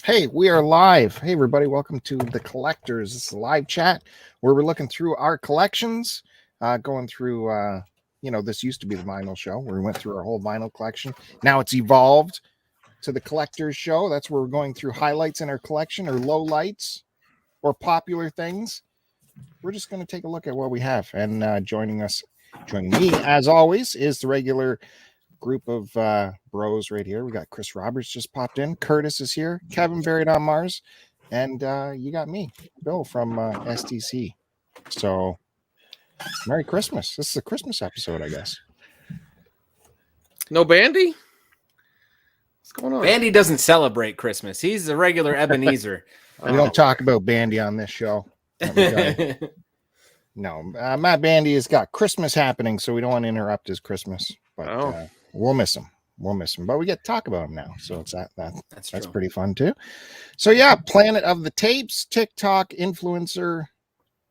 Hey, we are live. Hey, everybody. Welcome to The Collectors. This is a live chat where we're looking through our collections, going through, this used to be the vinyl show where we went through our whole vinyl collection. Now it's evolved to the Collectors show. That's where we're going through highlights in our collection or lowlights or popular things. We're just going to take a look at what we have. And joining me, as always, is the regular group of bros right here. We got Chris Roberts just popped in. Curtis is here. Kevin buried on Mars. And you got me, Bill from STC. So Merry Christmas. This is a Christmas episode, I guess. No Bandy? What's going on? Bandy doesn't celebrate Christmas. He's a regular Ebenezer. We don't talk about Bandy on this show. No, Matt Bandy has got Christmas happening, so we don't want to interrupt his Christmas. But we'll miss him. But we get to talk about him now, so it's that's pretty fun too. So yeah, Planet of the Tapes, TikTok influencer,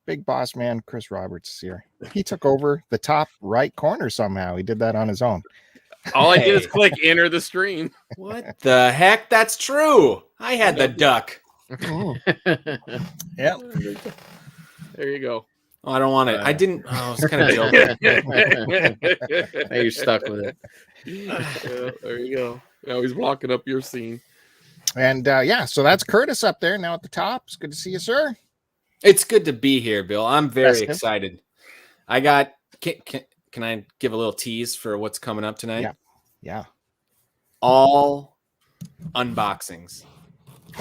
big boss man Chris Roberts is here. He took over the top right corner somehow. He did that on his own. All I did is click enter the stream. What the heck? That's true. I had the duck. Yeah. There you go. Oh, I don't want it. I didn't. Oh, I was kind of joking. Now you're stuck with it. Yeah, there you go. Now he's blocking up your scene. And so that's Curtis up there now at the top. It's good to see you, sir. It's good to be here, Bill. I'm very Festive. excited. I got. Can I give a little tease for what's coming up tonight? Yeah. All unboxings.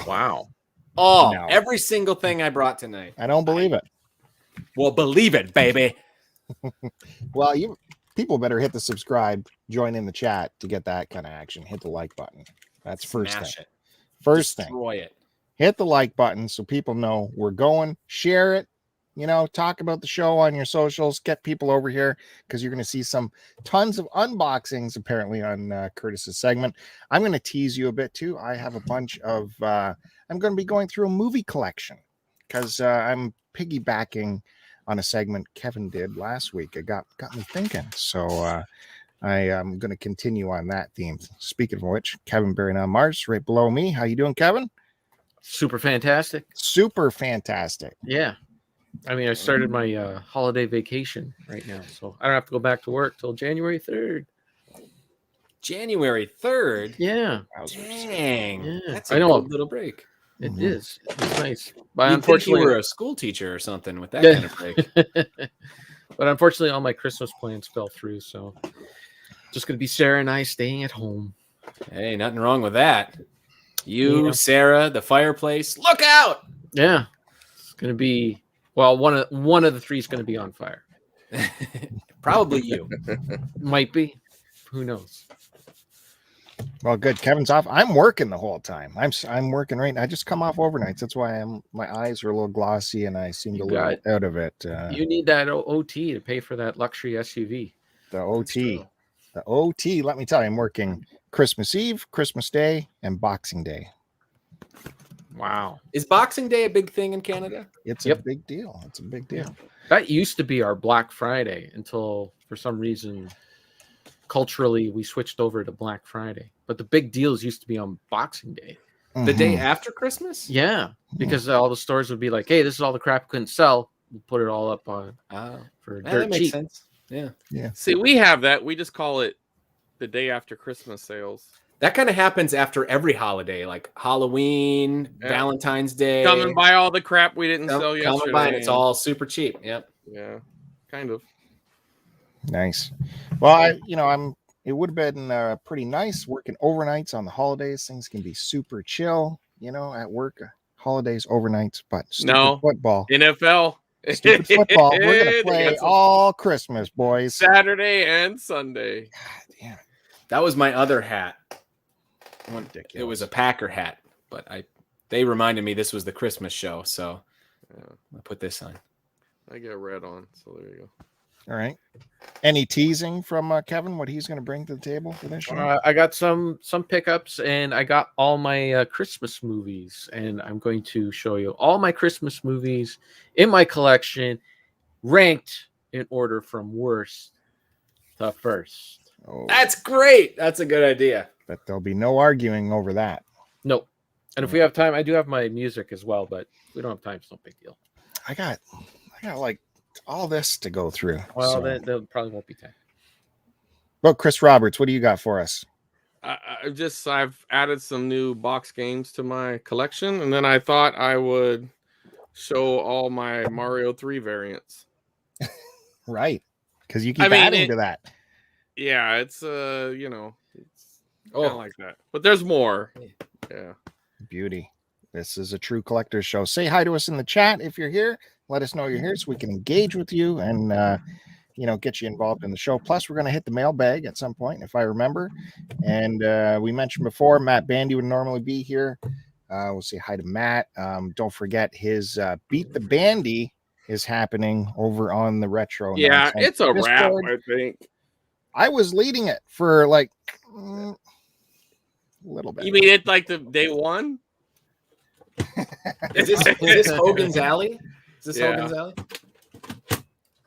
Wow. All. No. Every single thing I brought tonight. I don't believe it. Well, believe it, baby. Well, people better hit the subscribe, join in the chat to get that kind of action. Hit the like button. That's first Smash thing. it. First thing. Destroy it. Hit the like button so people know we're going. Share it. Talk about the show on your socials. Get people over here because you're going to see tons of unboxings apparently on Curtis's segment. I'm going to tease you a bit too. I have a bunch of. I'm going to be going through a movie collection because I'm piggybacking on a segment Kevin did last week. It got me thinking. So I am going to continue on that theme. Speaking of which, Kevin buried on Mars right below me. How you doing, Kevin? Super fantastic. Super fantastic. Yeah. I mean, I started my holiday vacation right now, so I don't have to go back to work till January 3rd. January 3rd? Yeah. Dang. Yeah. That's I know. good little break. It is. It's nice. But You'd unfortunately, think you were a school teacher or something with that kind of break. but unfortunately, all my Christmas plans fell through, so just going to be Sarah and I staying at home. Hey, nothing wrong with that. You, Sarah, the fireplace. Look out! Yeah. It's going to be, well, one of the three is going to be on fire. Probably you. Might be. Who knows? Well, good. Kevin's off. I'm working the whole time. I'm working right now. I just come off overnights. That's why my eyes are a little glossy and I seem a little out of it. You need that OT to pay for that luxury SUV. The OT. Let me tell you, I'm working Christmas Eve, Christmas Day, and Boxing Day. Wow. Is Boxing Day a big thing in Canada? It's a big deal. It's a big deal. Yeah. That used to be our Black Friday until, for some reason, culturally, we switched over to Black Friday. But the big deals used to be on Boxing Day. The day after Christmas? Yeah, because all the stores would be like, hey, this is all the crap we couldn't sell. We'll put it all up on for dirt that makes cheap. sense. Yeah. See, we have that. We just call it the day after Christmas sales. That kind of happens after every holiday, like Halloween, Valentine's Day. Come and buy all the crap we didn't sell yesterday. Come and buy it. It's all super cheap. Yep. Yeah, kind of. Nice. Well, it would have been pretty nice working overnights on the holidays. Things can be super chill, at work, holidays, overnights, but football. NFL. Stupid football. We're going to play all Christmas, boys. Saturday and Sunday. God damn. That was my other hat. Ridiculous. It was a Packer hat, but they reminded me this was the Christmas show, so I put this on. I get red on, so there you go. All right. Any teasing from Kevin, what he's going to bring to the table for this show? I got some pickups, and I got all my Christmas movies, and I'm going to show you all my Christmas movies in my collection, ranked in order from worst to first. Oh, That's great. That's a good idea. but there'll be no arguing over that. Nope. And if we have time, I do have my music as well, but if we don't have time, it's no big deal. I got like all this to go through. Well, so. there probably won't be time. Well, Chris Roberts, what do you got for us? I've added some new box games to my collection, and then I thought I would show all my Mario 3 variants. Right, because you keep adding to that. Yeah, it's it's kind of like that, but there's more. Yeah, beauty. This is a true collector's show. Say hi to us in the chat if you're here. Let us know you're here so we can engage with you and get you involved in the show. Plus, we're going to hit the mailbag at some point, if I remember. And we mentioned before, Matt Bandy would normally be here. We'll say hi to Matt. Don't forget his Beat the Bandy is happening over on the Retro. Yeah, it's a wrap, I think. I was leading it for like a little bit. You mean it like the day one? Is this Hogans Alley? Is this Yeah. Hogans Alley?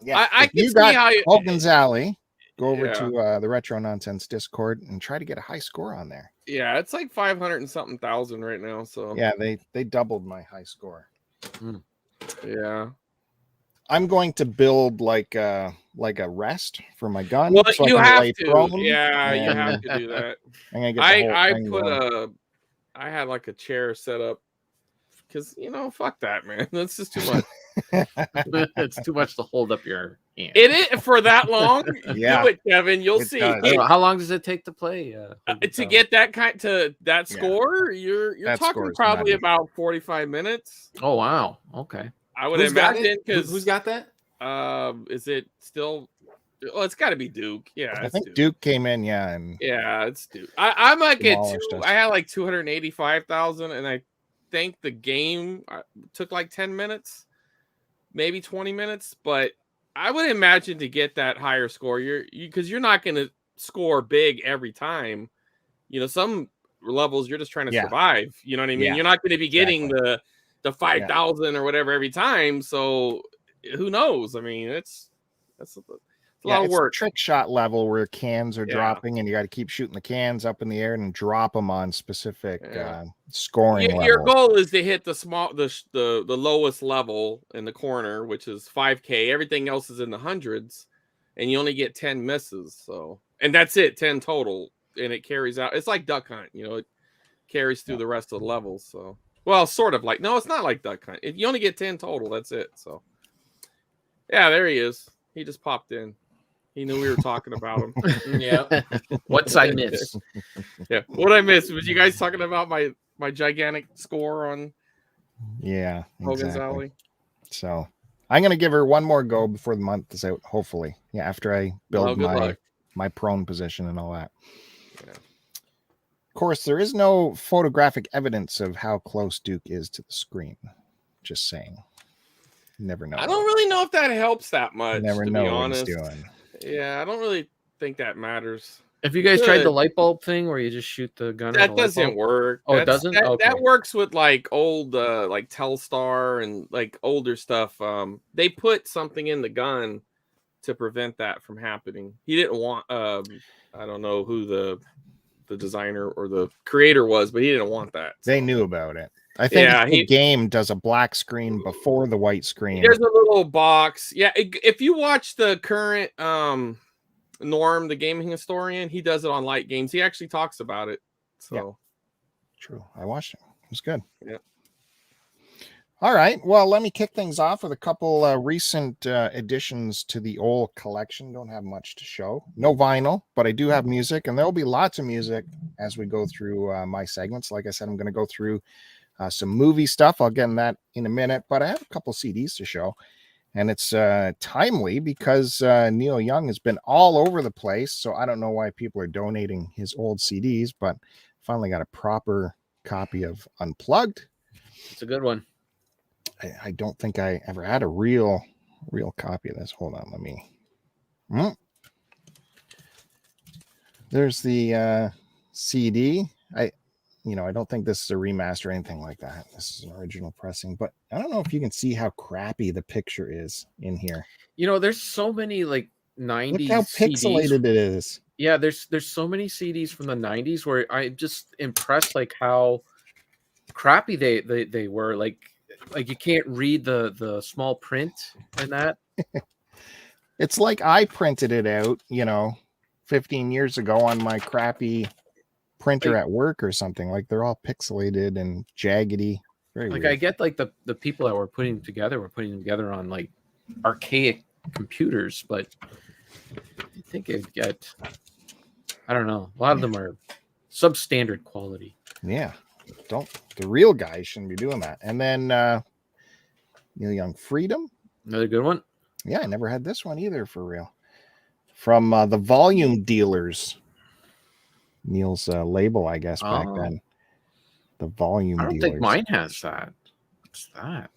Yeah, I can see how you... Hogans Alley. Go over to the Retro Nonsense Discord and try to get a high score on there. Yeah, it's like 500 and something thousand right now. So yeah, they doubled my high score. Yeah, I'm going to build like a rest for my gun. Well, so you I can have lay to. prone. Yeah, you have to do that. I'm gonna get the whole thing going. I had like a chair set up because fuck that, man. That's just too much. It's too much to hold up your hand. It is for that long. Yeah. Do it, Kevin. You'll see. How long does it take to play? To get that score, you're talking probably about 45 minutes. Oh wow. Okay. I would imagine because who's got that? Is it still? Well, it's got to be Duke. Yeah, I think Duke came in. Yeah, it's Duke. I'm like at I had like 285,000, and I think the game took like 10 minutes, maybe 20 minutes. But I would imagine to get that higher score, because you're not going to score big every time. Some levels you're just trying to survive. You know what I mean? Yeah. You're not going to be getting the 5,000 or whatever every time. So who knows? I mean, that's a lot of work. It's a trick shot level where cans are dropping, and you got to keep shooting the cans up in the air and drop them on specific scoring levels. Your goal is to hit the lowest level in the corner, which is 5K. Everything else is in the hundreds, and you only get 10 misses. So, and that's it, 10 total, and it carries out. It's like Duck Hunt, it carries through the rest of the levels. So, well, sort of like it's not like Duck Hunt. You only get 10 total. That's it. So, yeah, there he is. He just popped in. He knew we were talking about him. Yeah. What's I miss? Yeah. What I missed was you guys talking about my gigantic score on Hogans Alley. So I'm gonna give her one more go before the month is out, hopefully. Yeah, after I build my prone position and all that. Yeah. Of course, there is no photographic evidence of how close Duke is to the screen. Just saying. You never know. I don't really know if that helps that much. Never to know be what honest. he's doing. Yeah, I don't really think that matters. Have you guys tried the light bulb thing where you just shoot the gun? That doesn't work. Oh, it doesn't? That works with like old like Telstar and like older stuff. They put something in the gun to prevent that from happening. He didn't want I don't know who the designer or the creator was, but he didn't want that. They knew about it. I think the game does a black screen before the white screen. There's a little box. Yeah, if you watch the current Norm, the gaming historian, he does it on light games. He actually talks about it. So true. I watched it. It was good. Yeah. All right. Well, let me kick things off with a couple recent additions to the old collection. Don't have much to show. No vinyl, but I do have music, and there'll be lots of music as we go through my segments. Like I said, I'm going to go through some movie stuff. I'll get in that in a minute, but I have a couple CDs to show, and it's timely because Neil Young has been all over the place. So I don't know why people are donating his old CDs, but finally got a proper copy of Unplugged. It's a good one. I don't think I ever had a real copy of this. Hold on, let me. There's the CD. I don't think this is a remaster or anything like that. This is an original pressing, but I don't know if you can see how crappy the picture is in here. There's so many like 90s. Look how pixelated CDs. It is. Yeah, there's so many CDs from the 90s where I'm just impressed like how crappy they were. Like you can't read the small print in that. It's like I printed it out, 15 years ago on my crappy printer at work or something. Like they're all pixelated and jaggedy. Very Like weird. I get like the people that were putting them together on like archaic computers, but I think it get, I don't know. A lot of them are substandard quality. Yeah. The real guys shouldn't be doing that. And then Neil Young Freedom. Another good one. Yeah, I never had this one either for real. From the Volume Dealers. Neil's label, I guess, back then. The Volume I don't Dealers. think mine has that. What's that?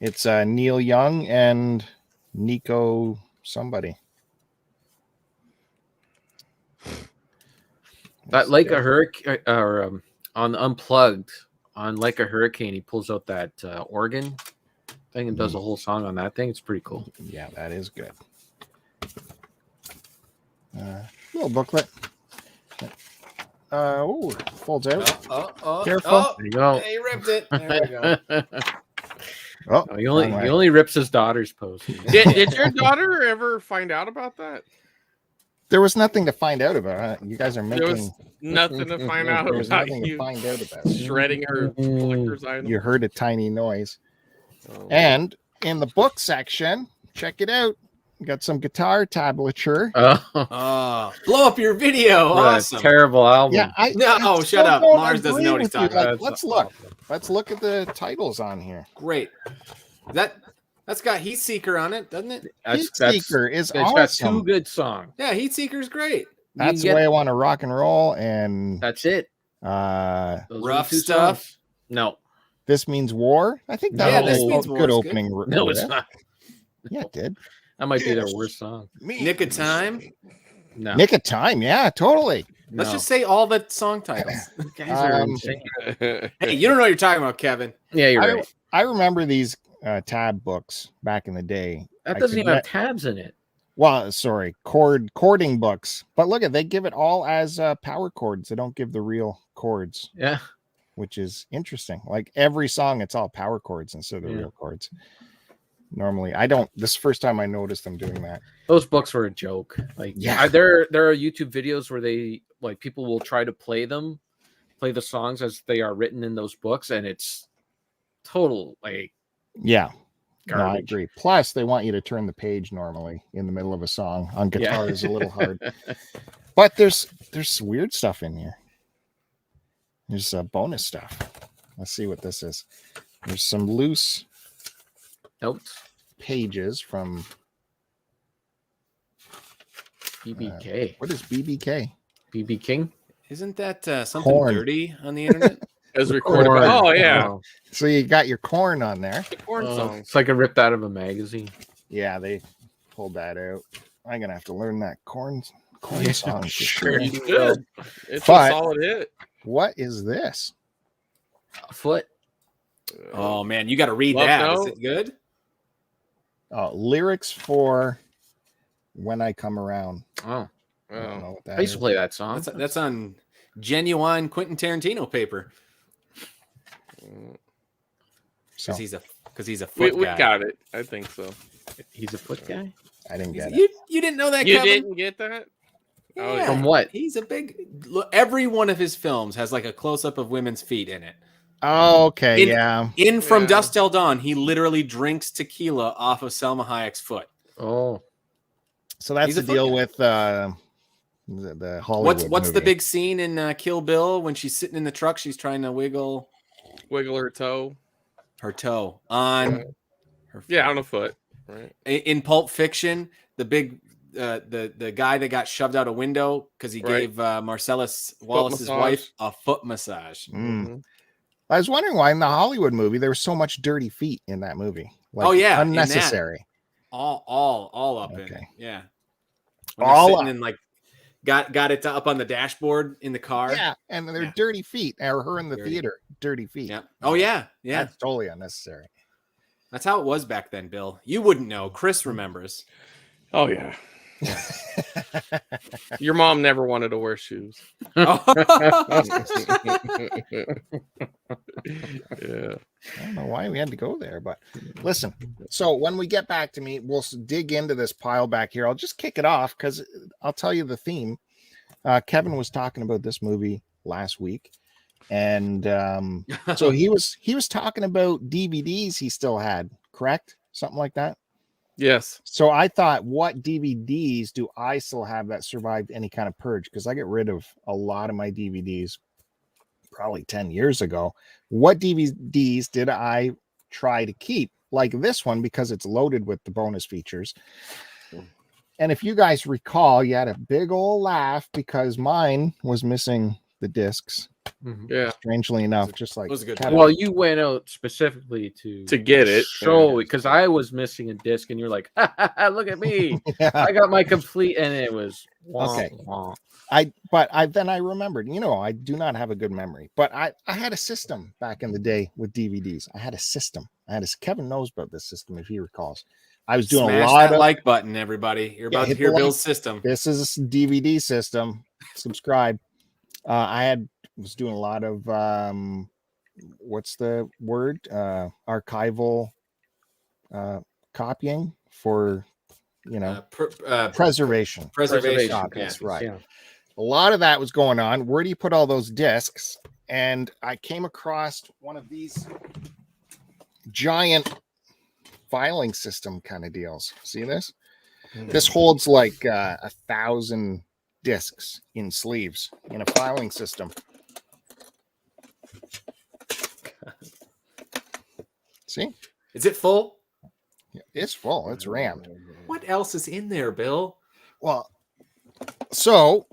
It's Neil Young and Nico somebody. That like a hurricane or on Unplugged on Like a Hurricane, he pulls out that organ thing and does a whole song on that thing. It's pretty cool. Yeah, that is good. Little booklet. Folds out. Careful. There you go. He ripped it. There we go. Oh, he only rips his daughter's post. Did your daughter ever find out about that? There was nothing to find out about. You guys are There was making. nothing to find out There was about nothing to you find out about. shredding her collector's item. You heard a tiny noise. Oh. And in the book section, check it out. We got some guitar tablature. Oh, blow up your video. Awesome. Terrible album. Yeah, No, shut up. Mars doesn't know what he's talking about. Let's look. Let's look at the titles on here. Great. That's got Heat Seeker on it, doesn't it? Heat Seeker is It's got awesome. two good songs. Yeah, Heat Seeker's great. That's the way I want to rock and roll. And That's it. Those are Rough the two Stuff. songs. No, This Means War. I think that Yeah, was This a Means War good is opening. no, it's not. Yeah, it did. That might be their worst song. Nick of Time. No, Nick of Time. Yeah, totally. Let's just say all the song titles. You guys are insane. Hey, you don't know what you're talking about, Kevin. Yeah, you're right. I remember these tab books back in the day. That I doesn't could even have get- tabs in it. Well, sorry, chording books. But look at, they give it all as power chords. They don't give the real chords, Yeah. which is interesting. Like every song, it's all power chords instead of the Yeah. real chords. Normally, I don't. This is the first time I noticed them doing that. Those books were a joke. Like, Yeah. there are YouTube videos where they like people will try to play the songs as they are written in those books, and it's total like Yeah, no, I garbage. agree. Plus, they want you to turn the page normally in the middle of a song. On guitar is a little hard, but there's weird stuff in here. There's bonus stuff. Let's see what this is. There's some loose Notes. pages from BBK. what is BBK? BB King. Isn't that something Corn. dirty on the internet? As recorded. Corn. Oh yeah, Oh. So you got your corn on there. the corn Oh, songs. it's like a ripped out of a magazine. Yeah, they pulled that out. I'm gonna have to learn that corn Yeah, song. for sure. sure. You should. It's But- a solid hit. What is this? A foot. Oh man, you got to read Love that. Is Note? it good? Lyrics for When I Come Around. Oh, I don't Oh. know what that I used to is. play that song. That's on genuine Quentin Tarantino paper So, because he's a We foot guy. got it. I think so. He's a foot guy. I didn't get it. You didn't know that, You Kevin? didn't get that? Oh, Yeah. From what? He's a big. Look, every one of his films has like a close up of women's feet in it. Oh, okay, In- yeah. In From Yeah. Dusk Till Dawn, he literally drinks tequila off of Selma Hayek's foot. Oh, So that's He's the a foot deal guy. with the Hollywood. What's the movie. big scene in Kill Bill when she's sitting in the truck? She's trying to wiggle Wiggle her toe. her toe on her. Yeah, on a foot. Right. In Pulp Fiction, the big the guy that got shoved out a window because he Right. gave Marcellus Wallace's massage. wife a foot massage. Mm. Mhm. I was wondering why in the Hollywood movie there was so much dirty feet in that movie. Like, Oh, yeah, in that. unnecessary. All up in it. Okay. Yeah. When they're All sitting up. and like got it up on the dashboard in the car. Yeah, and they're Yeah. dirty feet. Or her in the Dirty. theater, dirty feet. Yeah. Oh yeah. Yeah. That's totally unnecessary. That's how it was back then, Bill. You wouldn't know. Chris remembers. Oh yeah. Your mom never wanted to wear shoes. Oh. Yeah. I don't know why we had to go there, but listen. So when we get back to me, we'll dig into this pile back here. I'll just kick it off because I'll tell you the theme. Kevin was talking about this movie last week, and so he was talking about DVDs he still had, correct? Something like that. Yes. So I thought, what DVDs do I still have that survived any kind of purge? Because I get rid of a lot of my DVDs probably 10 years ago. What DVDs did I try to keep? Like this one, because it's loaded with the bonus features. And if you guys recall, you had a big old laugh because mine was missing the discs. Yeah. Strangely enough, just like It was a good Kevin. Well, you went out specifically to get it. show because I was missing a disc, and you're like, "Look at me! Yeah. I got my complete," and it was Okay. wah. Then I remembered, I do not have a good memory, but I had a system back in the day with DVDs. I had a system. Kevin knows about this system if he recalls. I was doing Smash a lot that of like button, everybody. You're about to hit hear the like. Bill's system. This is a DVD system. Subscribe. I was doing a lot of what's the word? Archival copying for preservation. Preservation. That's Yeah. right. Yeah. A lot of that was going on. Where do you put all those discs? And I came across one of these giant filing system kind of deals. See this? This holds like 1,000 discs in sleeves in a filing system. See? Is it full? It's full. It's rammed. What else is in there, Bill? Well, so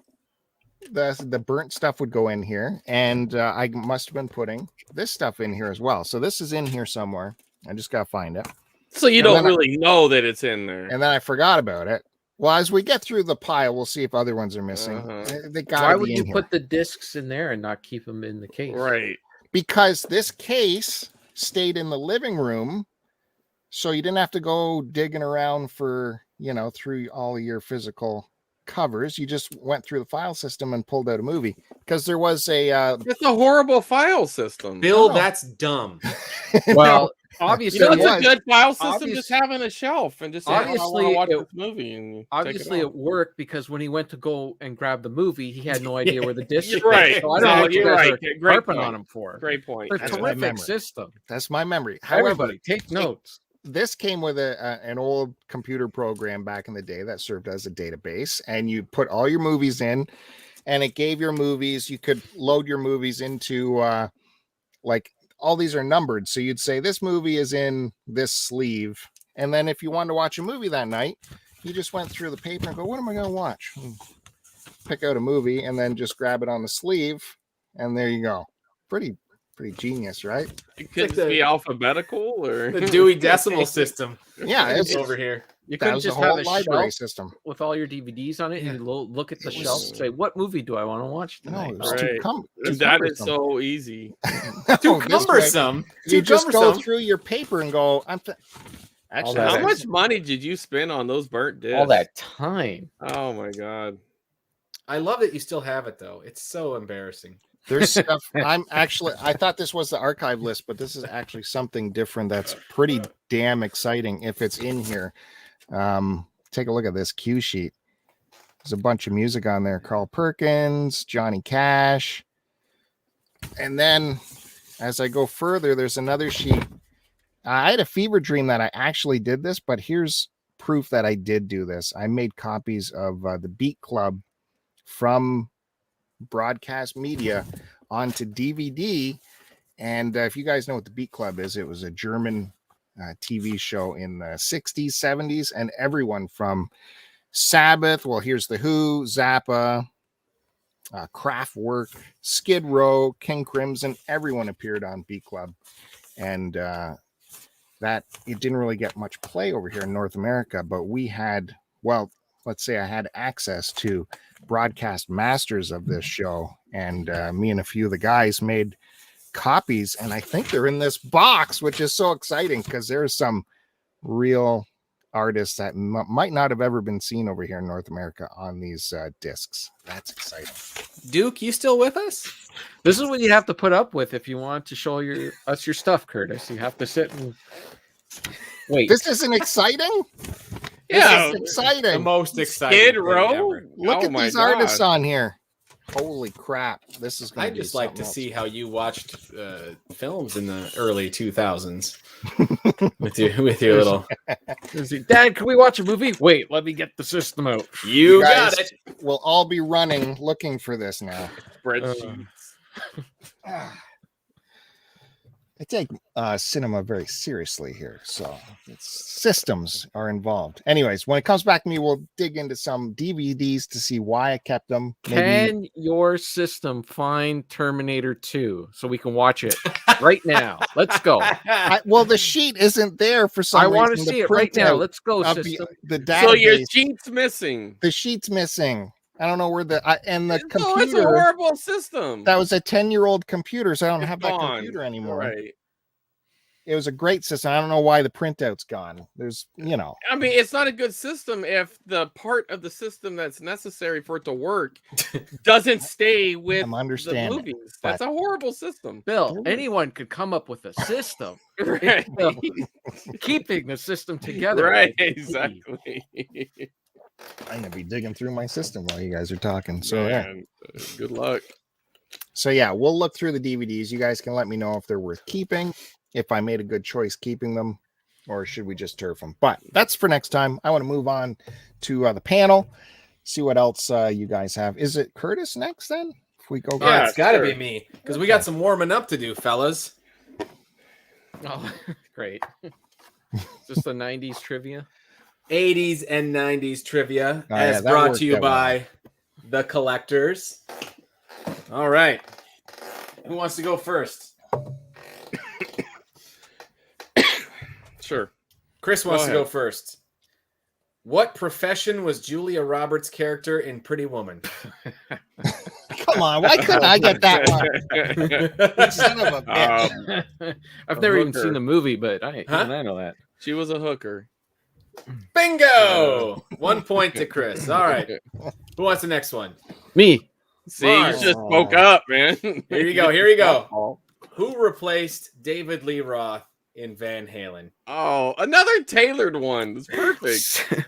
the burnt stuff would go in here, and I must have been putting this stuff in here as well. So this is in here somewhere. I just got to find it. So you don't really know that it's in there. And then I forgot about it. Well, as we get through the pile, we'll see if other ones are missing. They Why would you put the discs in there and not keep them in the case? Right. Because this case stayed in the living room, so you didn't have to go digging around for, through all your physical covers. You just went through the file system and pulled out a movie. Because there was it's a horrible file system. Bill, that's dumb. Well, obviously, it's a good file system. Just Obviously- having a shelf and just Obviously, I watch it- this movie. And obviously it worked because when he went to go and grab the movie, he had no idea where the discs You're were. right. So I don't know what you You're guys right. are Great harping point. on him for. Great point. It's a That's my terrific memory. system. That's my memory. However, Everybody, take notes. this came with an old computer program back in the day that served as a database, and you put all your movies in, and it gave your movies. You could load your movies into like all these are numbered. So you'd say this movie is in this sleeve, and then if you wanted to watch a movie that night, you just went through the paper and go, "What am I going to watch?" Pick out a movie, and then just grab it on the sleeve, and there you go. Pretty genius, right? Could this be alphabetical or The Dewey Decimal System. Yeah, It's it's over here. You that could was the just whole have a library shelf system. with all your DVDs on it, and you look at the shelf and say, "What movie do I want to watch No, tonight?" it was Right. too that is cumbersome. so easy. Too This way, cumbersome. You Too just go cumbersome. through your paper and go, actually, that- How much money did you spend on those burnt discs? All that time. Oh my god. I love that you still have it, though. It's so embarrassing. there's stuff. I thought this was the archive list, but this is actually something different that's pretty damn exciting if it's in here. Take a look at this cue sheet. There's a bunch of music on there. Carl Perkins, Johnny Cash. And then as I go further, there's another sheet. I had a fever dream that I actually did this, but here's proof that I did do this. I made copies of the Beat Club from broadcast media onto DVD. And if you guys know what the Beat Club is, it was a German TV show in the 60s, 70s, and everyone from Sabbath, well, here's The Who, Zappa, Kraftwerk, Skid Row, King Crimson, everyone appeared on Beat Club. And that it didn't really get much play over here in North America, but we had, well, let's say I had access to broadcast masters of this show, and me and a few of the guys made copies, and I think they're in this box, which is so exciting because there's some real artists that might not have ever been seen over here in North America on these discs. That's exciting. Duke, you still with us? This is what you have to put up with if you want to show us your stuff, Curtis. You have to sit and wait. This isn't exciting. Yeah, This is exciting. The most exciting. Skid thing Row. ever. Look Oh at my these God. artists on here. Holy crap! This is going I'd to be just like to something see else. how you watched films in the early 2000s with your little. Dad, can we watch a movie? Wait, let me get the system out. You guys got it. We'll all be running looking for this now. Spreadsheets. I take cinema very seriously here, so systems are involved. Anyways, when it comes back to me, we'll dig into some DVDs to see why I kept them. Can your system find Terminator 2 so we can watch it right now? Let's go. Well, the sheet isn't there for some I reason. want to see it right now. Let's go, The system. So your database, sheet's missing. the sheet's missing. I don't know where the and the No, it's a computer. horrible system. That was a 10-year-old computer, so I don't It's have that gone. computer anymore. Right. It was a great system. I don't know why the printout's gone. There's, I mean, it's not a good system if the part of the system that's necessary for it to work doesn't stay with I'm the understanding, movies. That's a horrible system. Bill, anyone could come up with a system. Right. Keeping the system together. Right. is the key. Exactly. I'm gonna be digging through my system while you guys are talking. So yeah. Man, good luck. So yeah, we'll look through the DVDs. You guys can let me know if they're worth keeping, if I made a good choice keeping them, or should we just turf them? But that's for next time. I want to move on to the panel, see what else you guys have. Is it Curtis next then? If we go, Yeah, It's got to sure. be me because we got some warming up to do, fellas. Oh, great. Is this the 90s trivia? 80s and 90s trivia, Oh, as yeah, that brought worked to you out by the Collectors. All right. Who wants to go first? Sure. Chris wants to go first. What profession was Julia Roberts' character in Pretty Woman? come on, why couldn't I get that one? Son of a bitch. I've A never even hooker. seen the movie, but I know that. She was a hooker. Bingo! 1 point to Chris. All right. Who wants the next one? Me. See, you Mars. just spoke up, man. Here you go. Here you go. Who replaced David Lee Roth in Van Halen? Oh, another tailored one. It's perfect.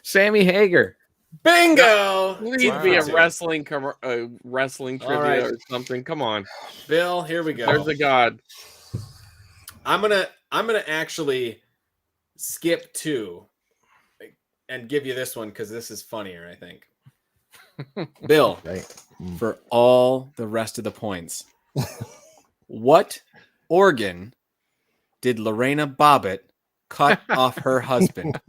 Sammy Hagar. Bingo! Please be a wrestling trivia right. or something. Come on. Bill, here we go. There's a god. I'm gonna actually skip 2 and give you this one because this is funnier, I think. Bill, Right. for all the rest of the points, what organ did Lorena Bobbitt cut off her husband?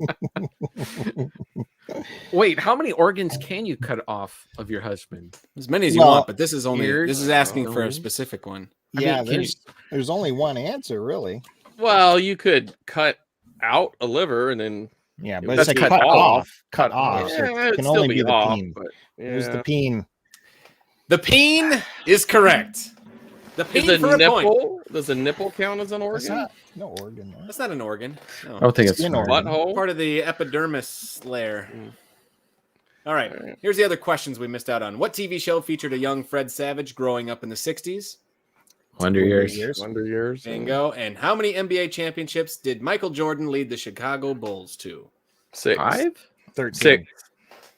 Wait, how many organs can you cut off of your husband? As many as you Well, want, but this is ears, asking for a nose. specific one. I Yeah, mean, can there's only one answer really. Well, you could cut out a liver and then Yeah, It but was it's a cut cut off. off. Cut off. So yeah, it it'd can still only be be the off. peen. But Who's the yeah. peen? The peen is correct. The peen Is for a a point. nipple? Does a nipple count as an That's organ? not no organ. That's not an organ. No. I don't think it's Skin smart. organ. Butthole? Part of the epidermis layer. Mm. All right. All right. Here's the other questions we missed out on. What TV show featured a young Fred Savage growing up in the 60s? Wonder Years. Wonder Years. Bingo. And how many NBA championships did Michael Jordan lead the Chicago Bulls to? 6. 5? 13. 6.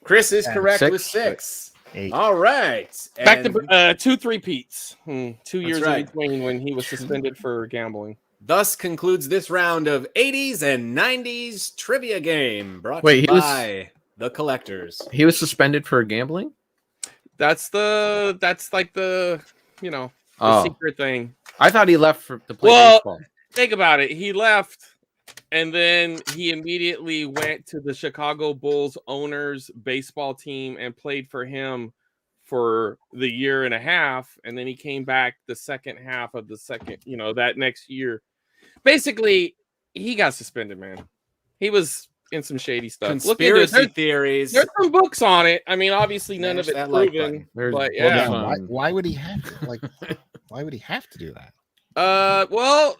Chris is And correct 6? with 6. 8. All right. Back And to 2 3-peats. 2 years right. in between when he was suspended for gambling. thus concludes this round of 80s and 90s trivia game brought Wait, to he you by the Collectors. He was suspended for gambling? That's like the the Oh, secret thing. I thought he left to play Well, baseball. Think about it. He left and then he immediately went to the Chicago Bulls owner's baseball team and played for him for the year and a half. And then he came back the second half of the second, that next year. Basically, he got suspended, man. He was in some shady stuff. Look into it. Conspiracy theories. There's some books on it. I mean, obviously none of Smash it's that like proven. button. There's but books yeah. Yeah, on- why would he have to, why would he have to do that? Well,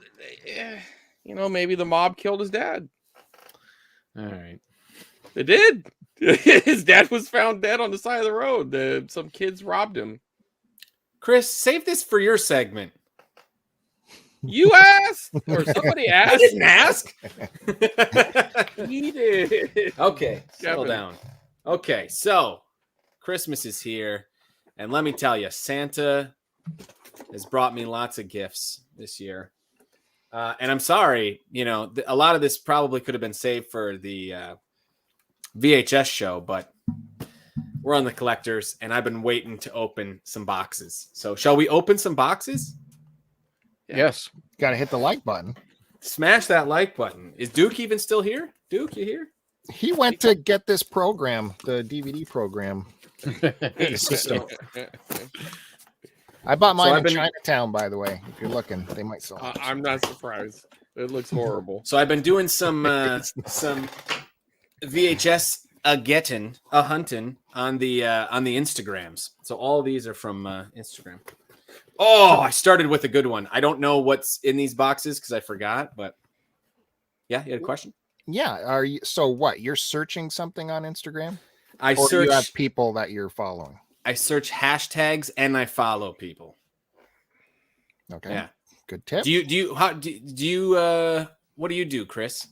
maybe the mob killed his dad. All right. It did. His dad was found dead on the side of the road. Some kids robbed him. Chris, save this for your segment. You asked, or somebody I asked. didn't ask. He did. Okay, settle Kevin. down. Okay, so Christmas is here, and let me tell you, Santa has brought me lots of gifts this year. And I'm sorry, a lot of this probably could have been saved for the VHS show, but we're on the collectors, and I've been waiting to open some boxes. So shall we open some boxes? Yes. Got to hit the like button. Smash that like button. Is Duke even still here? Duke, you here? He went to get this program, the DVD program. So, I bought mine I've in been- Chinatown, by the way. If you're looking, they might sell it. I'm not surprised. It looks horrible. so I've been doing some VHS hunting on the Instagrams. So all of these are from Instagram. Oh, I started with a good one. I don't know what's in these boxes because I forgot, but yeah, you had a question? Yeah. Are you? So what? You're searching something on Instagram, I or do you have search people that you're following? hashtags and I follow people. Okay. Yeah. Good tip. Do you what do you do, Chris?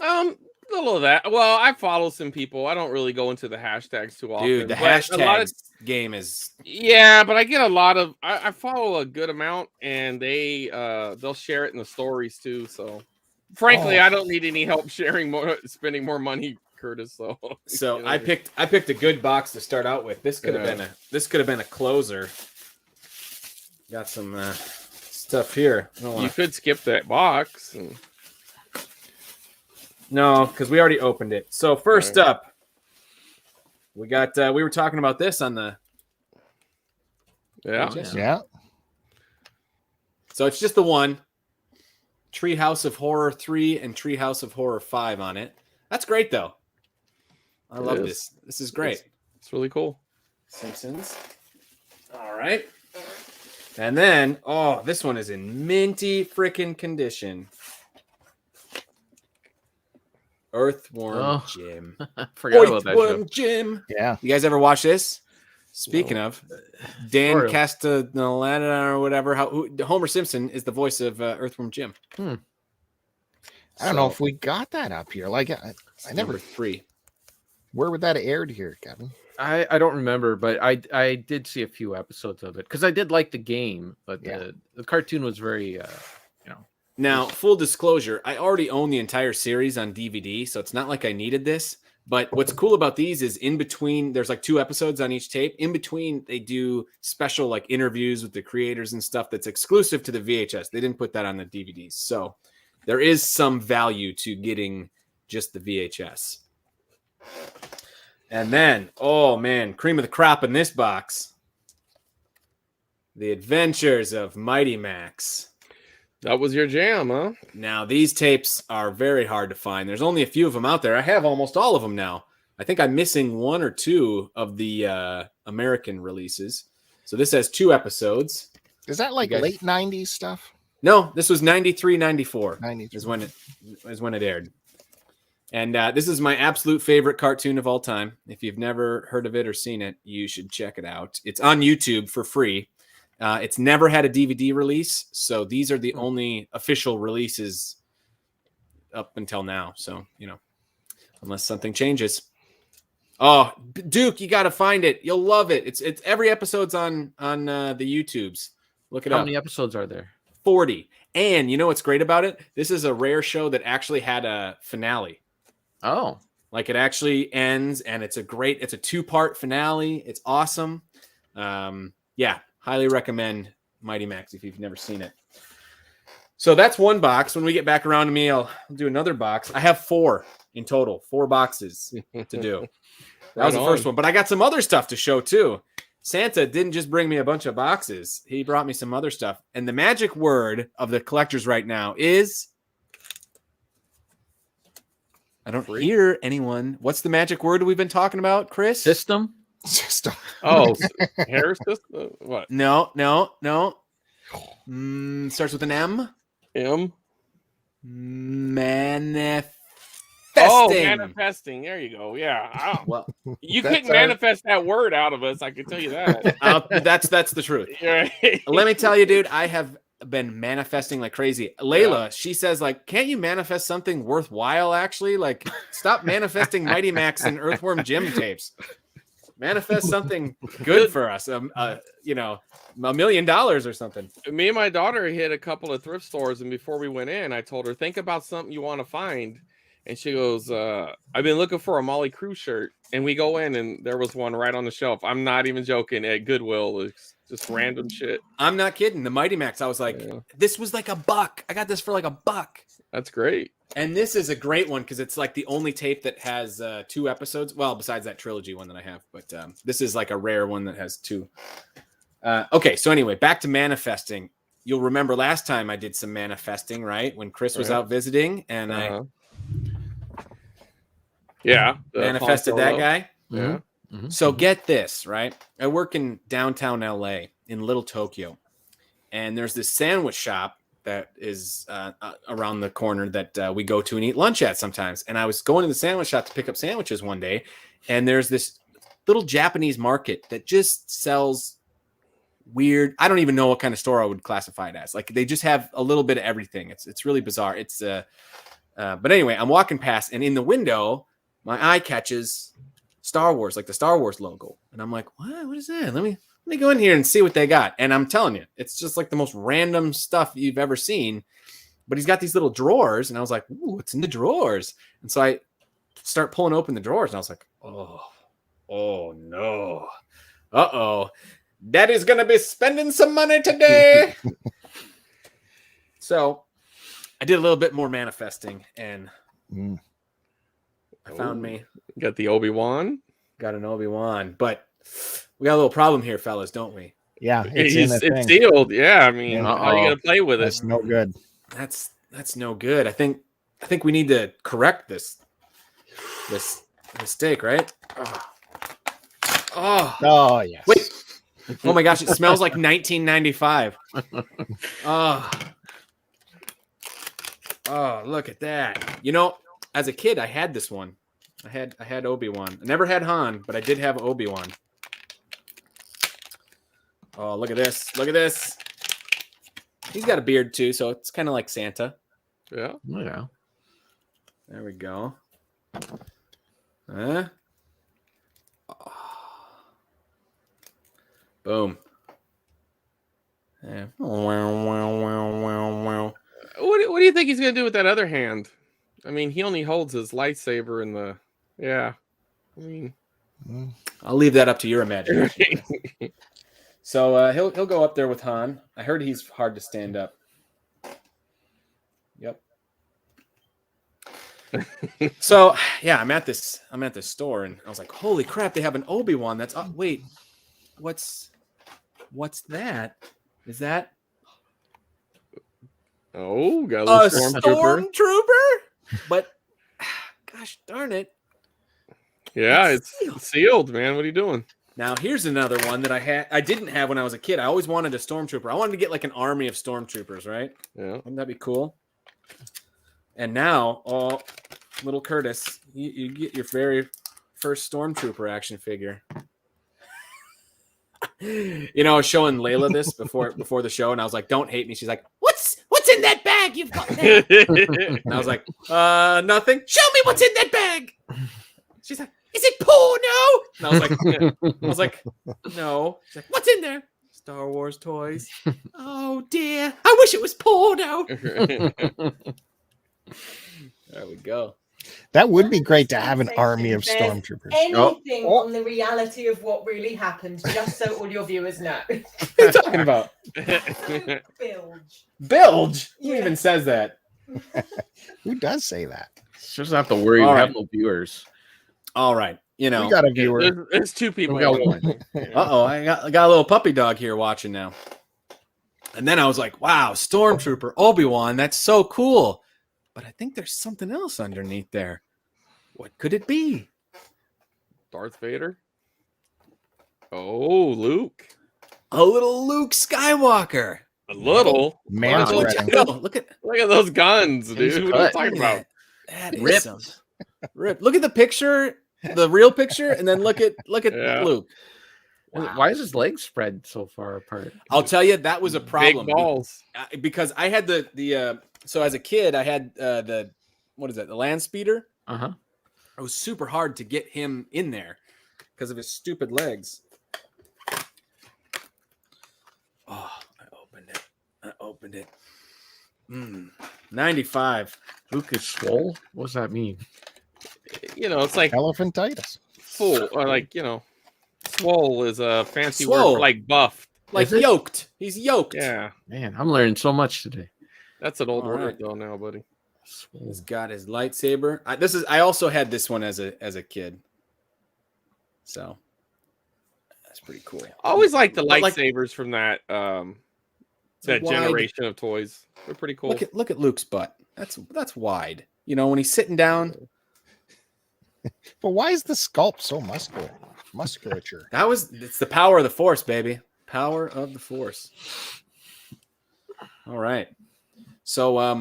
A little of that. Well, I follow some people. I don't really go into the hashtags too often. Dude, the but a lot hashtags of- game is Yeah, but I get a lot of. I follow a good amount, and they'll share it in the stories too. So, frankly, Oh. I don't need any help spending more money, Curtis. So, So you know, I picked a good box to start out with. This could have been a closer. Got some stuff here. I don't you wanna- could skip that box. And, No, because we already opened it. So first Right. up, we got we were talking about this on the yeah, VHS. Yeah. So it's just the one Treehouse of Horror 3 and Treehouse of Horror 5 on it. That's great though. I It love is. this. This is great. it's really cool. Simpsons. All right. And then, this one is in minty freaking condition. Earthworm Oh. Jim. Forgot about that show. Earthworm Jim. Yeah. You guys ever watch this? Speaking of, Dan Sorry. Castellaneta or whatever, Homer Simpson is the voice of Earthworm Jim. I don't know if we got that up here. Like, I never. Number 3. Where would that have aired here, Kevin? I don't remember, but I did see a few episodes of it because I did like the game, but Yeah. the cartoon was very Now, full disclosure, I already own the entire series on DVD, so it's not like I needed this. But what's cool about these is in between, there's like 2 episodes on each tape. In between, they do special like interviews with the creators and stuff that's exclusive to the VHS. They didn't put that on the DVDs. So there is some value to getting just the VHS. And then, oh man, cream of the crop in this box. The Adventures of Mighty Max. That was your jam, huh? Now, these tapes are very hard to find. There's only a few of them out there. I have almost all of them now. I think I'm missing 1 or 2 of the American releases. So this has 2 episodes. Is that like You guys- late 90s stuff? No, this was 93, 94 93. is when it aired. And this is my absolute favorite cartoon of all time. If you've never heard of it or seen it, you should check it out. It's on YouTube for free. It's never had a DVD release, so these are the only official releases up until now. So, unless something changes. Oh, Duke, you got to find it. You'll love it. It's every episode's on the YouTubes. Look it how up. many episodes are there? 40. And you know what's great about it? This is a rare show that actually had a finale. Oh, Like it actually ends, and it's a 2-part finale. It's awesome. Yeah, highly recommend Mighty Max if you've never seen it. So that's one box. When we get back around to me, I'll do another box. I have 4 in total, 4 boxes to do. That was the first one, but I got some other stuff to show too. Santa didn't just bring me a bunch of boxes. He brought me some other stuff. And the magic word of the collectors right now is, I don't hear anyone. What's the magic word we've been talking about, Chris? system. System. Oh, hair system? What? No. Starts with an M. M? Manifesto. Manifesting. There you go. Yeah. Well, You That's couldn't manifest that word out of us. I can tell you that. that's the truth. Right. Let me tell you, dude, I have been manifesting like crazy. Layla, she says, like, can't you manifest something worthwhile, actually? Like, stop manifesting Mighty Max and Earthworm Jim tapes. Manifest something good for us. You know, $1 million or something. Me and my daughter hit a couple of thrift stores, and before we went in, I told her, think about something you want to find. And she goes, I've been looking for a Molly Crew shirt. And we go in, and there was one right on the shelf. I'm not even joking. At Goodwill, it's just random shit. I'm not kidding. The Mighty Max, I was like, this was like $1. I got this for like $1. That's great. And this is a great one because it's like the only tape that has 2 episodes. Well, besides that trilogy one that I have. But this is like a rare one that has 2. Okay, so anyway, back to manifesting. You'll remember last time I did some manifesting, right? When Chris was out visiting, and I manifested that guy. Yeah. Mm-hmm. So get this, right? I work in downtown LA in Little Tokyo, and there's this sandwich shop that is around the corner that we go to and eat lunch at sometimes. And I was going to the sandwich shop to pick up sandwiches one day, and there's this little Japanese market that just sells weird. I don't even know what kind of store I would classify it as. Like, they just have a little bit of everything. It's really bizarre. It's but anyway, I'm walking past, and in the window, my eye catches Star Wars, like the Star Wars logo. And I'm like, what is that? Let me go in here and see what they got. And I'm telling you, it's just like the most random stuff you've ever seen. But he's got these little drawers, and I was like, ooh, what's in the drawers? And so I start pulling open the drawers, and I was like, oh no. Uh-oh. Daddy's gonna be spending some money today. So I did a little bit more manifesting, and I found me. Got the Obi-Wan. Got an Obi-Wan, but we got a little problem here, fellas, don't we? Yeah, it's It's sealed. Yeah, I mean, how are you gonna play with it? That's no good. That's no good. I think we need to correct this mistake, right? Oh yes. Wait. Oh my gosh, it smells like 1995. Oh, look at that. You know, as a kid, I had this one. I had Obi-Wan. I never had Han, but I did have Obi-Wan. Oh, look at this. Look at this. He's got a beard too, so it's kind of like Santa. Yeah. Yeah. There we go. Huh? Boom. Yeah. What do you think he's gonna do with that other hand? I mean, he only holds his lightsaber in the. Yeah. I mean, I'll leave that up to your imagination. So he'll go up there with Han. I heard he's hard to stand up. Yep. So yeah, I'm at this store, and I was like, holy crap, they have an Obi-Wan. That's wait, what's that? Is that got a a little stormtrooper? But gosh darn it. Yeah, it's sealed, man. What are you doing? Now here's another one that I didn't have when I was a kid. I always wanted a stormtrooper. I wanted to get like an army of stormtroopers, right? Yeah. Wouldn't that be cool? And now, little Curtis, you get your very first stormtrooper action figure. You know, I was showing Layla this before the show, and I was like, "Don't hate me." She's like, "What's in that bag you've got there?" And I was like, nothing. Show me what's in that bag. She's like, "Is it porno?" And I was like, "No." She's like, "What's in there?" Star Wars toys. Oh dear, I wish it was porno. There we go. That would be great to have an army of stormtroopers. Anything on the reality of what really happened, just so all your viewers know. What are you talking about? Bilge? Who even says that? Who does say that? She doesn't have to worry. All We right. have no viewers. All right. You know. We got a viewer. There's 2 people. We got one. Uh-oh, I got a little puppy dog here watching now. And then I was like, wow, Stormtrooper, Obi-Wan, that's so cool. But I think there's something else underneath there. What could it be? Darth Vader. Oh, Luke. A little Luke Skywalker. A little. Man's Look wedding. No, look at at those guns, dude. He's What are you cut. talking about? that. Is Ripped. some Rip. Look at the picture, the real picture, and then look at Yeah. Luke. Why is his legs spread so far apart? I'll tell you, that was a problem. Big balls. Because I had the so as a kid, I had the what is that? The land speeder. Uh-huh. It was super hard to get him in there because of his stupid legs. Oh, I opened it. 95. Luke is swole? What does that mean? You know, it's like Elephantitis. full, or like, you know, swole is a fancy Swole. word for like buffed. Like Is it? yoked. He's yoked. Yeah, Man, I'm learning so much today. that's an old All word right. though now, buddy. Swole. He's got his lightsaber. I also had this one as a kid. So that's pretty cool. I always like the But, like, lightsabers from that that wide- generation of toys. They're pretty cool. Look at Luke's butt. That's wide. You know, when he's sitting down. But why is the sculpt so musculature? It's the power of the Force, baby. Power of the Force. All right. So I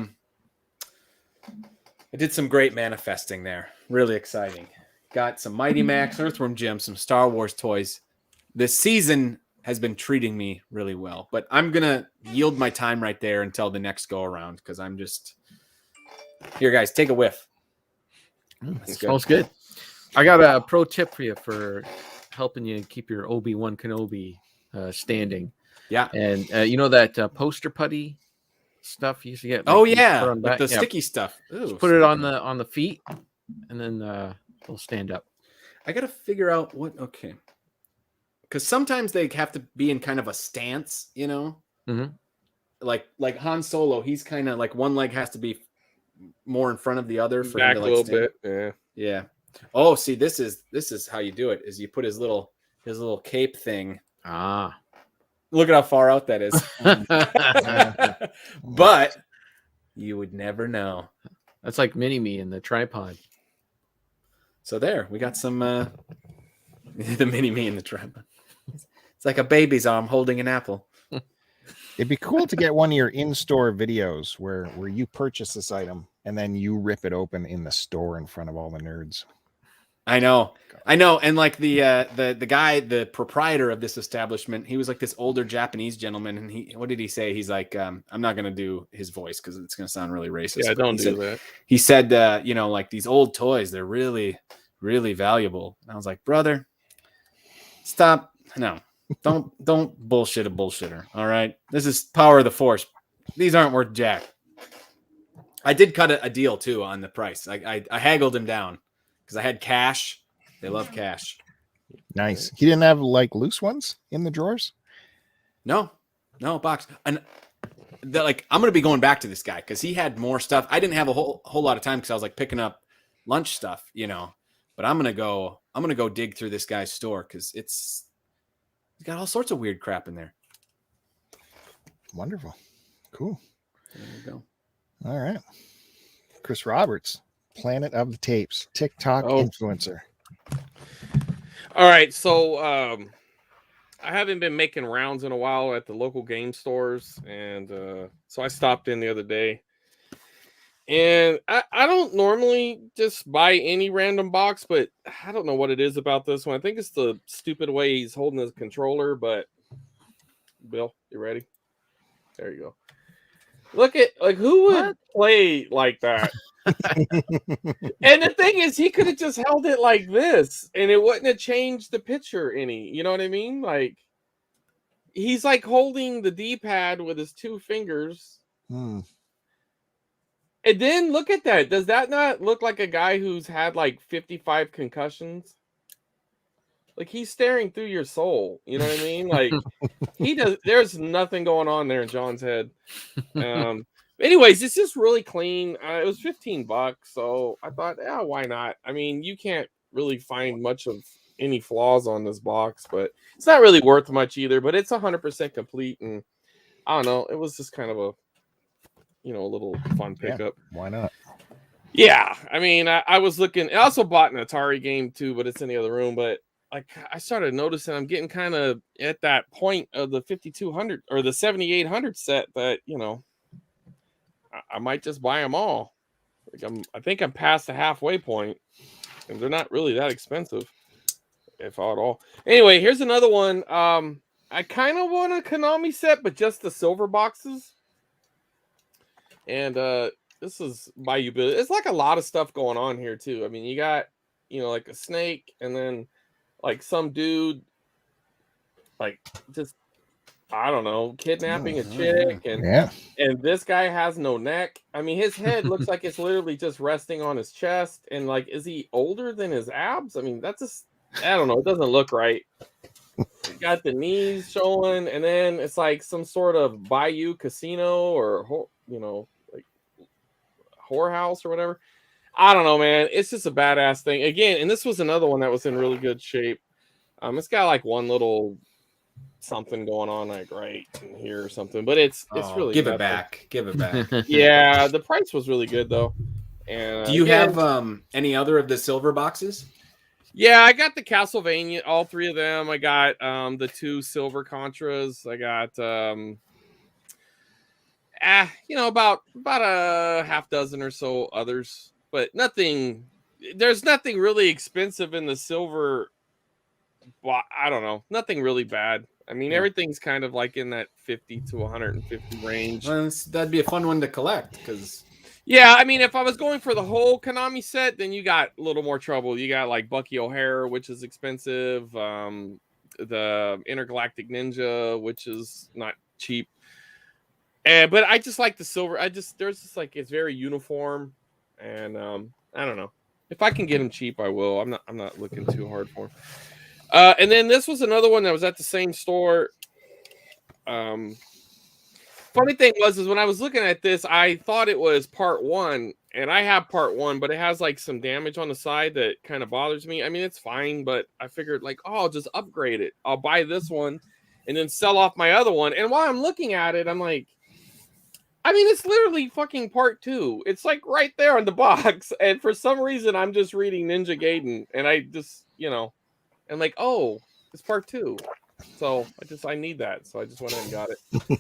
did some great manifesting there. Really exciting. Got some Mighty Max, Earthworm Jim, some Star Wars toys. This season has been treating me really well, but I'm gonna yield my time right there until the next go around because I'm just here, guys. Take a whiff. That's good. Smells good. I got a pro tip for you for helping you keep your ObiWan Kenobi standing. Yeah. And you know that poster putty stuff you used to get? Oh you yeah, put on like back? the Yeah, sticky stuff. Ooh, just put it on the feet, and then they'll stand up. I gotta figure out what. Okay, because sometimes they have to be in kind of a stance, you know. Mhm. Like Han Solo, he's kind of like one leg has to be more in front of the other for Back him a to little stand. bit. Yeah. Yeah. Oh, see, this is how you do it. Is you put his little cape thing. Ah. Look at how far out that is. But you would never know. That's like mini me in the tripod. So there, we got some the mini me in the tripod. It's like a baby's arm holding an apple. It'd be cool to get one of your in-store videos where you purchase this item and then you rip it open in the store in front of all the nerds. I know. And like the guy, the proprietor of this establishment, he was like this older Japanese gentleman. And what did he say? He's like, I'm not going to do his voice because it's going to sound really racist. Yeah, but don't he do said, that. He said, you know, like these old toys, they're really, really valuable. And I was like, brother, stop. No, don't bullshit a bullshitter. All right. This is power of the Force. These aren't worth jack. I did cut a deal too on the price. I haggled him down because I had cash. They love cash. Nice. He didn't have like loose ones in the drawers? No box. And like I'm gonna be going back to this guy because he had more stuff. I didn't have a whole lot of time because I was like picking up lunch stuff, you know. But I'm gonna go dig through this guy's store because he's got all sorts of weird crap in there. Wonderful. Cool. There you go. All right. Chris Roberts, Planet of the Tapes, TikTok influencer. All right, so I haven't been making rounds in a while at the local game stores, and so I stopped in the other day. And I don't normally just buy any random box, but I don't know what it is about this one. I think it's the stupid way he's holding his controller, but Bill, you ready? There you go. Look at who would play like that? And the thing is, he could have just held it like this and it wouldn't have changed the picture any. You know what I mean? Like he's like holding the D-pad with his two fingers. And then look at that. Does that not look like a guy who's had like 55 concussions? Like he's staring through your soul. You know what I mean? Like there's nothing going on there in John's head. Anyways, it's just really clean. It was $15, so I thought, yeah, why not? I mean, you can't really find much of any flaws on this box, but it's not really worth much either. But it's 100% complete, and I don't know. It was just kind of a little fun pickup. Yeah, why not? Yeah, I mean, I was looking. I also bought an Atari game too, but it's in the other room. But like, I started noticing I'm getting kind of at that point of the 5200 or the 7800 set that I might just buy them all. I think I'm past the halfway point, and they're not really that expensive, if at all. Anyway, here's another one. I kind of want a Konami set, but just the silver boxes. And this is by Ubisoft. It's like a lot of stuff going on here too. I mean, you got, like a snake, and then like some dude, like just, I don't know, kidnapping a chick, and this guy has no neck. I mean, his head looks like it's literally just resting on his chest, and like, is he older than his abs? I mean, that's just, I don't know, it doesn't look right. You got the knees showing, and then it's like some sort of bayou casino or like whorehouse or whatever. I don't know, man. It's just a badass thing again. And this was another one that was in really good shape. It's got like one little something going on like right in here or something, but it's really give it back. Yeah, the price was really good though. And do you have any other of the silver boxes? Yeah, I got the Castlevania, all three of them. I got the 2 silver Contras. I got about a half dozen or so others, but there's nothing really expensive in the silver. I don't know, nothing really bad. I mean, everything's kind of like in that 50 to 150 range. Well, that'd be a fun one to collect because. Yeah, I mean, if I was going for the whole Konami set, then you got a little more trouble. You got like Bucky O'Hare, which is expensive. The Intergalactic Ninja, which is not cheap. But I just like the silver. There's just like, it's very uniform, and I don't know. If I can get them cheap, I will. I'm not looking too hard for them. And then this was another one that was at the same store. Funny thing is when I was looking at this, I thought it was part 1, and I have part 1, but it has like some damage on the side that kind of bothers me. I mean, it's fine, but I figured like, I'll just upgrade it. I'll buy this one and then sell off my other one. And while I'm looking at it, I'm like, I mean, it's literally fucking part 2. It's like right there on the box. And for some reason, I'm just reading Ninja Gaiden, and I just, I'm like, oh, it's part 2. So I need that. So I just went ahead and got it.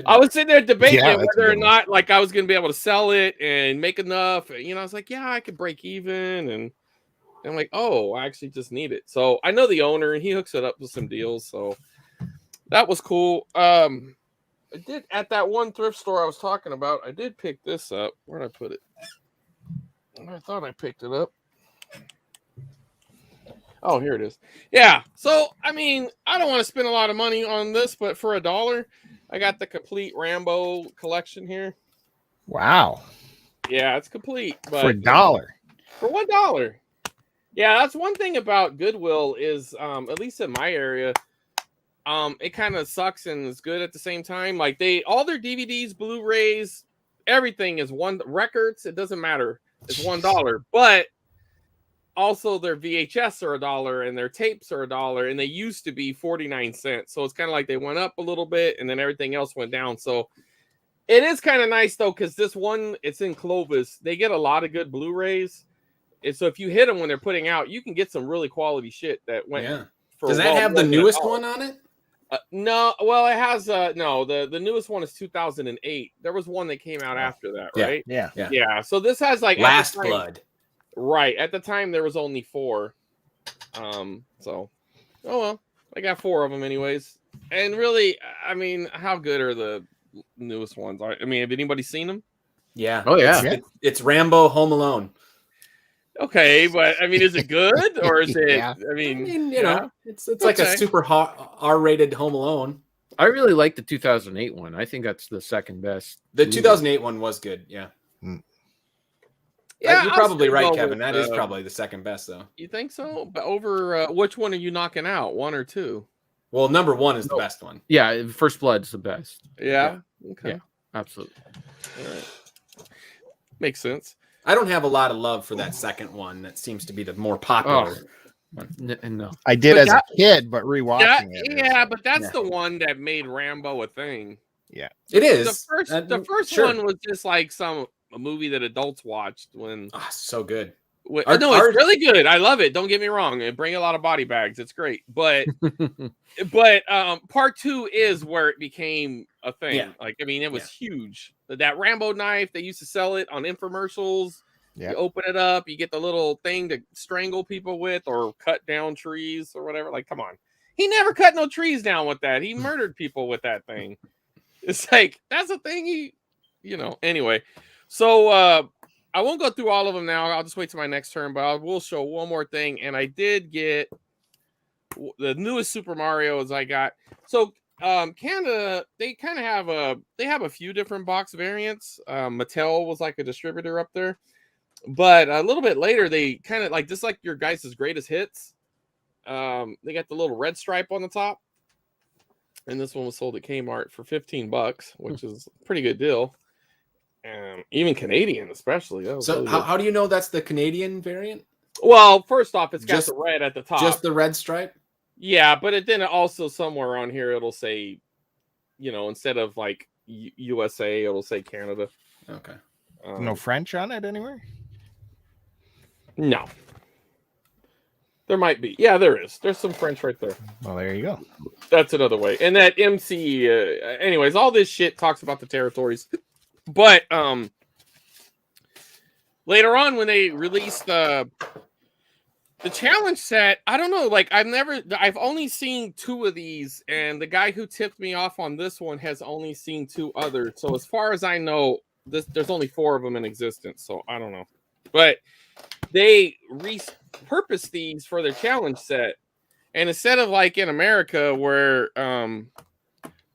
I was sitting there debating whether or not like I was going to be able to sell it and make enough. I was like, yeah, I could break even. And I'm like, oh, I actually just need it. So I know the owner, and he hooks it up with some deals. So that was cool. I did at that one thrift store I was talking about. I did pick this up. Where'd I put it? I thought I picked it up. Oh, here it is. Yeah. So, I mean, I don't want to spend a lot of money on this, but for $1, I got the complete Rambo collection here. Wow. Yeah, it's complete. But for $1. For $1. Yeah, that's one thing about Goodwill is, at least in my area, it kind of sucks and is good at the same time. Like all their DVDs, Blu-rays, everything is records. It doesn't matter. It's $1, but also their VHS are $1 and their tapes are $1, and they used to be 49 cents. So it's kind of like they went up a little bit and then everything else went down. So it is kind of nice though, because this one, it's in Clovis. They get a lot of good Blu-rays. And so if you hit them when they're putting out, you can get some really quality shit that went. Yeah. Does that have the newest one on it? No. Well, it has no. The newest one is 2008. There was one that came out after that, right? Yeah. So this has like Last Blood. Right. At the time, there was only 4. So, oh well, I got 4 of them anyways. And really, I mean, how good are the newest ones? I mean, have anybody seen them? Yeah. Oh yeah. It's Rambo Home Alone. Okay, but I mean, is it good or is it? I mean, you know, it's like a super R-rated Home Alone. I really like the 2008 one. I think that's the second best. The 2008 one was good. Yeah. Yeah, you're probably right, Kevin. That is probably the second best, though. You think so? But over which one are you knocking out? 1 or 2? Well, number 1 is the best one. Yeah, First Blood's the best. Yeah. Okay. Yeah, absolutely. All right. Makes sense. I don't have a lot of love for that second one. That seems to be the more popular one. No, I did as a kid, but rewatching it. Yeah, but that's the one that made Rambo a thing. Yeah, it is. The first one was just like a movie that adults watched when. Oh, so good. No, it's really good. I love it. Don't get me wrong. And bring a lot of body bags. It's great. But part 2 is where it became a thing. Yeah. Like, I mean, it was huge. That Rambo knife, they used to sell it on infomercials. Yeah. You open it up, you get the little thing to strangle people with or cut down trees or whatever. Like, come on. He never cut no trees down with that. He murdered people with that thing. It's like, that's a thing he, anyway. So I won't go through all of them now. I'll just wait till my next turn, but I will show one more thing. And I did get the newest Super Mario's I got. So Canada, they kind of have a few different box variants. Mattel was like a distributor up there. But a little bit later, they kind of like, just like your guys' greatest hits. They got the little red stripe on the top. And this one was sold at Kmart for $15, which is a pretty good deal. Even Canadian, especially. So how do you know that's the Canadian variant? Well, first off, it's got the red at the top. Just the red stripe? Yeah, but then also somewhere on here, it'll say, instead of like USA, it'll say Canada. Okay. No French on it anywhere? No. There might be. Yeah, there is. There's some French right there. Well, there you go. That's another way. And that MC, anyways, all this shit talks about the territories. But later on, when they released the challenge set, I don't know. Like, I've only seen 2 of these, and the guy who tipped me off on this one has only seen 2 others. So as far as I know, there's only 4 of them in existence. So I don't know. But they repurposed these for their challenge set, and instead of like in America where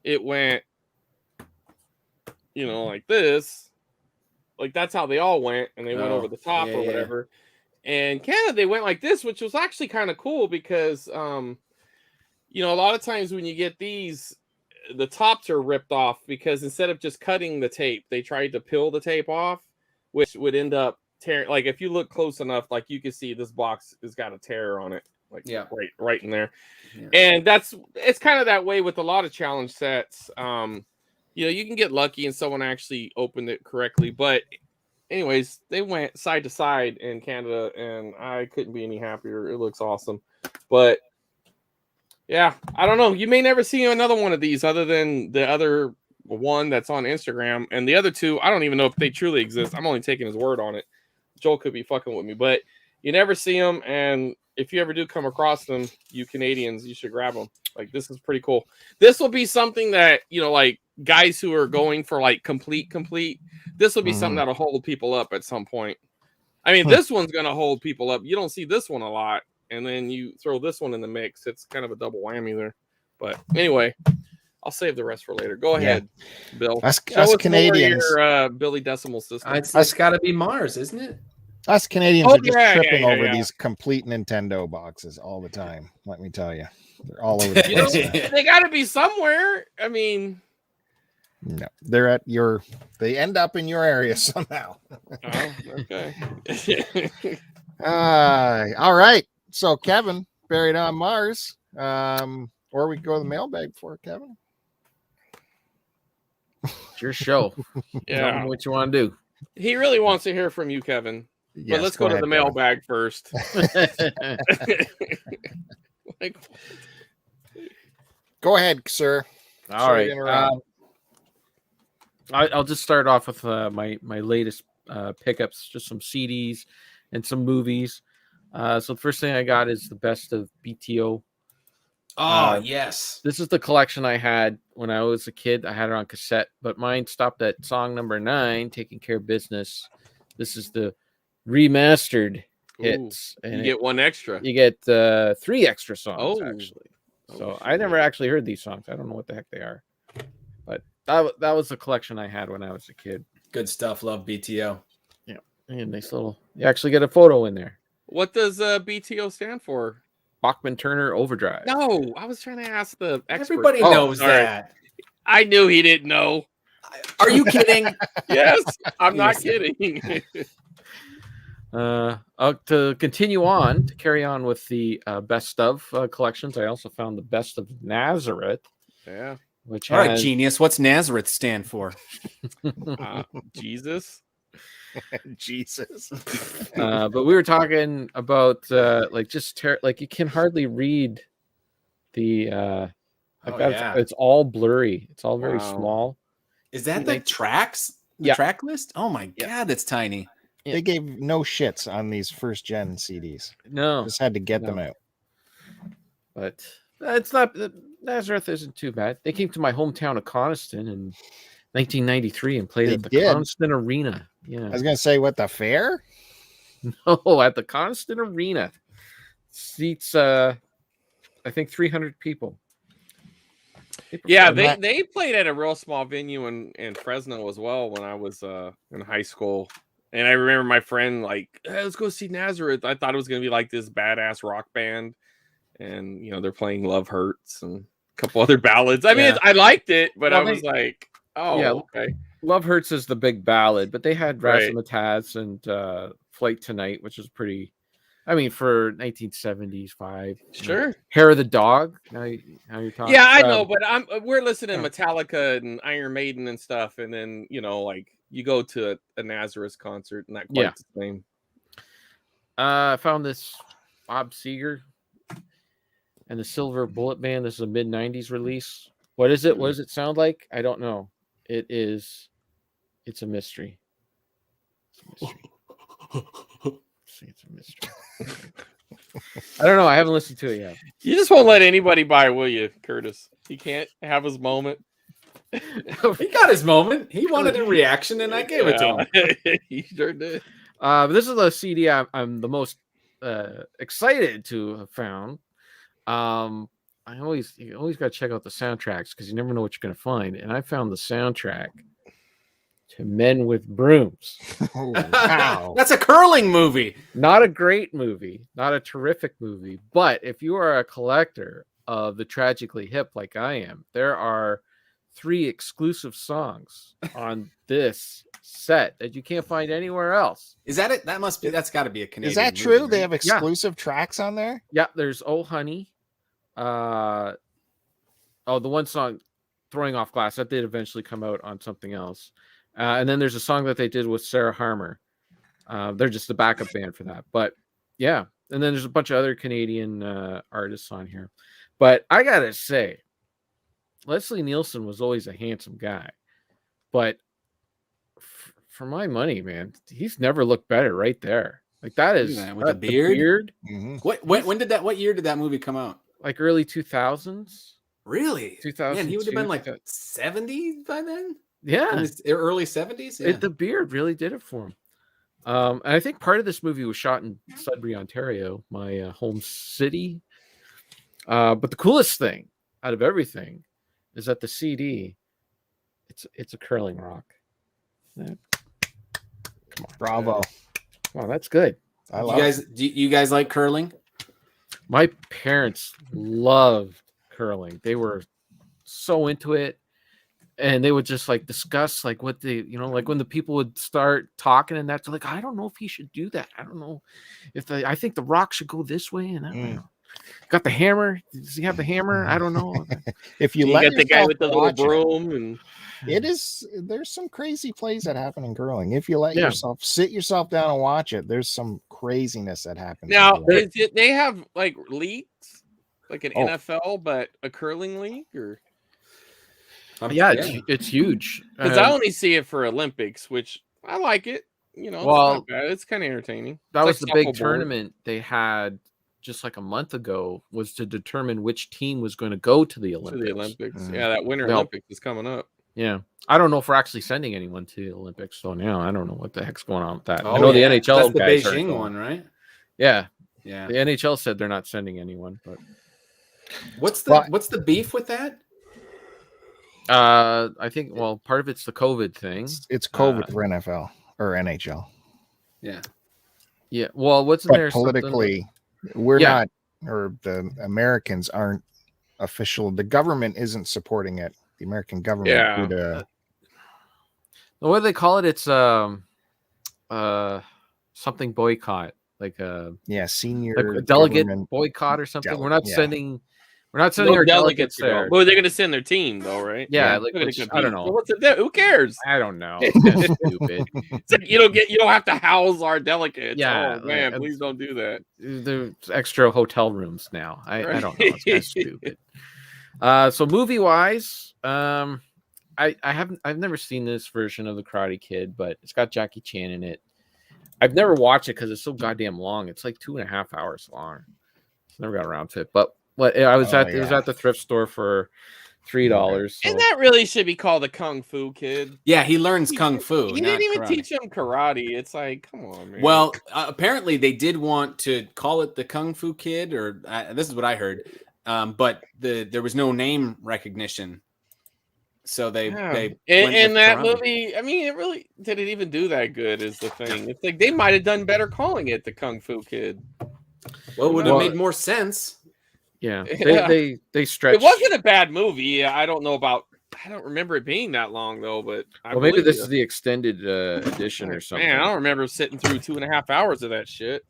it went, like this, like that's how they all went, and they went over the top or whatever. And Canada, they went like this, which was actually kind of cool because a lot of times when you get these, the tops are ripped off because instead of just cutting the tape, they tried to peel the tape off, which would end up tearing. Like if you look close enough, like you can see this box has got a tear on it, like right in there. Yeah. And it's kind of that way with a lot of challenge sets. You can get lucky and someone actually opened it correctly, but anyways, they went side to side in Canada, and I couldn't be any happier. It looks awesome, but yeah, I don't know. You may never see another one of these other than the other one that's on Instagram, and the other 2, I don't even know if they truly exist. I'm only taking his word on it. Joel could be fucking with me, but you never see them. And if you ever do come across them, you Canadians, you should grab them. Like, this is pretty cool. This will be something that, like guys who are going for like complete, this will be something that'll hold people up at some point. I mean, this one's going to hold people up. You don't see this one a lot. And then you throw this one in the mix. It's kind of a double whammy there. But anyway, I'll save the rest for later. Go ahead, Bill. Us Canadians. Your Billy Decimal System. It's got to be Mars, isn't it? Us Canadians are just tripping over these complete Nintendo boxes all the time. Let me tell you. They're all over the place. They got to be somewhere. I mean... No, they're at they end up in your area somehow. Oh, okay. All right. So Kevin, buried on Mars. Or we can go to the mailbag for it, Kevin. It's your show. Yeah. Tell me what you want to do. He really wants to hear from you, Kevin. Yes, but let's go to the mailbag first. Go ahead, sir. All right. I'll just start off with my latest pickups, just some CDs and some movies. So the first thing I got is the best of BTO. Oh, yes. This is the collection I had when I was a kid. I had it on cassette, but mine stopped at song number 9, Taking Care of Business. This is the remastered hits. And you get one extra. You get 3 extra songs, actually. So I never actually heard these songs. I don't know what the heck they are. But that was the collection I had when I was a kid. Good stuff. Love BTO. Yeah. And nice little... You actually get a photo in there. What does BTO stand for? Bachman Turner Overdrive. No, I was trying to ask the expert. Everybody knows that. I knew he didn't know. Are you kidding? Yes, I'm not kidding. To continue on, to carry on with the best of collections, I also found the best of Nazareth. Yeah. All right, genius. What's Nazareth stand for? Jesus. Jesus. But we were talking about like just like you can hardly read the. It's all blurry. It's all very Wow. small. Is that the tracks? The Yeah. track list? Oh my Yeah. God, that's tiny. Yeah. They gave no shits on these first gen CDs. No, Just had to get them out. but it's not. Nazareth isn't too bad. They came to my hometown of Coniston in 1993 and played They at the did? Coniston Arena. Yeah. I was gonna say, what, the fair? No, at the Coniston Arena. Seats I think 300 people. Yeah, performed they played at a real small venue in Fresno as well when I was in high school. And I remember my friend like, hey, let's go see Nazareth. I thought it was gonna be like this badass rock band, and they're playing Love Hurts and a couple other ballads. I mean, I liked it, but I was like, oh, yeah, okay. Love Hurts is the big ballad, but they had Right. Razzmatazz and Flight Tonight, which is pretty. I mean, for 1975, Sure. Hair of the Dog. Now you're talking. Yeah, I know, but we're listening to Metallica and Iron Maiden and stuff, and then like you go to a Nazareth concert, not quite the same. I found this Bob Seger and the Silver Bullet Band. This is a mid '90s release. What is it? What does it sound like? I don't know. It's a mystery. It's a mystery. It's a mystery. I don't know. I haven't listened to it yet. You just won't let anybody buy, will you, Curtis? He can't have his moment. He got his moment. He wanted a reaction, and I gave it to him. He sure did. But this is the CD I'm the most excited to have found. You always got to check out the soundtracks because you never know what you're going to find. And I found the soundtrack to Men with Brooms. Oh, wow. That's a curling movie. Not a great movie, not a terrific movie, but if you are a collector of the Tragically Hip like I am, there are 3 exclusive songs on this set that you can't find anywhere else. Is that it? That's got to be a Canadian. Is that movie, true? right? They have exclusive tracks on there? Yeah, there's Oh Honey. The one song, Throwing Off Glass, that did eventually come out on something else. And then there's a song that they did with Sarah Harmer. They're just the backup band for that. But yeah, and then there's a bunch of other Canadian artists on here. But I gotta say, Leslie Nielsen was always a handsome guy. But for my money, man, he's never looked better right there. Like that is with the beard. Mm-hmm. What year did that movie come out? Like early 2000s. Really? 2000. Man, he would have been like 70 by then. Yeah, in his early 70s. Yeah. The beard really did it for him. And I think part of this movie was shot in Sudbury, Ontario, my home city. But the coolest thing out of everything is that the CD, it's a curling rock. Come on, Bravo. Wow, that's good. I love it. Do you guys like curling? My parents loved curling. They were so into it. And they would just like discuss like what they, like when the people would start talking and that's like, I don't know if he should do that. I don't know if I think the rock should go this way. And I don't know. Got the hammer. Does he have the hammer? I don't know. If you got the guy with the little broom and there's some crazy plays that happen in curling. If you let yourself sit yourself down and watch it, there's some craziness that happens. Now, they have like leagues, like an NFL, but a curling league or yeah, it's huge. Because I only see it for Olympics, which I like it. It's not bad. It's kind of entertaining. That was the big tournament they had just like a month ago, was to determine which team was going to go to the Olympics. Yeah, that Winter Olympics is coming up. Yeah, I don't know if we're actually sending anyone to the Olympics. So now I don't know what the heck's going on with that. I know the NHL That's the Beijing one, right? Yeah. The NHL said they're not sending anyone. But what's the beef with that? I think part of it's the COVID thing. It's COVID for NFL or NHL. Yeah. Yeah. Well, what's in there politically? We're not, or the Americans aren't official. The government isn't supporting it. The American government. Yeah. What do they call it? It's something boycott, like senior like a delegate boycott or something. We're not sending We're not sending No our delegates delegates there. But they're going to send their team, though, right? Yeah, Yeah. like They're gonna which, I compete. don't know. So what's it? Who cares? I don't know. It's stupid. It's like you don't have to house our delegates. Yeah, Oh man, like, please don't do that. There's extra hotel rooms now. I don't know. It's kind of stupid. So movie wise, I've never seen this version of the Karate Kid, but it's got Jackie Chan in it. I've never watched it because it's so goddamn long. It's like 2.5 hours long. Never got around to it, but it was at the thrift store for $3. So. And that really should be called a Kung Fu Kid. Yeah, he learns Kung Fu. He not didn't even karate. teach him karate. It's like, come on, man. Well, apparently they did want to call it the Kung Fu Kid, or this is what I heard. But there was no name recognition, so they went in with that karate. movie. I mean, it really did it even do that good? Is the thing? It's like they might have done better calling it the Kung Fu Kid. Well, it would have made more sense. Yeah, Yeah. they stretched. It wasn't a bad movie. I don't remember it being that long though. But maybe this is the extended edition or something. Man, I don't remember sitting through 2.5 hours of that shit.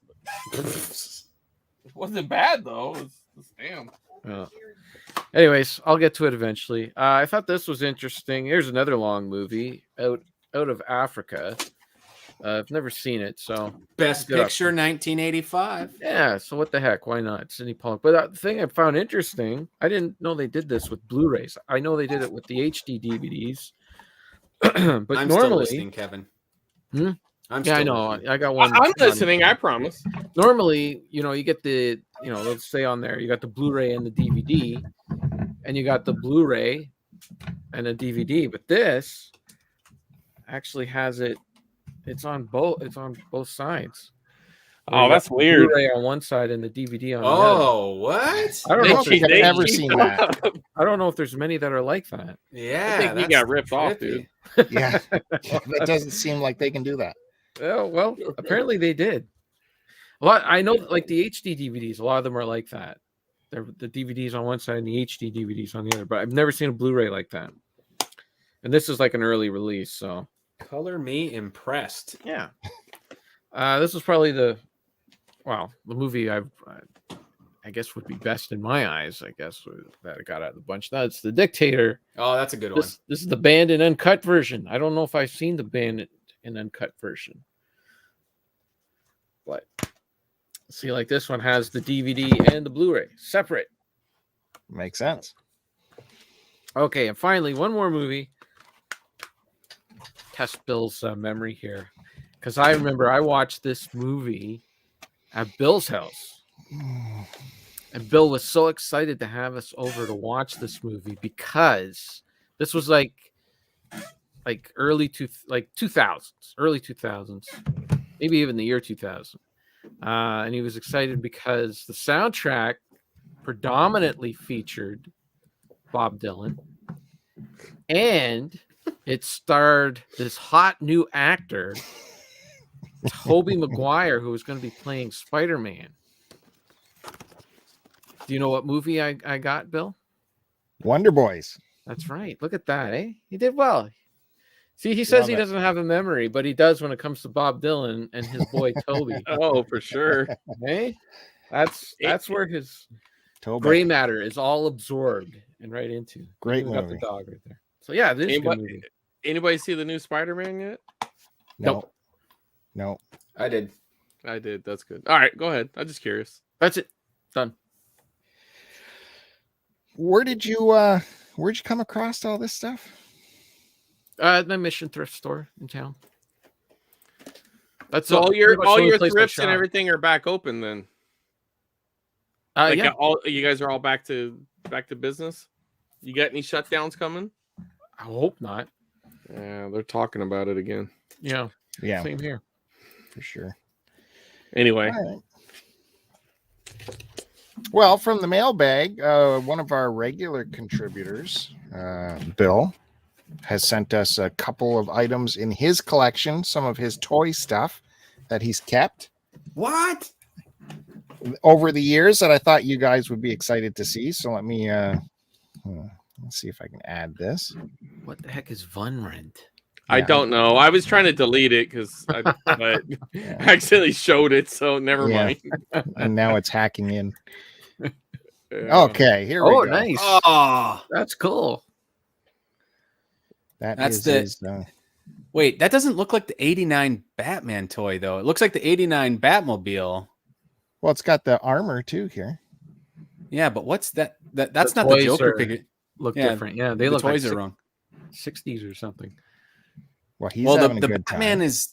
It wasn't bad though. It's damn. Anyways, I'll get to it eventually. I thought this was interesting. Here's another long movie out of Africa. I've never seen it, so Best Picture 1985. Yeah, so what the heck? Why not? Sidney Pollack. But the thing I found interesting, I didn't know they did this with Blu-rays. I know they did it with the HD DVDs. But I'm normally, still listening, Kevin. I know. I got one. I'm listening. I promise. Normally, you get the, let's say on there, you got the Blu-ray and the DVD, and you got the Blu-ray and the DVD. But this actually has it. It's on both. It's on both sides. Oh, that's weird. Blu-ray on one side and the DVD on the other. Oh, what? I don't know. I've never seen that. I don't know if there's many that are like that. Yeah, I think he got ripped off, dude. Yeah, that doesn't seem like they can do that. Oh, well, apparently they did. A lot. I know, like the HD DVDs, a lot of them are like that. They're the DVDs on one side and the HD DVDs on the other. But I've never seen a Blu-ray like that. And this is like an early release, so Color me impressed. yeah. This was probably the movie I guess would be best in my eyes. I guess that I got out of the bunch. That's The Dictator. Oh, that's a good one. This is the banned and uncut version. I don't know if I've seen the banned and uncut version, but see, like this one has the DVD and the Blu-ray separate. Makes sense. Okay, and finally, one more movie. Test Bill's memory here, because I remember I watched this movie at Bill's house, and Bill was so excited to have us over to watch this movie because this was like early 2000s, maybe even the year 2000, and he was excited because the soundtrack predominantly featured Bob Dylan, and it starred this hot new actor, Tobey Maguire, who was going to be playing Spider-Man. Do you know what movie I got, Bill? Wonder Boys. That's right. Look at that, eh? He did well. See, he says Love he it. doesn't have a memory, but he does when it comes to Bob Dylan and his boy Toby. Oh, for sure. Hey, that's where his Toby. gray matter is all absorbed and right into. Great Even got the movie. dog right there. So yeah, this is a good movie. Anybody see the new Spider-Man yet? No. I did. I did. That's good. All right, go ahead. I'm just curious. That's it. Done. Where'd you come across all this stuff? The Mission thrift store in town. That's So all pretty your much the only place I thrifts and shop. everything are back open then. Like Yeah. all you guys are all back to business. You got any shutdowns coming? I hope not. Yeah, they're talking about it again. Yeah. Yeah, Same here. for sure. Anyway, All right. Well, from the mailbag, one of our regular contributors, Bill, has sent us a couple of items in his collection, some of his toy stuff that he's kept What? over the years that I thought you guys would be excited to see. So let me let's see if I can add this. What the heck is Vunrent? I Yeah. don't know. I was trying to delete it because but I accidentally showed it, so never Yeah. mind. And now it's hacking in. Yeah. Okay, here we Oh, go. nice. Oh, That's cool. That's his, wait, that doesn't look like the 89 Batman toy, though. It looks like the 89 Batmobile. well, it's got the armor too here. Yeah, but what's that? That's The not the toys Joker are- figure. Look Yeah, different. Yeah, they The look toys like are wrong. 60s or something. Well, he's Well, having the a good Batman time. is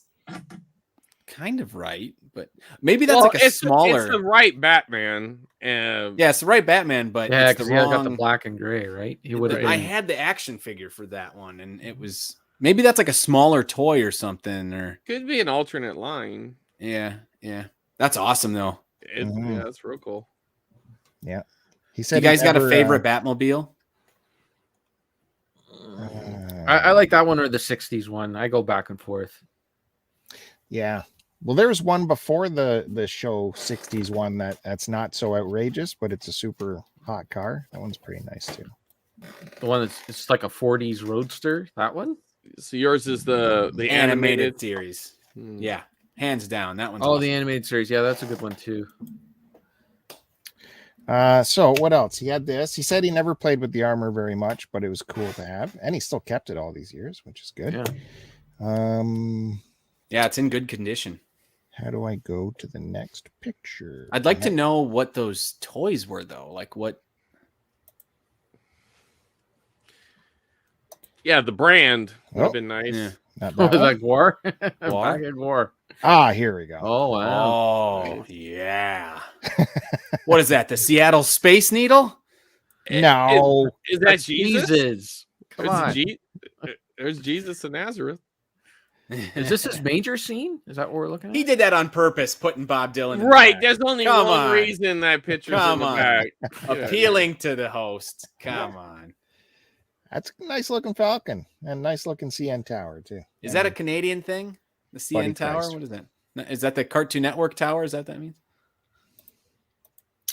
kind of right, but maybe that's Well, like a it's smaller. It's the right Batman. Yeah, it's the right Batman, but Yeah, it's the because he got wrong. the black and gray, right? He would have I been. had the action figure for that one, and it was maybe that's like a smaller toy or something, or Could be an alternate line. yeah. That's awesome though. Mhm. Yeah, that's real cool. He You said, guys he got a never, favorite Batmobile? I like that one or the 60s one. I go back and forth. Yeah. Well, there's one before the show 60s one that's not so outrageous, but it's a super hot car. That one's pretty nice too. The one that's it's like a 40s Roadster. That one? So yours is the Animated series. Hmm. Yeah, hands down. That one's Oh, awesome. the animated series. Yeah, that's a good one too. So what else? He had this. He said he never played with the armor very much, but it was cool to have, and he still kept it all these years, which is good. Yeah. Yeah, it's in good condition. How do I go to the next picture? I'd like to know what those toys were though. Like what? Yeah, the brand would Oh, have been nice. Yeah. Not Oh, that one. like war? War? Back in war. Ah, here we go. Oh wow. Oh yeah. What is that? The Seattle Space Needle? No, Is that That's Jesus? Come on. There's Jesus of Nazareth. Is this his major scene? Is that what we're looking at? He did that on purpose, putting Bob Dylan. in the Right. back. There's only Come one on. reason that picture's Come in the on. back. Yeah. Appealing to the host. Come on. that's a nice looking Falcon and nice looking CN Tower too. Is that a Canadian thing? The CN Buddy Tower? Christ. What is that? Is that the Cartoon Network Tower? Is that means?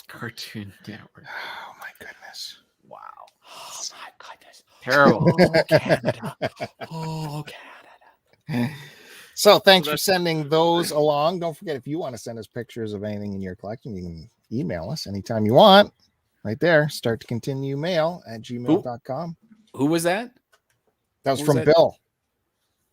Cartoon Network. Oh my goodness. Wow. Oh my goodness. Terrible. Oh, Canada. Oh, Canada. So thanks So for that's- sending those along. Don't forget, if you want to send us pictures of anything in your collection, you can email us anytime you want. Right there, start to continue mail at gmail.com. Who was that? That was Who was from that? Bill.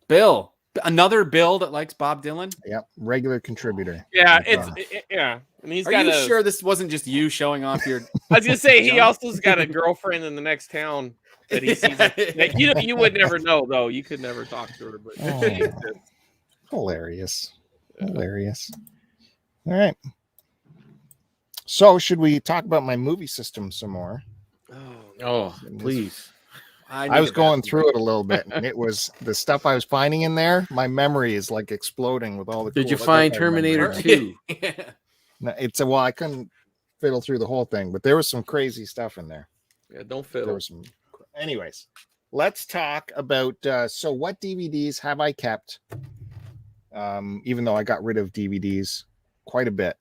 Bill. Another Bill that likes Bob Dylan? Yep, regular contributor. Yeah, No yeah. And he's Are got you a. sure this wasn't just you showing off your I was gonna say he Junk? also's got a girlfriend in the next town that he sees. Like, you would never know though. You could never talk to her, but Oh. Hilarious. Hilarious. All right. So should we talk about my movie system some more? Oh, please. I was going through it a little bit, and it was the stuff I was finding in there. My memory is like exploding with all the. Did cool you stuff find I remember. Terminator 2? No, it's a well, I couldn't fiddle through the whole thing, but there was some crazy stuff in there. Yeah, don't There fiddle. was some. Anyways, let's talk about. So, what DVDs have I kept? Even though I got rid of DVDs quite a bit,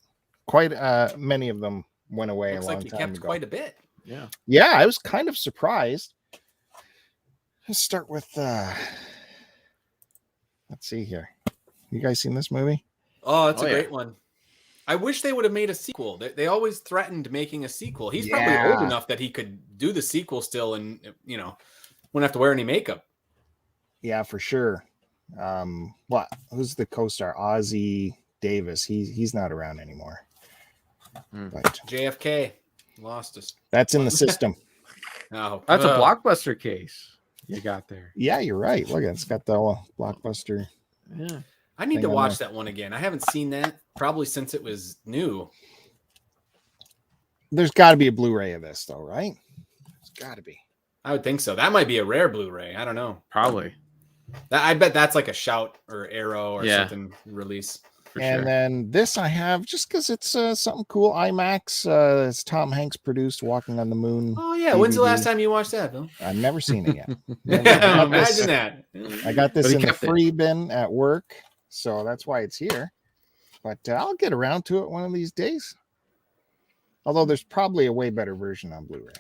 quite many of them went away Looks a long like you time kept ago. quite a bit. Yeah. Yeah, I was kind of surprised. Let's start with let's see here. You guys seen this movie? Oh, it's Oh, a yeah. great one. I wish they would have made a sequel. They always threatened making a sequel. He's probably Yeah. old enough that he could do the sequel still and, wouldn't have to wear any makeup. Yeah, for sure. What? Who's the co-star? Ozzy Davis. He's not around anymore. Hmm. But JFK lost us. that's in the system. Oh, That's a ugh. blockbuster case you got there. Yeah, you're right. Look, it's got the blockbuster. Yeah. I need thing to on watch there. that one again. I haven't seen that probably since it was new. There's got to be a Blu-ray of this, though, right? There's got to be. I would think so. That might be a rare Blu-ray. I don't know. Probably. I bet that's like a Shout or Arrow or Yeah. something release. For And sure. then this I have just because it's something cool. IMAX. It's Tom Hanks produced Walking on the Moon. Oh yeah. When's the last DVD. time you watched that, Bill? I've never seen it yet. got this- Imagine that. I got this But he in the kept it. free bin at work, so that's why it's here. But I'll get around to it one of these days. Although there's probably a way better version on Blu-ray,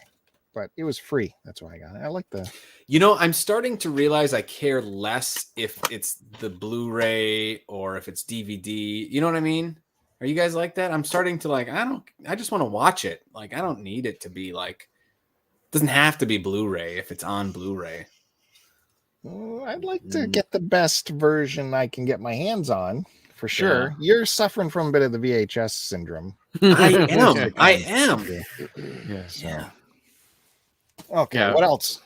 but it was free. That's why I got it. I like the. I'm starting to realize I care less if it's the Blu-ray or if it's DVD. You know what I mean? Are you guys like that? I'm starting to like. I just want to watch it. Like I don't need it to be like. It doesn't have to be Blu-ray if it's on Blu-ray. I'd like to get the best version I can get my hands on, for sure. Yeah. You're suffering from a bit of the VHS syndrome. I am. Yeah. So. Okay, Yeah. what else?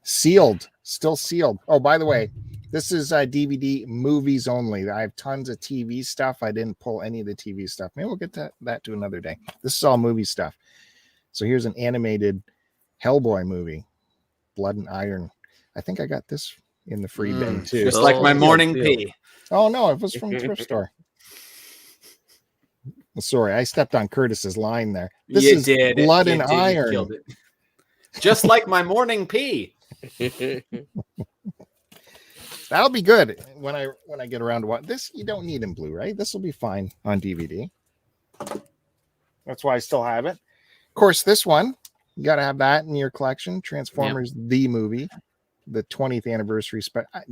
Sealed. Still sealed. Oh, by the way, this is DVD movies only. I have tons of TV stuff. I didn't pull any of the TV stuff. Maybe we'll get to that to another day. This is all movie stuff. So here's an animated Hellboy movie, Blood and Iron. I think I got this in the free bin too. Just like my morning pee. Oh no, it was from the thrift store. Sorry, I stepped on Curtis's line there. This is Blood and Iron. Killed it. Just like my morning pee. That'll be good when I get around to watch this. You don't need in Blu-ray. This will be fine on DVD. That's why I still have it. Of course, this one you got to have that in your collection. Transformers the movie, the 20th anniversary.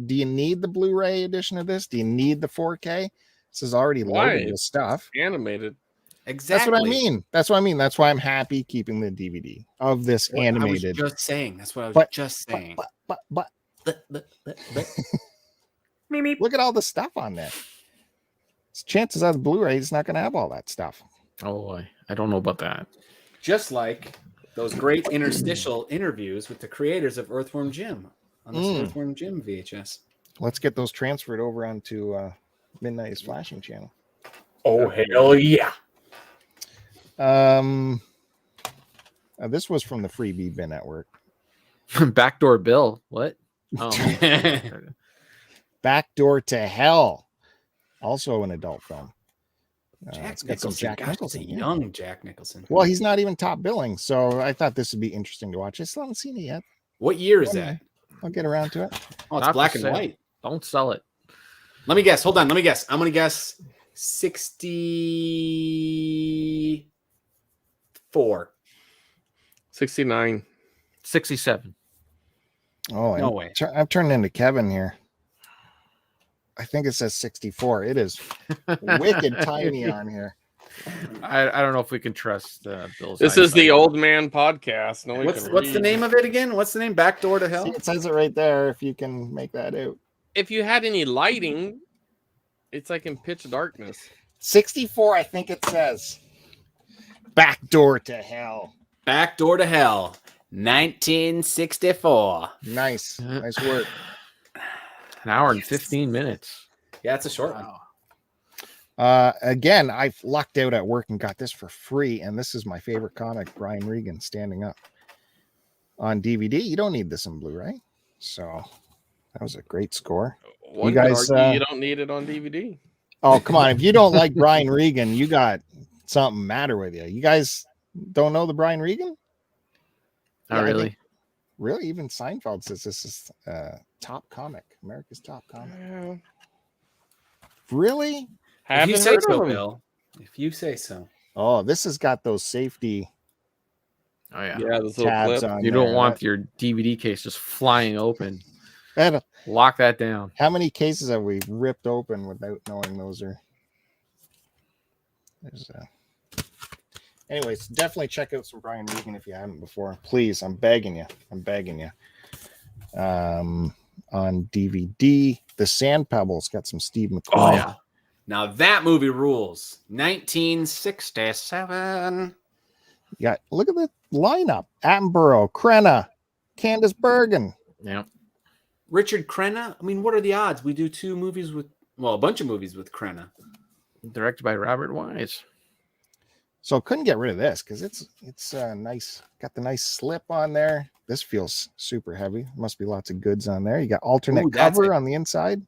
Do you need the Blu-ray edition of this? Do you need the 4K? This is already loaded with stuff. Animated. Exactly. That's what I mean. That's why I'm happy keeping the DVD of this animated. I was just saying. That's what I was just saying. But look at all the stuff on there. Chances are the Blu-ray is not going to have all that stuff. Oh, I don't know about that. Just like those great interstitial interviews with the creators of Earthworm Jim on this Earthworm Jim VHS. Let's get those transferred over onto Midnight is Flashing channel. Oh, hell yeah. This was from the Freebie bin at work. Backdoor Bill. What? Oh. Backdoor to Hell. Also an adult film. Jack it's got some Nicholson. Jack Nicholson. Young Jack Nicholson. Well, he's not even top billing, so I thought this would be interesting to watch. I still haven't seen it yet. What year is that? I'll get around to it. Oh, it's Not black for and sale. white. Don't sell it. Let me guess. Hold on. Let me guess. I'm going to guess 64. 69. 67. Oh, No way. I've turned into Kevin here. I think it says 64. It is wicked tiny on here. I don't know if we can trust Bill's. This is the eyesight. old man podcast. No one What's can the read. name of it again? What's the name? Backdoor to Hell? See, it says it right there if you can make that out. If you had any lighting, it's like in pitch darkness. 64, I think it says. Backdoor to Hell. Backdoor to Hell. 1964. Nice. Nice work. An hour and 15 minutes. Yeah, it's a short one. Again, I've lucked out at work and got this for free, and this is my favorite comic, Brian Regan, Standing Up. On DVD, you don't need this in Blu-ray. So that was a great score. One You could guys, argue you don't need it on DVD. Oh, come on. If you don't like Brian Regan, you got something matter with you. You guys don't know the Brian Regan? Not I really. think- really? Even Seinfeld says this is top comic, America's top comic. Yeah. Really? If Haven't you say heard so, of 'em. Bill. If you say so. Oh, this has got those safety Oh yeah. Yeah, this little tabs clip. on You don't there. want your DVD case just flying open. That- Lock that down. How many cases have we ripped open without knowing those are? There's anyways, definitely check out some Brian Regan if you haven't before. Please, I'm begging you. I'm begging you. On DVD, The Sand Pebbles got some Steve McQueen. Oh, yeah. Now that movie rules. 1967. You got look at the lineup: Attenborough, Crenna, Candace Bergen. Yeah. Richard Crenna. I mean, what are the odds? We do a bunch of movies with Crenna. Directed by Robert Wise. So couldn't get rid of this because it's nice. Got the nice slip on there. This feels super heavy. Must be lots of goods on there. You got alternate Ooh, that's cover it. on the inside.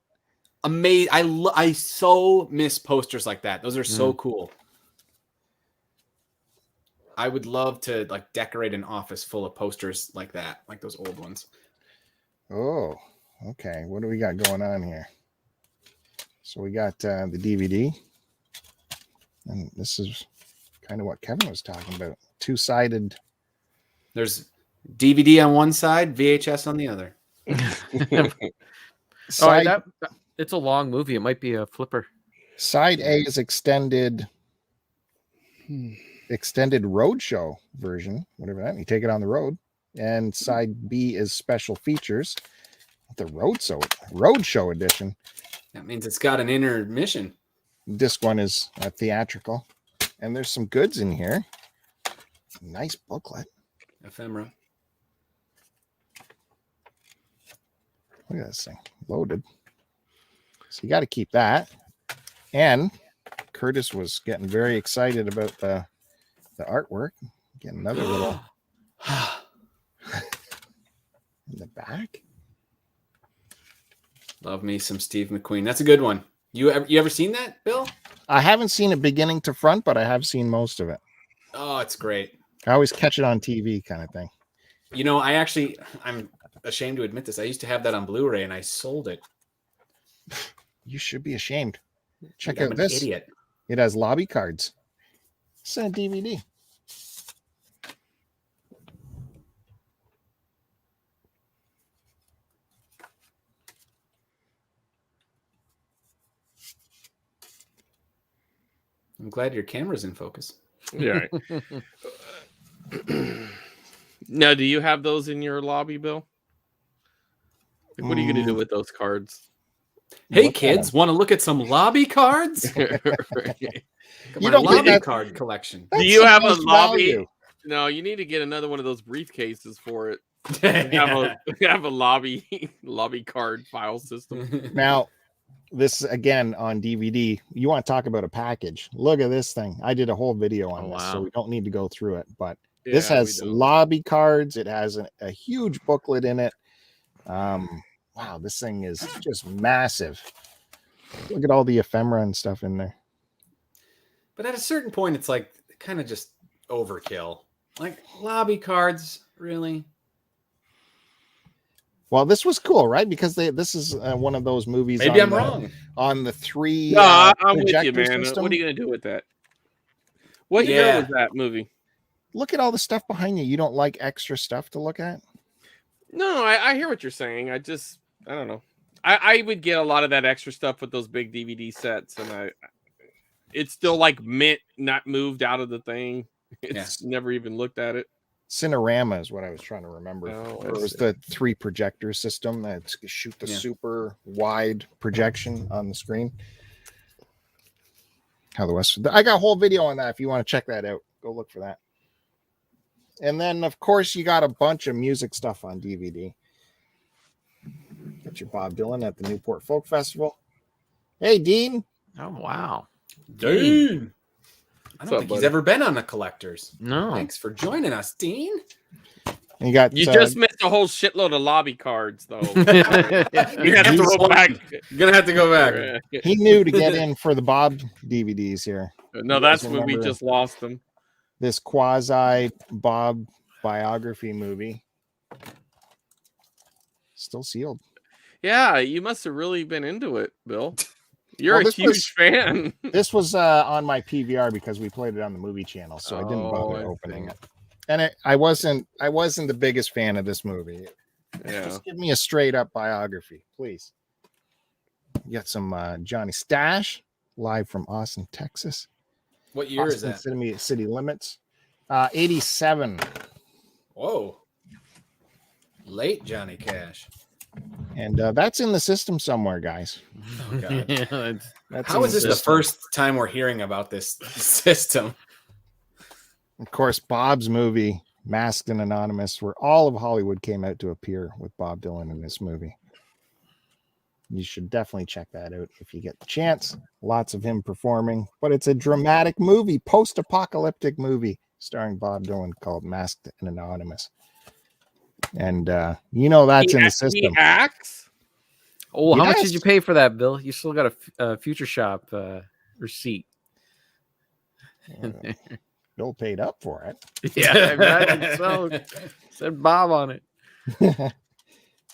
Amazing. I so miss posters like that. Those are so cool. I would love to like decorate an office full of posters like that, like those old ones. Oh, okay. What do we got going on here? So we got the DVD, and this is kind of what Kevin was talking about. Two-sided. There's DVD on one side, VHS on the other. Side, That it's a long movie. It might be a flipper. Side A is extended roadshow version, whatever that means. You take it on the road. And side B is special features. The roadshow edition. That means it's got an intermission. This one is theatrical. And there's some goods in here. Nice booklet. Ephemera. Look at this thing. Loaded. So you got to keep that. And Curtis was getting very excited about the artwork. Get another little in the back. Love me some Steve McQueen. That's a good one. You ever seen that, Bill? I haven't seen it beginning to front, but I have seen most of it. Oh, it's great. I always catch it on TV kind of thing. You know, I'm ashamed to admit this. I used to have that on Blu-ray and I sold it. You should be ashamed. Check I'm out this. Idiot. It has lobby cards. It's a DVD. I'm glad your camera's in focus. Yeah. Now, do you have those in your lobby, Bill? Like, what are you going to do with those cards? Hey, Look at kids, want to look at some lobby cards? You My don't think lobby that- card collection. Do you have a supposed lobby? value. No, you need to get another one of those briefcases for it. Yeah. Have a lobby card file system. Now, this again on DVD. You want to talk about a package? Look at this thing. I did a whole video on Oh, this, wow. so we don't need to go through it. But this Yeah, has we don't. lobby cards. It has a huge booklet in it. Wow, this thing is just massive. Look at all the ephemera and stuff in there. But at a certain point, it's like kind of just overkill. Like lobby cards, really? Well, this was cool, right? Because this is one of those movies. Maybe on I'm wrong. on the three. No, I'm with you, projector man. system. What are you going to do with that? What year Yeah. was that movie? Look at all the stuff behind you. You don't like extra stuff to look at? No, I hear what you're saying. I don't know. I would get a lot of that extra stuff with those big DVD sets, and it's still like mint, not moved out of the thing. It's never even looked at it. Cinerama is what I was trying to remember. Oh, It was the 3 projector system that shoot the super wide projection on the screen. How the West. I got a whole video on that. If you want to check that out, go look for that. And then, of course, you got a bunch of music stuff on DVD. Got your Bob Dylan at the Newport Folk Festival. Hey, Dean. Oh wow. Dean. I What's don't up, think he's buddy? ever been on the Collectors. No. Thanks for joining us, Dean. You got. You just missed a whole shitload of lobby cards, though. You have to He's roll one- back. You're gonna have to go back. He knew to get in for the Bob DVDs here. No, that's guys when we remember- just lost them. This quasi Bob biography movie. Still sealed. Yeah, you must have really been into it, Bill. You're Well, a this huge was- fan. This was on my PVR because we played it on the movie channel, so I didn't Oh, bother I opening see. it. And I wasn't the biggest fan of this movie. Yeah. Just give me a straight up biography, please. You got some Johnny Stash live from Austin, Texas. What year is Austin that? City Limits. 87. Whoa. Late Johnny Cash. And that's in the system somewhere, guys. Oh, God. Yeah, that's- That's How in is this the system. first time we're hearing about this system? Of course, Bob's movie, Masked and Anonymous, where all of Hollywood came out to appear with Bob Dylan in this movie. You should definitely check that out if you get the chance. Lots of him performing, but it's a dramatic movie, post-apocalyptic movie starring Bob Dylan called Masked and Anonymous. And you know that's in the He system. acts? Oh, how much Yes. did you pay for that, Bill? You still got a Future Shop receipt. Bill paid up for it. Yeah, I imagine so. Said Bob on it.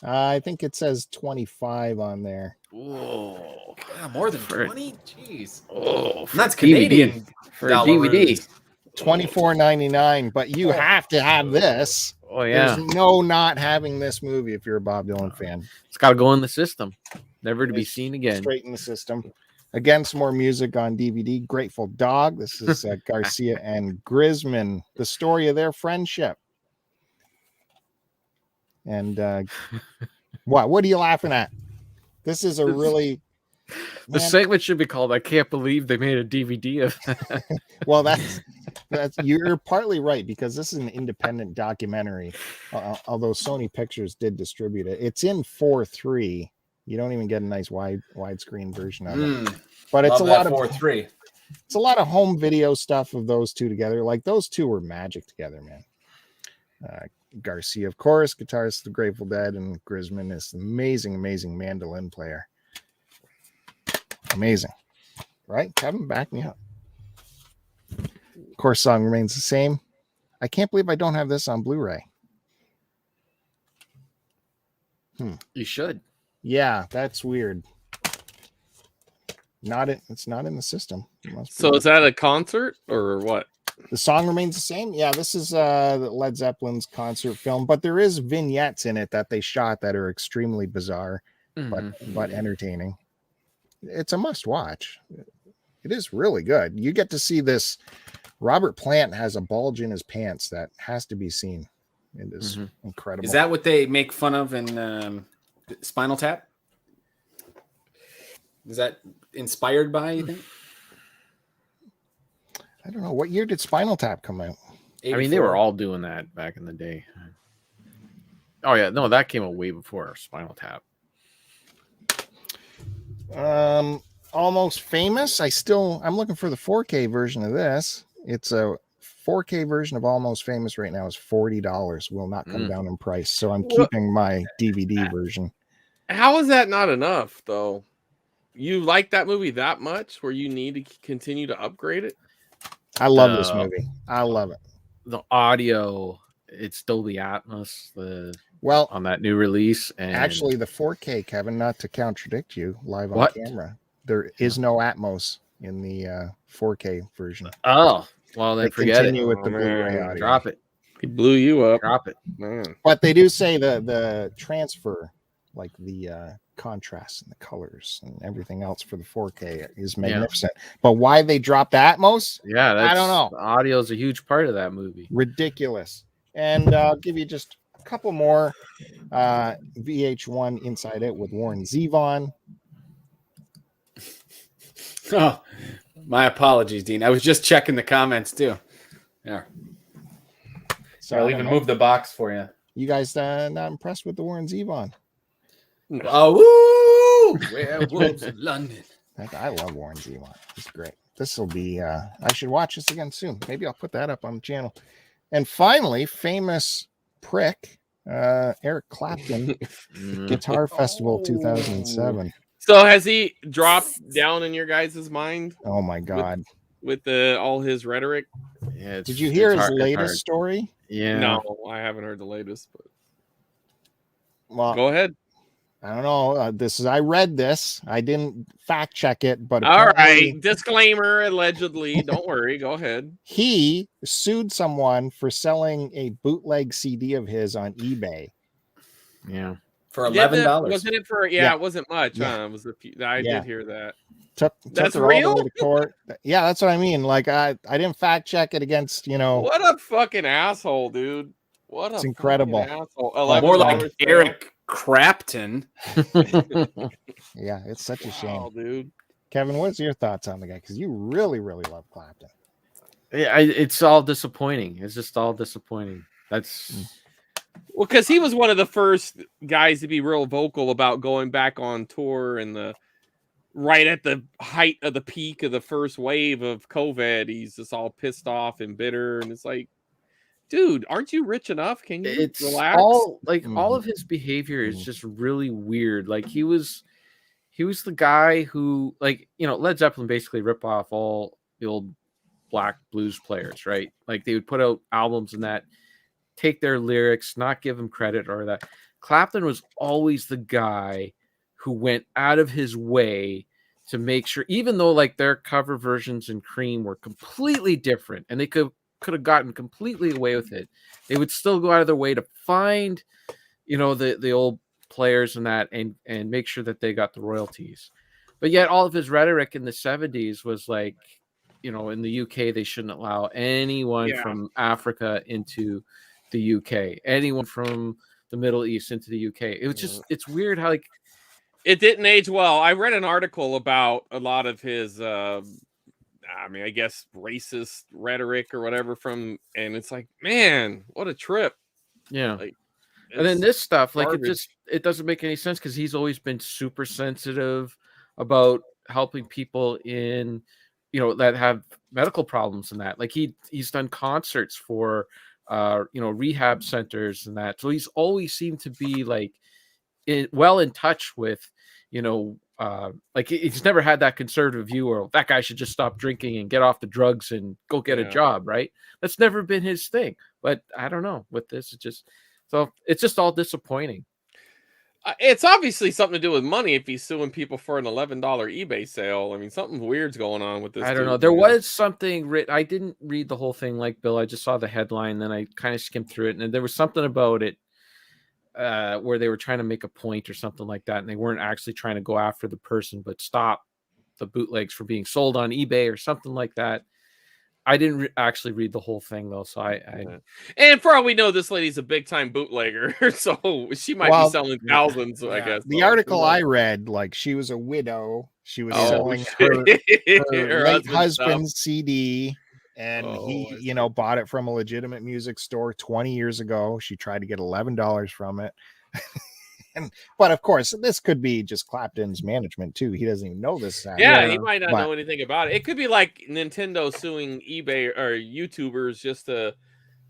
I think it says 25 on there. Whoa. God, more than For- 20? Jeez. Oh, And that's Canadian. for a DVD. $24.99, but you have to have this. Oh yeah, There's no not having this movie if you're a Bob Dylan fan. it's got to go in the system, never to be It's seen again. Straight in the system. Again, some more music on DVD. Grateful Dog. This is Garcia and Grisman, the story of their friendship. And what are you laughing at? This is a really The segment should be called "I Can't Believe They Made a DVD of that." well, that's you're partly right, because this is an independent documentary. Although Sony Pictures did distribute it, it's in 4:3. You don't even get a nice widescreen version of it. But it's a lot of 4:3. It's a lot of home video stuff of those two together. Like, those two were magic together, man. Garcia, of course, guitarist of the Grateful Dead, and Grisman is an amazing mandolin player. Amazing. Right? Kevin, back me up. Of course, song remains the same. I can't believe I don't have this on Blu-ray. You should. Yeah, that's weird. It's not in the system. So is that a concert or what? The song remains the same. Yeah, this is Led Zeppelin's concert film, but there is vignettes in it that they shot that are extremely bizarre, but entertaining. It's a must watch. It is really good. You get to see this. Robert Plant has a bulge in his pants that has to be seen. It is incredible. Is that what they make fun of in Spinal Tap? Is that inspired by, you think? I don't know. What year did Spinal Tap come out? 84. I mean, they were all doing that back in the day. Oh yeah, no, that came out way before Spinal Tap. Almost Famous. I'm looking for the 4K version of this. It's a 4K version of Almost Famous right now is $40. Will not come down in price. So I'm keeping my DVD version. How is that not enough, though? You like that movie that much where you need to continue to upgrade it? I love this movie. I love it. The audio, it's Dolby Atmos. Well, on that new release, and actually, the 4K, Kevin, not to contradict you, live on What? camera, there is no Atmos in the 4K version. oh, well, then They forget it. continue with the Oh, Blu-ray man. audio. Drop it. He blew you up. Drop it. Man. But they do say the transfer, like the contrast and the colors and everything else for the 4K is magnificent. But why they dropped the Atmos? Yeah, I don't know. The audio is a huge part of that movie. Ridiculous. And I'll give you just a couple more. VH1 Inside It with Warren Zevon. Oh, my apologies, Dean. I was just checking the comments too. Yeah. So I'll even move the box for you. You guys not impressed with the Warren Zevon? Oh, woo! Werewolves in London. I love Warren Zevon. He's great. This will be, I should watch this again soon. Maybe I'll put that up on the channel. And finally, famous prick, Eric Clapton, Guitar Festival 2007. So has he dropped down in your guys' mind Oh my God. with all his rhetoric? Yeah, Did you hear it's his hard- latest story? Yeah. No, I haven't heard the latest. But Well, go ahead. I don't know. I read this. I didn't fact check it, but All apparently right. Disclaimer, allegedly. Don't worry. Go ahead. he sued someone for selling a bootleg CD of his on eBay. Yeah. For Did the- $11. Wasn't it for? Yeah. It wasn't much. Yeah. Huh? It was a few. I Yeah. did hear that. Took That's her all real? the way to court. Yeah, that's what I mean. Like I didn't fact check it against, What a fucking asshole, dude. What a It's incredible. fucking asshole. More $11 like sale. Eric Crapton. Yeah, it's such a shame. Wow, dude. Kevin, what's your thoughts on the guy? Because you really, really love Clapton. Yeah, it's all disappointing. It's just all disappointing. That's Well, because he was one of the first guys to be real vocal about going back on tour and right at the height of the peak of the first wave of COVID. He's just all pissed off and bitter. And it's like, dude, aren't you rich enough? Can you it's relax? all like all of his behavior is just really weird. Like he was the guy who, like, Led Zeppelin basically rip off all the old black blues players, right? Like they would put out albums and that, take their lyrics, not give them credit or that. Clapton was always the guy who went out of his way to make sure, even though like their cover versions in Cream were completely different and they could have gotten completely away with it, they would still go out of their way to find, the old players and that and make sure that they got the royalties. But yet all of his rhetoric in the 70s was like, you know, in the UK, they shouldn't allow anyone from Africa into the UK, anyone from the Middle East into the UK. It was just, it's weird how like it didn't age well. I read an article about a lot of his, I guess racist rhetoric or whatever and it's like, man, what a trip. Yeah. Like, and then this stuff, like garbage. it doesn't make any sense because he's always been super sensitive about helping people in, you know, that have medical problems and that. Like he's done concerts for you know, rehab centers and that. So he's always seemed to be like well in touch with, you know, like he's never had that conservative view or that guy should just stop drinking and get off the drugs and go get a job, right? That's never been his thing. But I don't know, with this, it's just all disappointing. It's obviously something to do with money if he's suing people for an $11 eBay sale. I mean, something weird's going on with this. I don't know. There was something written. I didn't read the whole thing like Bill. I just saw the headline, then I kind of skimmed through it, and there was something about it where they were trying to make a point or something like that, and they weren't actually trying to go after the person, but stop the bootlegs from being sold on eBay or something like that. I didn't actually read the whole thing though, so And for all we know, this lady's a big time bootlegger, so she might be selling thousands. I guess the article I read, like she was a widow, she was selling her late husband's CD, and he, you know, bought it from a legitimate music store 20 years ago. She tried to get $11 from it. But of course, this could be just Clapton's management too. He doesn't even know this. He might not know anything about it. It could be like Nintendo suing eBay or YouTubers just to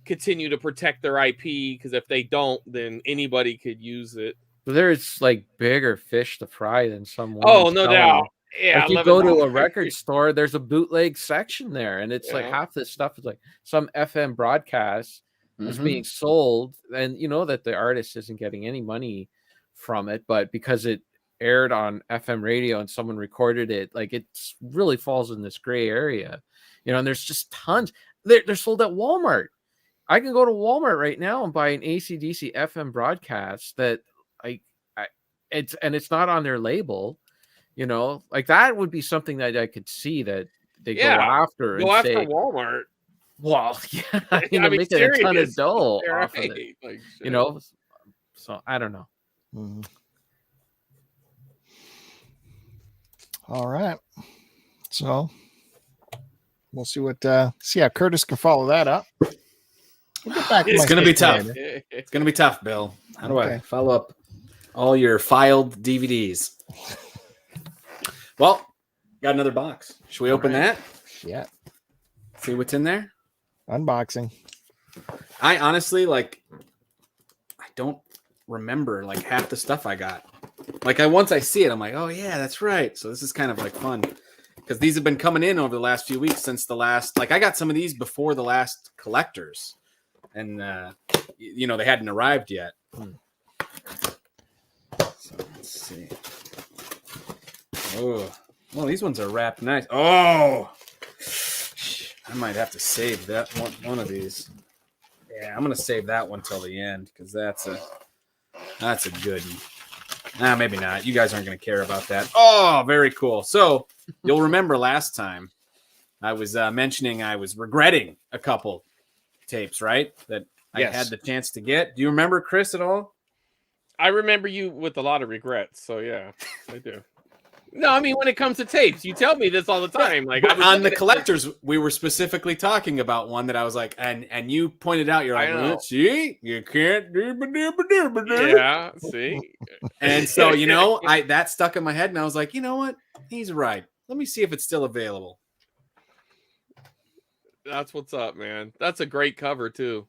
continue to protect their IP, because if they don't, then anybody could use it. There's like bigger fish to fry than some. Oh, no doubt. Yeah, like you go to a record store, there's a bootleg section there, and it's like half this stuff is like some FM broadcast is being sold, and you know that the artist isn't getting any money from it, but because it aired on FM radio and someone recorded it, like it really falls in this gray area, you know. And there's just tons. They're sold at Walmart. I can go to Walmart right now and buy an AC/DC FM broadcast that it's not on their label, you know. Like that would be something that I could see that they go after. Go after Walmart. Well, you know, making a ton of dough off of it, like, you know. So I don't know. All right, so we'll see how Curtis can follow that up. We'll get back. It's gonna be tough. It's gonna be tough, Bill. How do I follow up all your filed DVDs? Well, got another box. Should we open that? Yeah. See what's in there. Unboxing. I honestly I don't remember like half the stuff I got. Like once I see it, I'm like, oh yeah, that's right. So this is kind of like fun because these have been coming in over the last few weeks since the last. Like I got some of these before the last collectors, and you know they hadn't arrived yet. So let's see. Oh, well, these ones are wrapped nice. Oh, I might have to save that one of these. Yeah, I'm gonna save that one till the end because that's a good one. Maybe not. You guys aren't going to care about that. Oh, very cool. So you'll remember last time I was mentioning I was regretting a couple tapes, right? That I had the chance to get. Do you remember, Chris, at all? I remember you with a lot of regrets. So yeah, I do. No, I mean, when it comes to tapes, you tell me this all the time. Like on the collectors, we were specifically talking about one that I was like, and you pointed out, you're like, see, you can't do. Yeah, see. And so, you know, that stuck in my head, and I was like, you know what? He's right. Let me see if it's still available. That's what's up, man. That's a great cover too.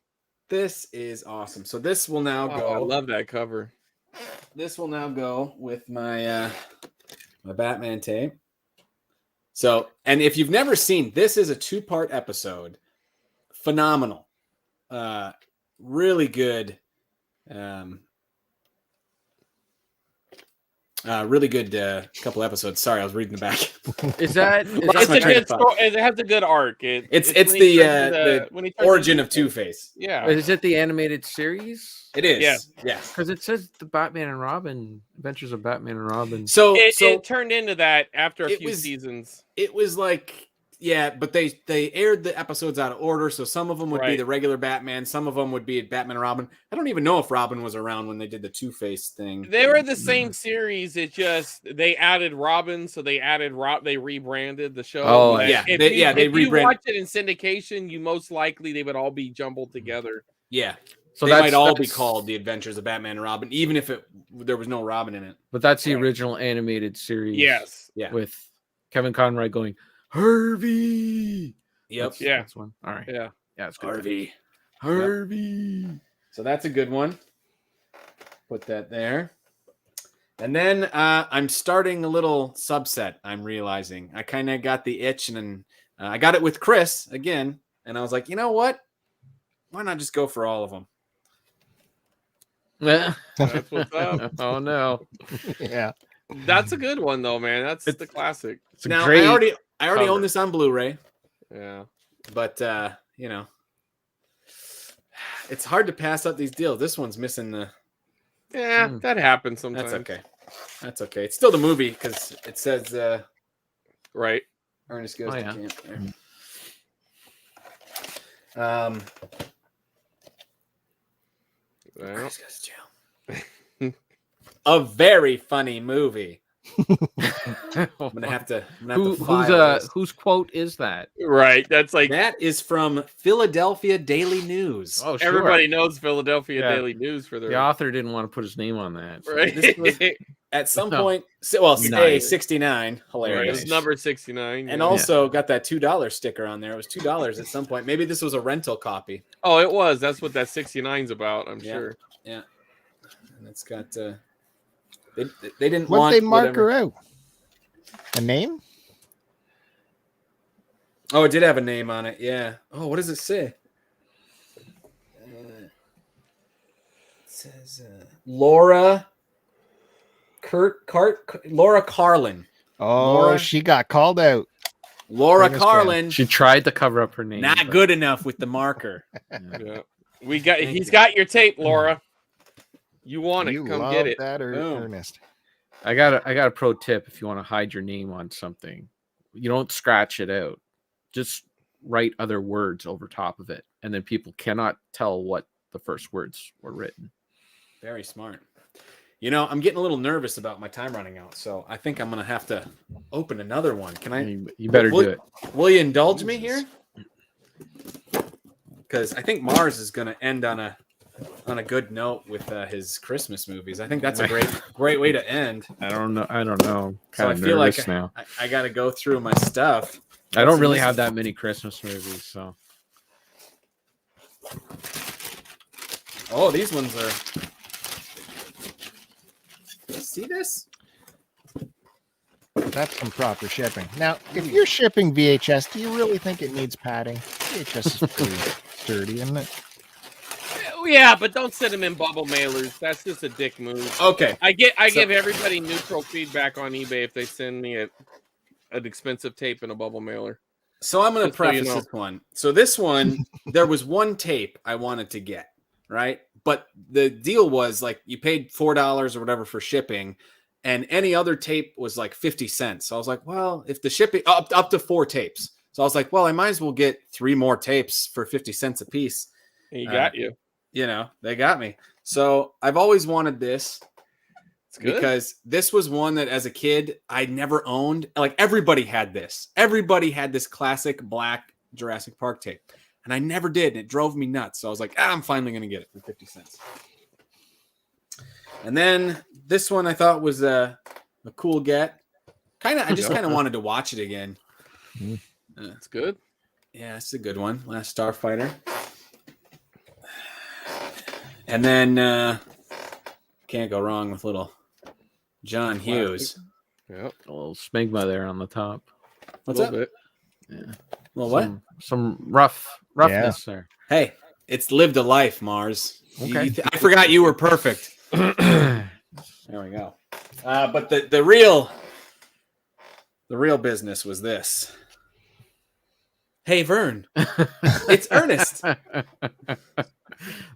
This is awesome. So this will now go. I love that cover. This will now go with my my Batman tape. So, and if you've never seen, this is a 2-part episode. Phenomenal. Really good. Really good couple episodes. Sorry, I was reading the back. Is that It's my a train good of thought. story. It has a good arc. It's when he the turns into- when he turns origin into of Two-Face. Yeah. is it the animated series? It is. Yeah. Yes. Because it says the Batman and Robin Adventures of Batman and Robin. So It turned into that after a it few was- seasons. it was like, yeah, but they aired the episodes out of order. So some of them would be Right. the regular Batman. Some of them would be Batman and Robin. I don't even know if Robin was around when they did the Two-Face thing. They were the same series. It just they added Robin, so they added They rebranded the show. Oh, But yeah. If They you rebrand- watch it in syndication, you most likely they would all be jumbled together. Yeah. So They that's might all be that's- called The Adventures of Batman and Robin, even if there was no Robin in it. But that's the Right. original animated series. Yes. Yeah. With Kevin Conroy going, Harvey. Yep. Yeah. That's one. All right. Yeah. Yeah, it's good. Harvey. Harvey. So that's a good one. Put that there. And then I'm starting a little subset. I'm realizing I kind of got the itch, and then I got it with Chris again. And I was like, you know what? Why not just go for all of them? That's what's up. Oh no. Yeah. That's a good one though, man. That's the classic. It's a Now great I already cover. own this on Blu-ray, Yeah. but you know, it's hard to pass up these deals. This one's missing the. Yeah, Mm. that happens sometimes. That's okay. That's okay. It's still the movie because it says Right. Ernest Goes Oh, to yeah. Camp there. Well, Ernest Goes to Jail. A very funny movie. I'm gonna have to. file this. Whose quote is that? right. That's like That is from Philadelphia Daily News. Oh, sure. everybody knows Philadelphia Yeah. Daily News for their The author didn't want to put his name on that. so- right. This was- At some No. point, well, Nice. say 69, Right, hilarious. it's number 69. And yeah. also got that $2 sticker on there. It was $2 at some point. Maybe this was a rental copy. Oh, it was. That's what that 69's about, I'm Yeah. sure. And it's got. They didn't What want. they mark whatever- her out? A name? Oh, it did have a name on it. Yeah. Oh, what does it say? It says Laura Laura Carlin. Oh, Laura- she got called out. Laura Famous fan. Carlin. She tried to cover up her name. Not but- good enough with the marker. Yeah. He's you. got your tape, Laura. You want it. You Come love get it. that, Boom. Ernest. I got a pro tip if you want to hide your name on something. You don't scratch it out. Just write other words over top of it, and then people cannot tell what the first words were written. Very smart. You know, I'm getting a little nervous about my time running out, so I think I'm gonna have to open another one. Can I? You better Will- do it. Will you indulge me here? Because I think Mars is gonna end on a good note with his Christmas movies. I think that's a great way to end. I don't know. I'm So kind I of feel nervous like now. I got to go through my stuff. I don't So really this have is- that many Christmas movies, so Oh, these ones are. See this? That's some proper shipping. Now, if you're shipping VHS, do you really think it needs padding? VHS is pretty sturdy, isn't it? Yeah, but don't send them in bubble mailers. That's just a dick move. Okay. I So- give everybody neutral feedback on eBay if they send me an expensive tape in a bubble mailer. So I'm going to Just so you preface know. this one. So this one, there was one tape I wanted to get, right? But the deal was like you paid $4 or whatever for shipping, and any other tape was like 50 cents. So I was like, well, if the shipping up to 4 tapes. So I was like, well, I might as well get 3 more tapes for 50 cents a piece. And you got you. You know, they got me. So I've always wanted this. It's good. Because this was one that as a kid I never owned. Like everybody had this. Everybody had this classic black Jurassic Park tape. And I never did. And it drove me nuts. So I was like, I'm finally going to get it for 50 cents. And then this one I thought was a cool get. I just kind of wanted to watch it again. It's good. Yeah, it's a good one. Last Starfighter. And then can't go wrong with little John Hughes. Yep. a little smegma there on the top. What's a up? little bit. Yeah. Well, what? Some roughness there. Hey, it's lived a life, Mars. Okay. I forgot you were perfect. There we go. But the real business was this. Hey, Vern, it's Ernest.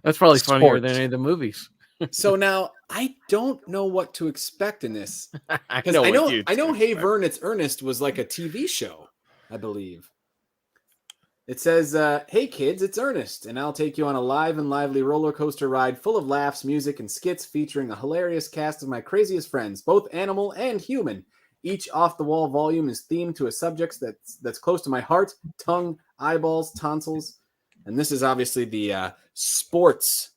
That's probably funnier Sports. than any of the movies. So now I don't know what to expect in this. I Because I what you know Hey expect. Vern, it's Ernest was like a TV show, I believe. It says, hey kids, it's Ernest, and I'll take you on a live and lively roller coaster ride full of laughs, music, and skits featuring a hilarious cast of my craziest friends, both animal and human. Each off-the-wall volume is themed to a subject that's close to my heart, tongue, eyeballs, tonsils. And this is obviously the sports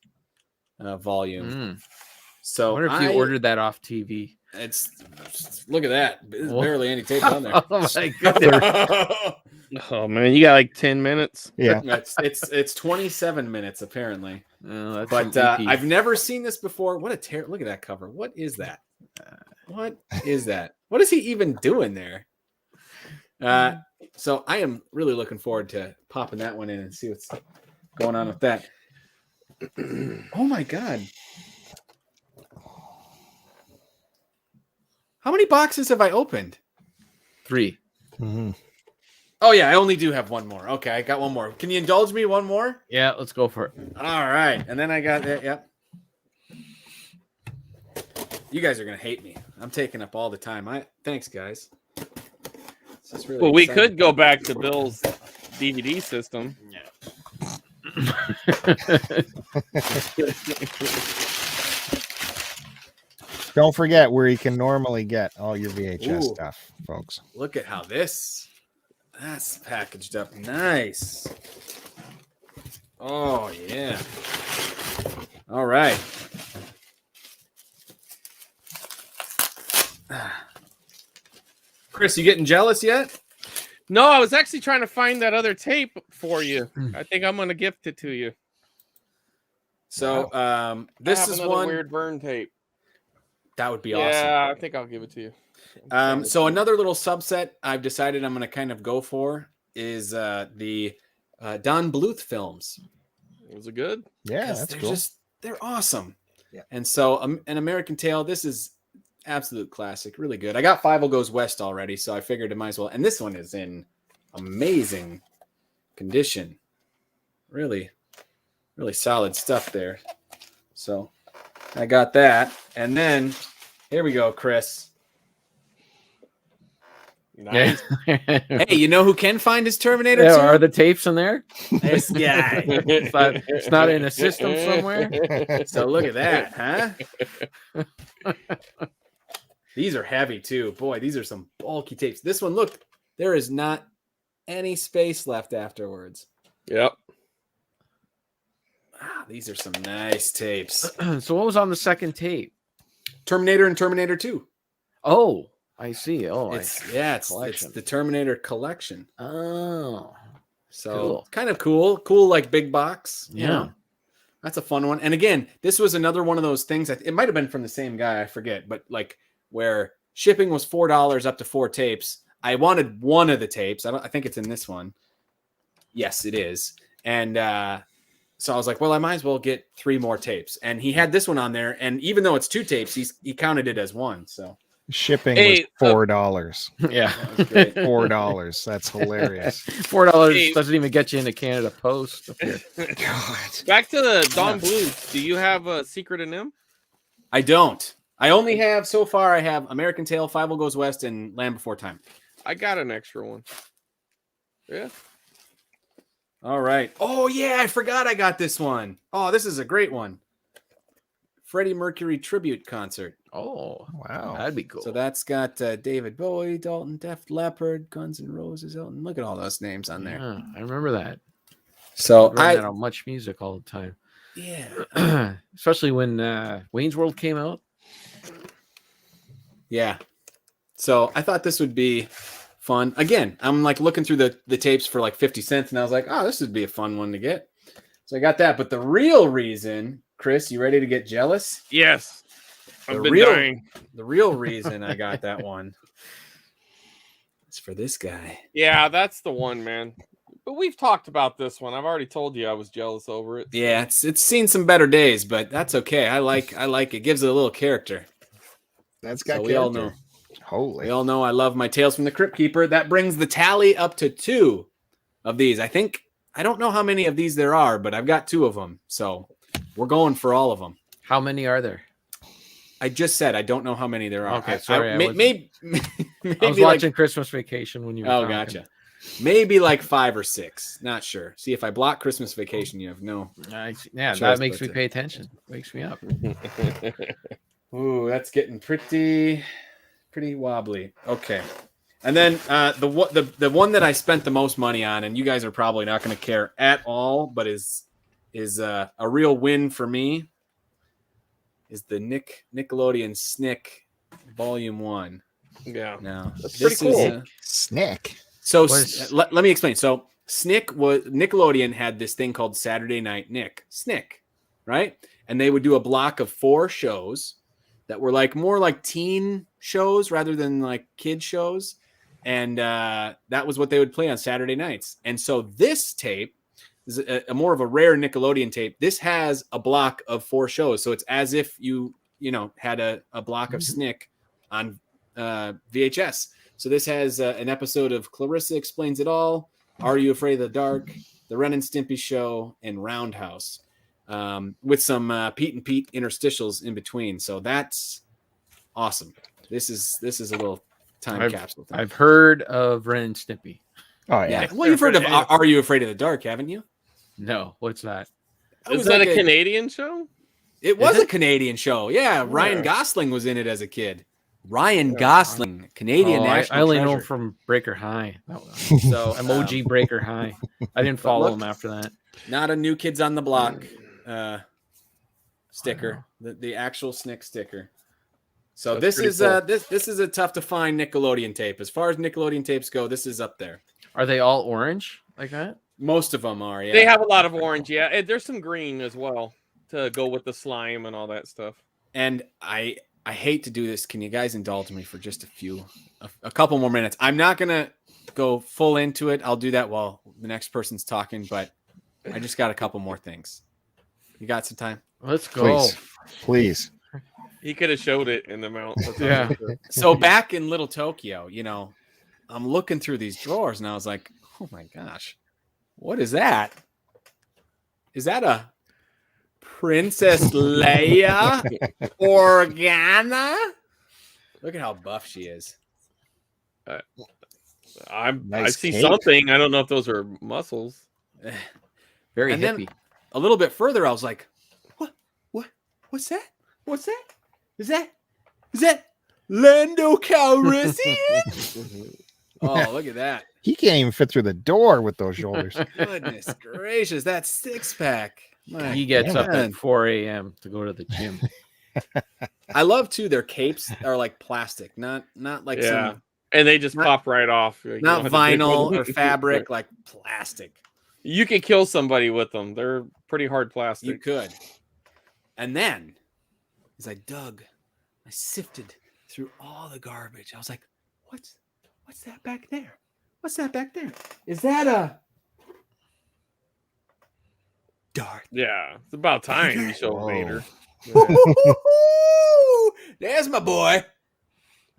volume. So I wonder if you ordered that off TV. It's look at that. There's Whoa. barely any tape on there. Oh my goodness. Oh man, you got like 10 minutes. Yeah. It's 27 minutes apparently. Oh, that's But an EP. I've never seen this before. What a look at that cover. What is that? What is that? What is he even doing there? So I am really looking forward to popping that one in and see what's going on with that. Oh my god. How many boxes have I opened? 3. Mm-hmm. Oh yeah, I only do have one more. Okay, I got one more. Can you indulge me one more? Yeah, let's go for it. All right. And then I got that. Yep. You guys are going to hate me. I'm taking up all the time. Thanks guys. This is really Well, we exciting. could go back to Bill's DVD system. Don't forget where you can normally get all your VHS Ooh. stuff, folks. Look at how that's packaged up nice. Oh yeah. All right. Chris, you getting jealous yet? No, I was actually trying to find that other tape for you. I think I'm gonna gift it to you. So I this have is another one weird Vern tape. that would be awesome. Yeah, I think I'll give it to you. So another little subset I've decided I'm going to kind of go for is the Don Bluth films. Was it good? Yeah, 'Cause that's they're cool. they're awesome. Yeah. And so An American Tale, this is absolute classic, really good. I got Five Goes West already, so I figured I might as well. And this one is in amazing condition. Really, really solid stuff there. So I got that. And then here we go, Chris. Nice. Hey, you know who can find his Terminator Yeah, 2? are the tapes in there? This guy. It's not in a system somewhere. So look at that, huh? These are heavy too. Boy, these are some bulky tapes. This one, look, there is not any space left afterwards. Yep. These are some nice tapes. So what was on the second tape? Terminator and Terminator 2. Oh, I see. Oh, It's collection. the Terminator collection. Oh, So cool. kind of cool. Cool, like big box. you Yeah. know? That's a fun one. And again, this was another one of those things that it might have been from the same guy, I forget, but like where shipping was $4 up to 4 tapes. I wanted one of the tapes. I think it's in this one. Yes, it is. And so I was like, well, I might as well get 3 more tapes. And he had this one on there. And even though it's 2 tapes, he counted it as one. So Shipping Hey, was $4. Yeah, that was great. $4. That's hilarious. $4 Hey. doesn't even get you into Canada Post. God. Back to the Don Bluth. Do you have a Secret in him? I don't. I only have, so far, I have American Tail, Five Goes West, and Land Before Time. I got an extra one. Yeah. All right. Oh, yeah, I forgot I got this one. Oh, this is a great one. Freddie Mercury tribute concert. Oh, Wow. that'd be cool. So that's got David Bowie, Dalton, Def Leppard, Guns N' Roses, Elton. Look at all those names on there. Yeah, I remember that. So I that on Much Music all the time. yeah. Especially when Wayne's World came out. Yeah. So I thought this would be fun. Again, I'm like looking through the tapes for like 50 cents, and I was like, oh, this would be a fun one to get. So I got that. But the real reason, Chris, you ready to get jealous? Yes. The I've been real- dying. The real reason I got that one is for this guy. Yeah, that's the one, man. But we've talked about this one. I've already told you I was jealous over it. Yeah, it's seen some better days, but that's okay. I like it. Gives it a little character. That's got So character. we all know. Holy. We all know I love my Tales from the Crypt Keeper. That brings the tally up to 2 of these. I don't know how many of these there are, but I've got 2 of them. So we're going for all of them. How many are there? I just said I don't know how many there are. Okay, sorry. I Maybe was watching Christmas Vacation when you were Oh, talking. gotcha. Maybe like 5 or 6. Not sure. See, if I block Christmas Vacation, you have no. Yeah, choice that makes but me to- pay attention. Wakes me up. Ooh, that's getting pretty wobbly. Okay. And then the one that I spent the most money on, and you guys are probably not going to care at all, but is a real win for me, is the Nickelodeon Snick Volume 1. Yeah. Now, That's this pretty cool. is Snick. so Was- let me explain. So Nickelodeon had this thing called Saturday Night Snick, right? And they would do a block of 4 shows that were like more like teen shows rather than like kid shows. And that was what they would play on Saturday nights. And so this tape is a more of a rare Nickelodeon tape. This has a block of 4 shows. So it's as if you had a block of Snick on VHS. So this has an episode of Clarissa Explains It All, Are You Afraid of the Dark, The Ren and Stimpy Show, and Roundhouse, with some Pete and Pete interstitials in between. So that's awesome. This is a little time capsule thing. I've heard of Ren and Stimpy. Oh yeah. Yeah. Well, you've heard of Are You Afraid of the Dark, haven't you? No, what's that? It Is was that like a Canadian show? It was Is a Canadian show. Yeah, Ryan Yeah. Gosling was in it as a kid. Ryan Gosling, Canadian Oh, national I only know him treasure. from Breaker High. So Emoji Breaker High. I didn't follow look- him after that. not a New Kids on the Block sticker, the actual Snick sticker. So That's this pretty is this is a tough to find Nickelodeon tape. As far as Nickelodeon tapes go, this is up there. Are they all orange like that? Most of them are. Yeah, They have a lot of orange, yeah. And there's some green as well to go with the slime and all that stuff. And I hate to do this. Can you guys indulge me for just a couple more minutes? I'm not gonna go full into it. I'll do that while the next person's talking, but I just got a couple more things. You got some time? Let's go. Please. He could have showed it in the mount. That's all Yeah. he did. So back in Little Tokyo, I'm looking through these drawers and I was like, oh my gosh, what is that? Is that a Princess Leia Organa? Look at how buff she is. I Nice see cape. something. I don't know if those are muscles. Very And then- hippie. A little bit further, I was like, what's that? What's that? Is that Lando Calrissian? Oh, look at that. He can't even fit through the door with those shoulders. Goodness gracious, that 6-pack. My He gets up God. at 4 a.m. to go to the gym. I love too. Their capes are like plastic, not like Yeah. some, And they just Not- pop right off. You not don't have to do vinyl one. or fabric, like plastic. You can kill somebody with them. They're pretty hard You plastic. could. And then, as I sifted through all the garbage. I was like, what's that back there? What's that back there? Is that a Darth? Yeah, it's about time you show Whoa. Vader. There's my boy.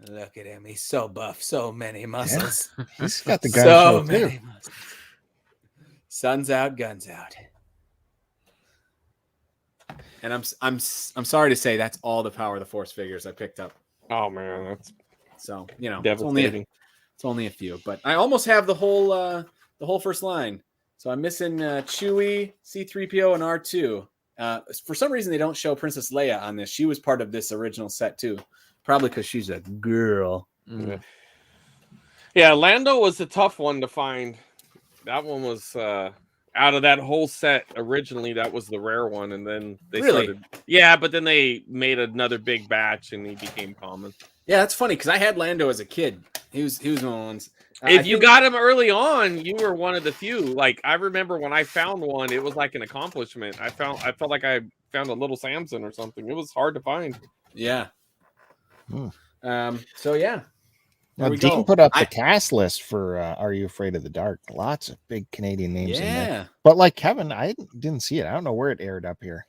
Look at him. He's so buff. So many muscles. He's got the gun So show too. many muscles. Sun's out, guns out. And I'm sorry to say that's all the Power of the Force figures I picked up. Oh man, that's So devastating. it's only a few, but I almost have the whole first line. So I'm missing Chewie, C-3PO, and R2. For some reason, they don't show Princess Leia on this. She was part of this original set too, probably because she's a girl. Mm. Yeah, Lando was a tough one to find. That one was out of that whole set originally. That was the rare one, and then they Really? started. Yeah, but then they made another big batch, and he became common. Yeah, that's funny because I had Lando as a kid. He was one of the ones. If you got him early on, you were one of the few. Like I remember when I found one, it was like an accomplishment. I felt like I found a little Samson or something. It was hard to find. yeah. Hmm. So yeah. Now, There we Dean go. put up the I- cast list for Are You Afraid of the Dark? Lots of big Canadian names in there. Yeah. But like Kevin, I didn't see it. I don't know where it aired up here.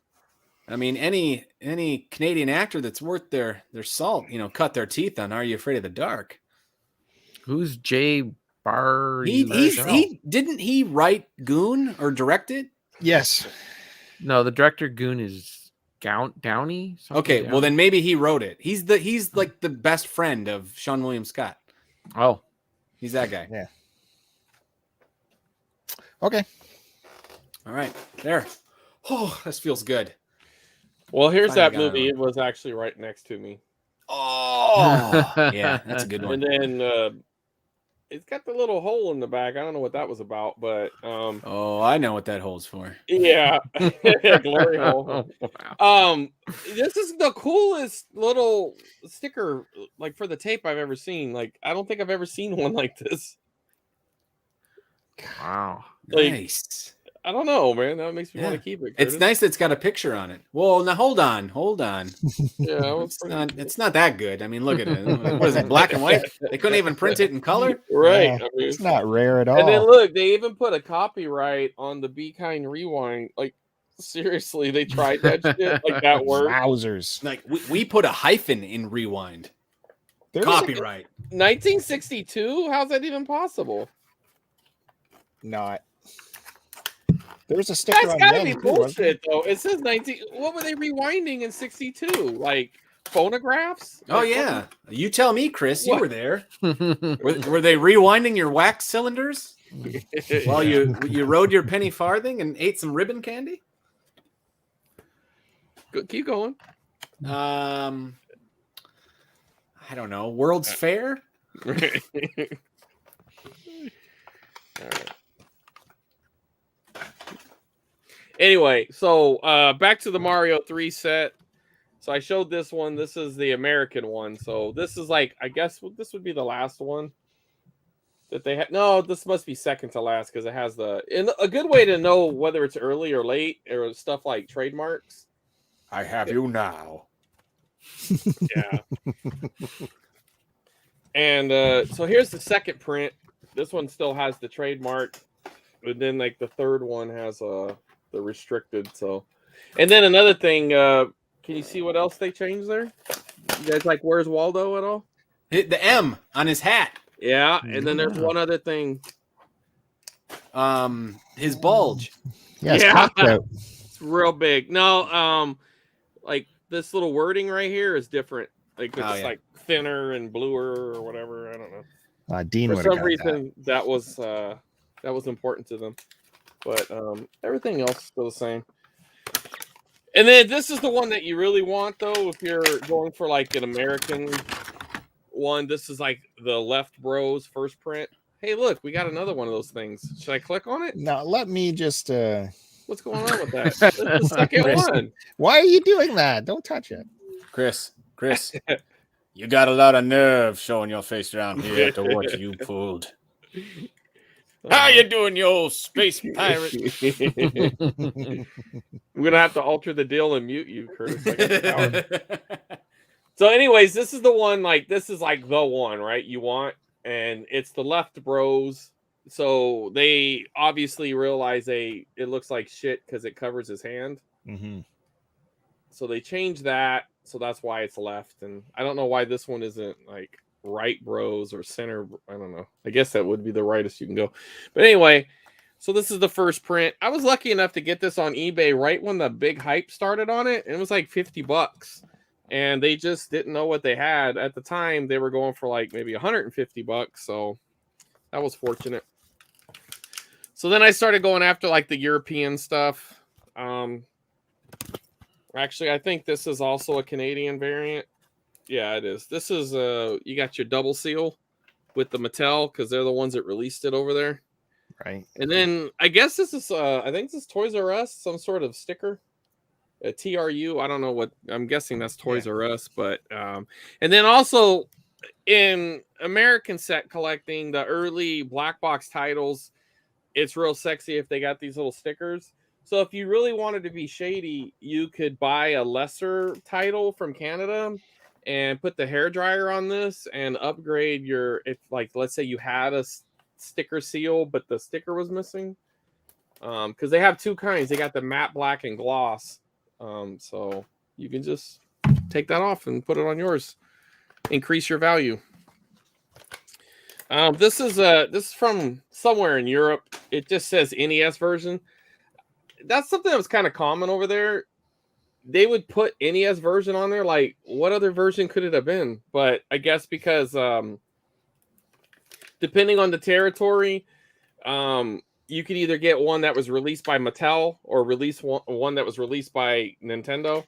I mean, any Canadian actor that's worth their salt, cut their teeth on Are You Afraid of the Dark? Who's Jay Bar? He didn't he write Goon or direct it? Yes. No, the director Goon is Downey. Okay, well then maybe he wrote it. He's like the best friend of Sean William Scott. Oh, he's that guy. Yeah. Okay. All right, there. Oh, this feels good. Well, here's Finally that got it movie. right. It was actually right next to me. Oh, yeah, that's a good And one. then it's got the little hole in the back. I don't know what that was about, but Oh, I know what that hole's for. yeah, glory hole. Wow. This is the coolest little sticker like for the tape I've ever seen. Like, I don't think I've ever seen one like this. Wow. Like, Nice. I don't know, man. That makes me want Yeah. to keep it. It's Curtis. nice that it's got a picture on it. Well, now hold on. Yeah, it was pretty- It's not that good. I mean, look at it. What is it, black and white? They couldn't even print it in color? right. Yeah, I mean, it's not rare at all. and then look, they even put a copyright on the Be Kind Rewind. Like, seriously, they tried that shit. Like, that word. Wowzers. Like, we put a hyphen in rewind. There's Copyright. 1962? How's that even possible? not. There's a sticker That's on gotta them, be too, wasn't there? bullshit, though. It says 19. What were they rewinding in 62? Like phonographs? Oh, Like, yeah. You tell me, Chris. You What? were there. Were they rewinding your wax cylinders what- while you rode your penny farthing and ate some ribbon candy? Keep going. I don't know. World's Fair? All right. Anyway, so back to the Mario 3 set. So I showed this one. This is the American one. So this is like, I guess this would be the last one that they had. No, this must be second to last because it has and a good way to know whether it's early or late or stuff like trademarks. I have you now. Yeah. And so here's the second print. This one still has the trademark, but then like the third one has the restricted. So, and then another thing, can you see what else they changed there? You guys like Where's Waldo at all? The M on his hat. Yeah, and then there's one other thing. His bulge. Yes, Yeah. cocked out. It's real big. No, like this little wording right here is different. Like it's like thinner and bluer or whatever. I don't know. Dean For would have some got reason that was important to them, but everything else is still the same. And then this is the one that you really want, though, if you're going for like an American one. This is like the Left Bros first print. Hey, look, we got another one of those things. Should I click on it? Now let me just. What's going on with that? This is the second Chris. one. Why are you doing that? Don't touch it. Chris, you got a lot of nerve showing your face around here to what you pulled. How you doing, you old space pirate? I'm gonna have to alter the deal and mute you, Curtis. I got the power. So, anyways, this is the one. Like, this is like the one, right? You want, and it's the Left Bros. So they obviously realize it looks like shit because it covers his hand. Mm-hmm. So they changed that. So that's why it's left. And I don't know why this one isn't like right bros or center. I don't know. I guess that would be the rightest you can go. But anyway, so this is the first print. I was lucky enough to get this on eBay right when the big hype started on it. And it was like $50. And they just didn't know what they had. At the time, they were going for like maybe $150. So that was fortunate. So then I started going after like the European stuff. Actually, I think this is also a Canadian variant. Yeah, it is. This is you got your double seal with the Mattel because they're the ones that released it over there. Right. And then I guess this is I think this is Toys R Us, some sort of sticker. A TRU. I don't know what. I'm guessing that's Toys R Us, but and then also in American set collecting, the early black box titles, it's real sexy if they got these little stickers. So if you really wanted to be shady, you could buy a lesser title from Canada and put the hairdryer on this and upgrade your, if like, let's say you had a sticker seal, but the sticker was missing. Because they have two kinds. They got the matte black and gloss. So you can just take that off and put it on yours. Increase your value. This is from somewhere in Europe. It just says NES version. That's something that was kind of common over there. They would put NES version on there. Like, what other version could it have been? But I guess because depending on the territory, you could either get one that was released by Mattel or release one that was released by Nintendo.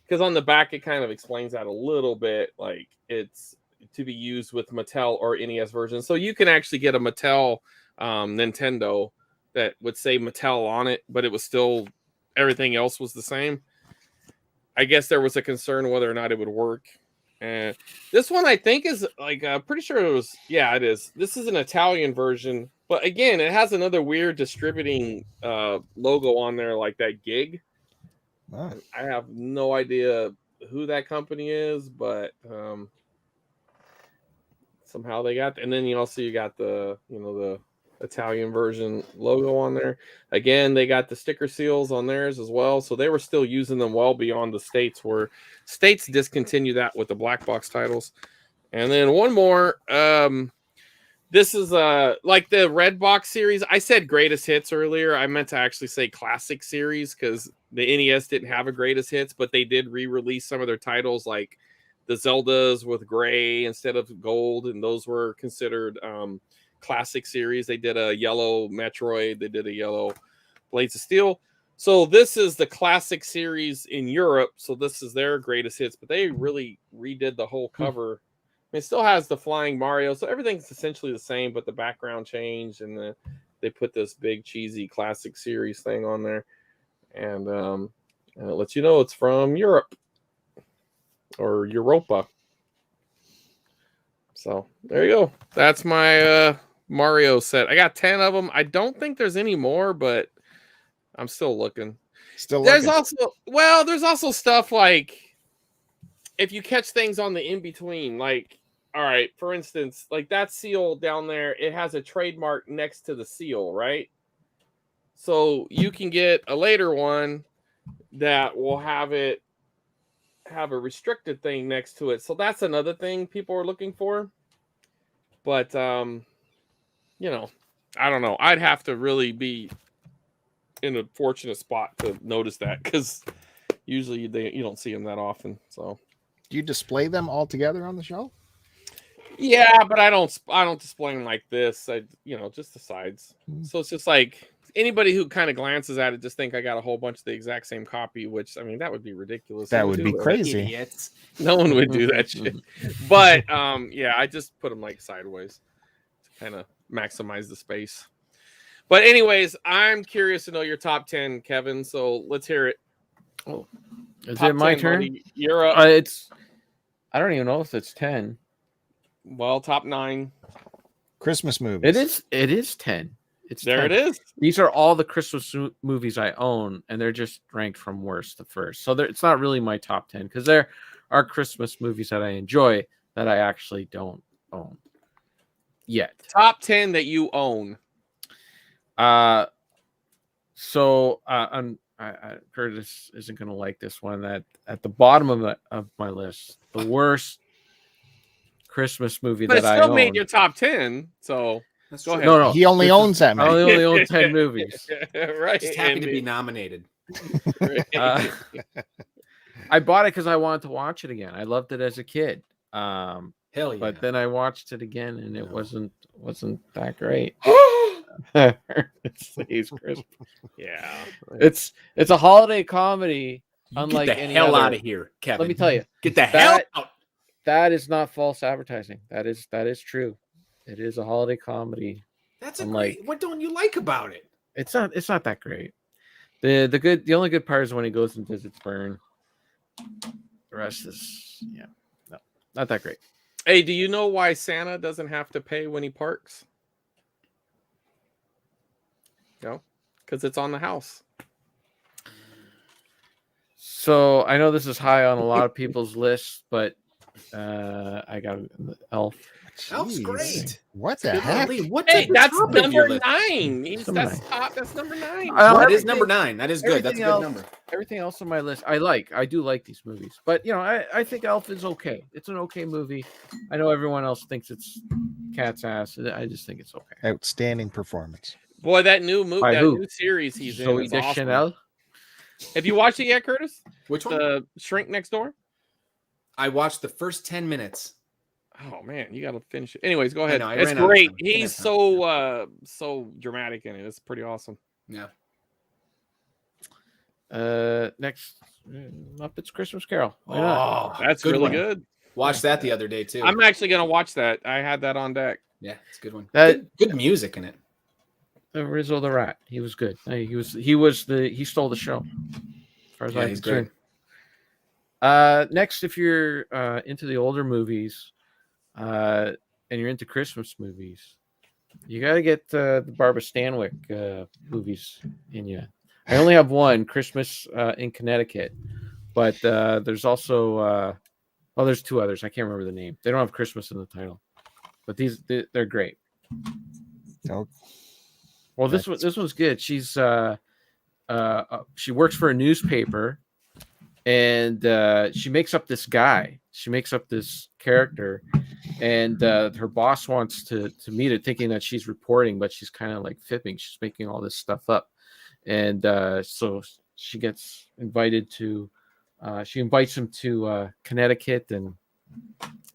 Because on the back, it kind of explains that a little bit. Like, it's to be used with Mattel or NES version. So you can actually get a Mattel Nintendo that would say Mattel on it, but it was still, everything else was the same. I guess there was a concern whether or not it would work. And this one, I think, is like, pretty sure it was, yeah, it is. This is an Italian version, but again, it has another weird distributing logo on there, like that gig. Oh. I have no idea who that company is, but somehow they got, and then you got the, the Italian version logo on there. Again, they got the sticker seals on theirs as well, so they were still using them well beyond the states, where states discontinue that with the black box titles. And then one more, this is like the red box series. I said greatest hits earlier. I meant to actually say classic series, because the NES didn't have a greatest hits, but they did re-release some of their titles, like the Zeldas with gray instead of gold, and those were considered classic series. They did a yellow Metroid, they did a yellow Blades of Steel. So this is the classic series in Europe, so this is their greatest hits, but they really redid the whole cover. It still has the flying Mario, so everything's essentially the same, but the background changed, and they put this big cheesy classic series thing on there, and it lets you know it's from Europe or Europa. So there you go. That's my Mario set. I got 10 of them. I don't think there's any more, but I'm still looking. There's also stuff like, if you catch things on the in between, like, all right, for instance, like that seal down there, it has a trademark next to the seal, right? So you can get a later one that will have a restricted thing next to it. So that's another thing people are looking for. But I don't know. I'd have to really be in a fortunate spot to notice that, because usually you don't see them that often. So do you display them all together on the shelf? Yeah, but I don't display them like this. Just the sides. So it's just like, anybody who kind of glances at it just think I got a whole bunch of the exact same copy, which, I mean, that would be ridiculous. That would be crazy. Idiots. No one would do that shit. But yeah, I just put them like sideways to kind of maximize the space. But anyways, I'm curious to know your top 10, Kevin. So let's hear it. Oh, is Top it my 10, turn? buddy. You're up. I don't even know if it's 10. Well, top 9. Christmas movies. It is 10. It's there. 10. It is. These are all the Christmas movies I own, and they're just ranked from worst to first. So it's not really my top 10, because there are Christmas movies that I enjoy that I actually don't own yet. Top 10 that you own. Curtis isn't going to like this one. That at the bottom of my list, the worst Christmas movie But that I it still own. made your top 10. So go ahead. No, He only owns that I many. only own 10 movies. Right. Just happy to be nominated. I bought it because I wanted to watch it again. I loved it as a kid. Hell yeah. But then I watched it again, and it wasn't that great. It's Christmas. Yeah. It's a holiday comedy, unlike Get the any hell other. out of here, Kevin. Let me tell you, Get the hell that- out. that is not false advertising. That is true. It is a holiday comedy. That's Unlike- great. What don't you like about it? It's not that great. The only good part is when he goes and visits Bern. The rest is not that great. Hey, do you know why Santa doesn't have to pay when he parks? No, because it's on the house. So I know this is high on a lot of people's lists, but I got Elf. Elf's Jeez. great. What the Good heck? one, Lee. What's Hey, at the that's top of your number list? 9. Number That's 9. top. That's number 9. That is Everything- number 9. That is good. That's a everything good else- number. Everything else on my list, I do like these movies, but I think Elf is okay. It's an okay movie. I know everyone else thinks it's cat's ass. I just think it's okay. Outstanding performance. Boy, that new movie, By that who? new series he's in Zoe is awesome. Deschanel. Have you watched it yet, Curtis? Which one? The Shrink Next Door? I watched the first 10 minutes. Oh man, you gotta finish it. Anyways, go ahead. know, I It's ran out of great. time. He's so dramatic in it. It's pretty awesome. Yeah. Next, Muppets Christmas Carol. Why not? That's good really one. good. Watched that the other day too. I'm actually gonna watch that. I had that on deck. Yeah, it's a good one. That- Good music in it. Rizzo the Rat. He was good. He stole the show. As far as Yeah, I'm he's concerned. Next, if you're into the older movies, and you're into Christmas movies, you got to get the Barbara Stanwyck movies in you. I only have one, Christmas in Connecticut, but there's also there's two others. I can't remember the name. They don't have Christmas in the title, but they're great. No. Well, this one's good. She's she works for a newspaper, and she makes up this guy. She makes up this character, and her boss wants to meet it, thinking that she's reporting, but she's kind of like fibbing. She's making all this stuff up, and so she gets invited to. She invites him to Connecticut, and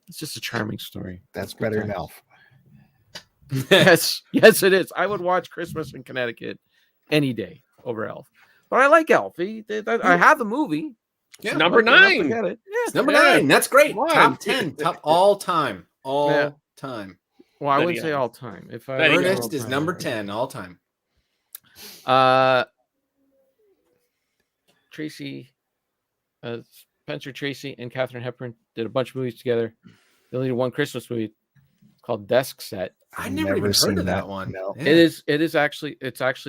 it's just a charming story. That's better than Elf. Yes, it is. I would watch Christmas in Connecticut any day over Elf, but I like Elf. I have the movie. Yeah, Number Don't 9. forget it. Yeah. It's number Yeah. 9. That's great. Come on. Top 10. Top all time. All Yeah. time. Well, I There wouldn't you say go. all time. If I There you go. Ernest is number 10 all time. Tracy, Spencer Tracy, and Katharine Hepburn did a bunch of movies together. They only did one Christmas movie called Desk Set. I never even seen heard of that that. one. No. Yeah. It is actually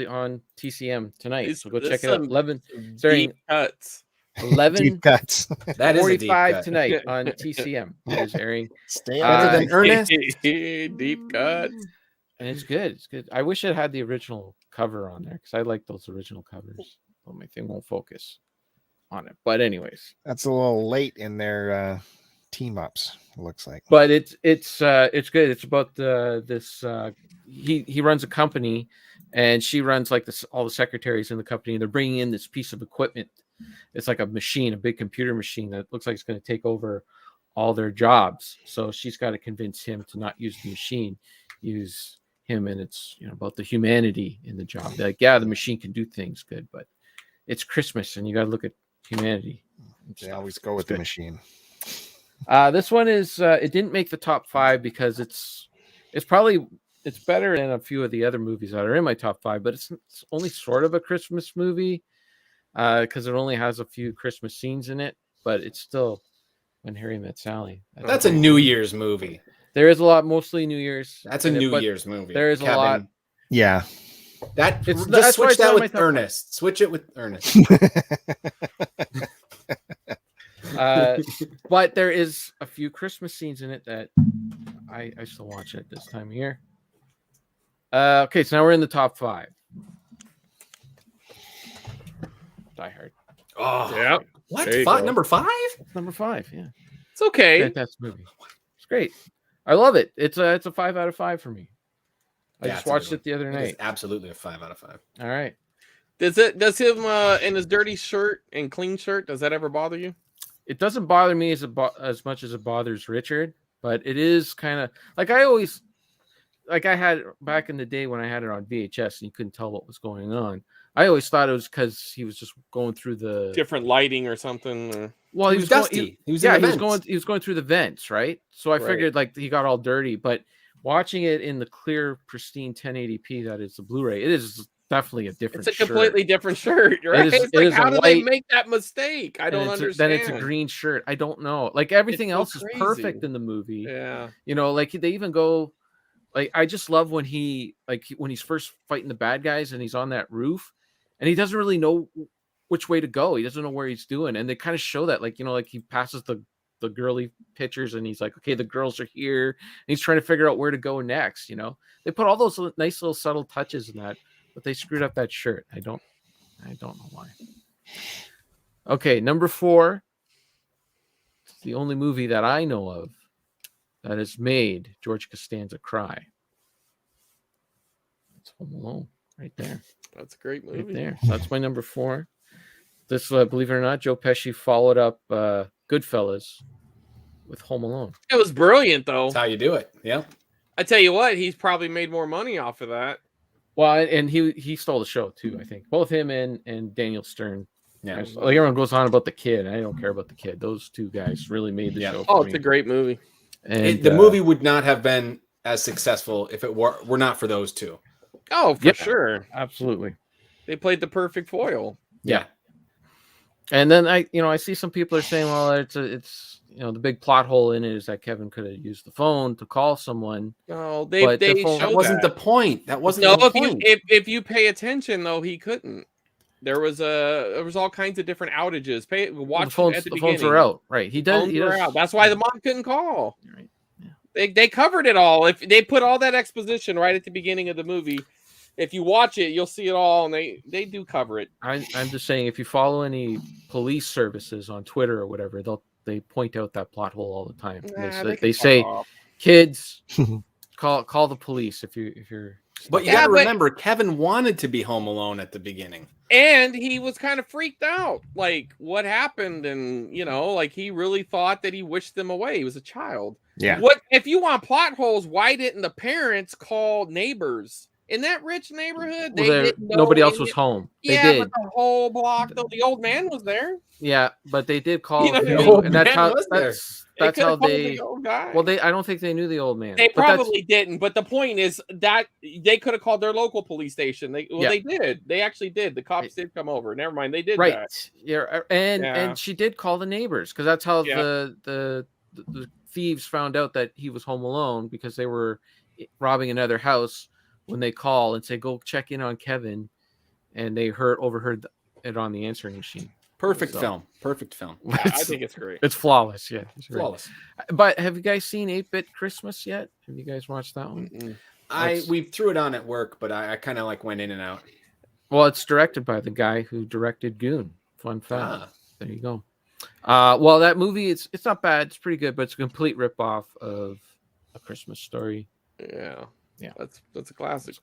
on TCM tonight. So go check it out. some 11 starting Deep cuts. 11 Deep cuts. That is a deep 45 cut. tonight on TCM. It is airing, Stay Better on than it. Ernest. Deep cuts. and it's good. It's good. I wish it had the original cover on there because I like those original covers. But my thing won't focus on it. But anyways, That's a little late in their team ups. It looks like. but it's good. It's about this. He runs a company, and she runs like all the secretaries in the company. And they're bringing in this piece of equipment. It's like a machine, a big computer machine that looks like it's going to take over all their jobs. So she's got to convince him to not use the machine, use him, and it's about the humanity in the job. They're like, yeah, the machine can do things good, but it's Christmas, and you got to look at humanity. They always go with the machine. This one is it didn't make the top 5 because it's better than a few of the other movies that are in my top 5, but it's only sort of a Christmas movie because it only has a few Christmas scenes in it, but it's still When Harry Met Sally. That's a New Year's movie. There is a lot, mostly New Year's. That's a in it, New but Year's movie. There is a lot. Yeah. That It's- just that's why switch it's not that in my with top five. Ernest. Switch it with Ernest. But there is a few Christmas scenes in it that I still watch it this time of year. Okay, so now we're in the top 5. Die Hard. Oh, Yeah. what? There you go. Number 5? Number 5, yeah. It's okay. Fantastic movie. It's great. I love it. It's a 5 out of 5 for me. I Yeah, just it's a watched good it the other It is night. absolutely a 5 out of 5. All right. Does him in his dirty shirt and clean shirt, does that ever bother you? It doesn't bother me as much as it bothers Richard, but it is kind of like I had back in the day when I had it on VHS and you couldn't tell what was going on. I always thought it was because he was just going through the Different lighting or something? Or... well, He was dusty. He was in the vents. he was going through the vents, right? So I Right. figured like he got all dirty, but watching it in the clear, pristine 1080p that is the Blu-ray, it is definitely a different. It's a completely different shirt, It right? is- It's it like, is a how do they white- make that mistake? I don't understand. Then it's a green shirt. I don't know. Like everything It's so else is perfect crazy. in the movie. Yeah. Like they even go. Like I just love when when he's first fighting the bad guys and he's on that roof, and he doesn't really know which way to go. He doesn't know where he's doing, and they kind of show that, like he passes the the girly pictures, and he's like, okay, the girls are here, and he's trying to figure out where to go next. You know, they put all those nice little subtle touches in that, but they screwed up that shirt. I don't know why. Okay, number 4. It's the only movie that I know of that has made George Costanza cry. It's Home Alone, right there. That's a great movie. Right there. So that's my number 4. This, believe it or not, Joe Pesci followed up Goodfellas with Home Alone. It was brilliant, though. That's how you do it. Yeah. I tell you what, he's probably made more money off of that. Well, and he stole the show too. I think both him and Daniel Stern. Yeah. Like everyone goes on about the kid. I don't care about the kid. Those two guys really made the show. Oh, it's a great movie. And The movie would not have been as successful if it were not for those two. Oh, for sure. Absolutely. They played the perfect foil. Yeah. And then I see some people are saying, well, it's the big plot hole in it is that Kevin could have used the phone to call someone. No, they But the phone- showed That wasn't that. the point. That wasn't No, the if point. if you pay attention though, he couldn't. There was all kinds of different outages. Watch the phones, at the the beginning. phones are out. Right. He does. Phones He were does. out. That's why the mom couldn't call. Right. They covered it all. If they put all that exposition right at the beginning of the movie, if you watch it, you'll see it all, and they do cover it. I'm just saying, if you follow any police services on Twitter or whatever, they point out that plot hole all the time. They say, kids, call the police if you're. But you got to remember, Kevin wanted to be home alone at the beginning. And he was kind of freaked out, like what happened, and like he really thought that he wished them away. He was a child. Yeah. What if you want plot holes? Why didn't the parents call neighbors in that rich neighborhood? Nobody else was home. They did. But the whole block, the old man was there. Yeah, but they did call. The old man was there. That's how they. The old guy. Well, I don't think they knew the old man. They probably didn't. But the point is that they could have called their local police station. They did. They actually did. The cops did come over. Never mind. They did. Right. That. Yeah. And she did call the neighbors because that's how the thieves found out that he was home alone, because they were robbing another house when they call and say, go check in on Kevin, and they overheard it on the answering machine. Perfect film. I think it's great. It's flawless. Yeah, it's flawless. But have you guys seen 8-Bit Christmas yet? Have you guys watched that one? We threw it on at work, but I kind of went in and out. Well, it's directed by the guy who directed Goon. Fun fact. There you go. Well, that movie, it's not bad. It's pretty good, but it's a complete ripoff of A Christmas Story. Yeah. That's a classic.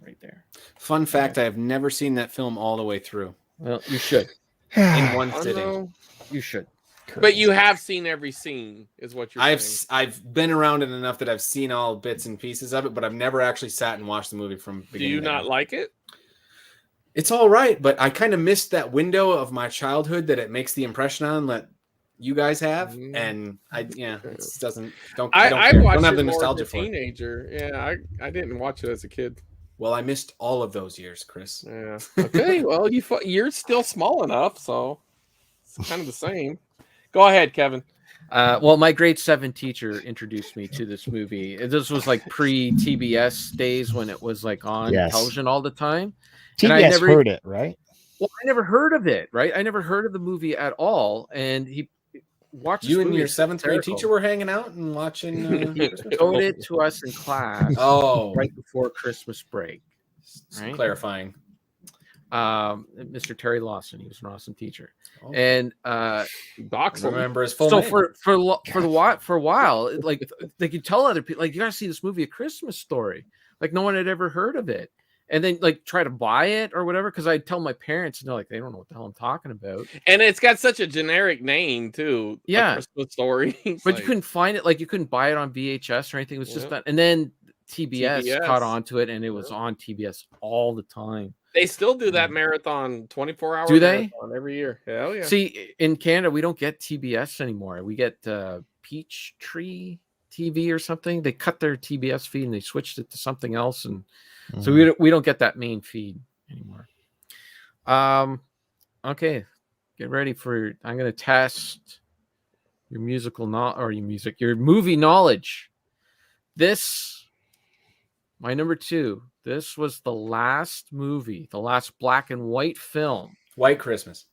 Right there. Fun fact: I have never seen that film all the way through. Well, you should. In one sitting. You should. But you have seen every scene, is what you're saying. I've been around it enough that I've seen all bits and pieces of it, but I've never actually sat and watched the movie from beginning. Do you not like it? It's all right, but I kind of missed that window of my childhood that it makes the impression on that you guys have, and it doesn't. I watched don't have it the more nostalgia as a for it. teenager. Yeah, I didn't watch it as a kid. Well, I missed all of those years, Chris. Yeah. Okay. Well, you're still small enough, so it's kind of the same. Go ahead, Kevin. Well, my grade 7 teacher introduced me to this movie. This was like pre-TBS days when it was like on television all the time. TBS heard it, right? Well, I never heard of it, right? I never heard of the movie at all. And he watched you and your 7th grade teacher were hanging out and watching. He showed it to us in class. Right before Christmas break. Right? Clarifying. Mr. Terry Lawson, he was an awesome teacher, and Docs remember his full so name. for a while, like they could tell other people, like, you gotta see this movie, A Christmas Story. Like no one had ever heard of it, and then like try to buy it or whatever, because I'd tell my parents, and they're like, they don't know what the hell I'm talking about. And it's got such a generic name too. Yeah, A Christmas Story. But you couldn't find it, like you couldn't buy it on VHS or anything. It was just that, and then TBS caught on it, and it was on TBS all the time. They still do that marathon, 24 hours. Do they? Every year? Hell yeah. See, in Canada, we don't get TBS anymore. We get Peachtree TV or something. They cut their TBS feed and they switched it to something else, and so we don't get that main feed anymore. Okay, get ready for. I'm going to test your your movie knowledge. My number 2. This was the last movie, the last black and white film, White Christmas,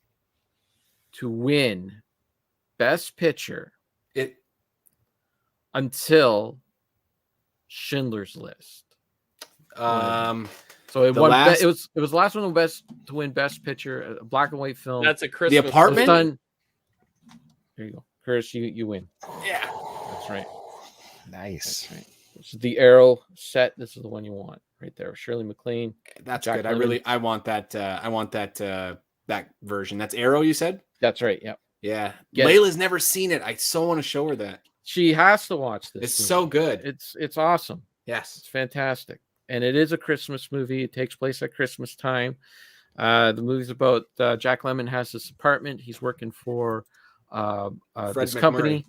to win Best Picture. until Schindler's List. So it The won. last- It was the last one to win Best Picture, a black and white film. That's a Christmas. It was Apartment? done. There you go, Curtis. You win. Yeah. That's right. Nice. That's right. This is the Arrow set. This is the one you want right there. Shirley MacLaine. That's Jack good. Lemmon. I want that. That version. That's Arrow, you said? That's right. Yep. Yeah. Get it. Layla's never seen it. I so want to show her that. She has to watch this. It's movie. so good. It's awesome. Yes. It's fantastic. And it is a Christmas movie. It takes place at Christmas time. The movie's about Jack Lemmon has this apartment. He's working for this company,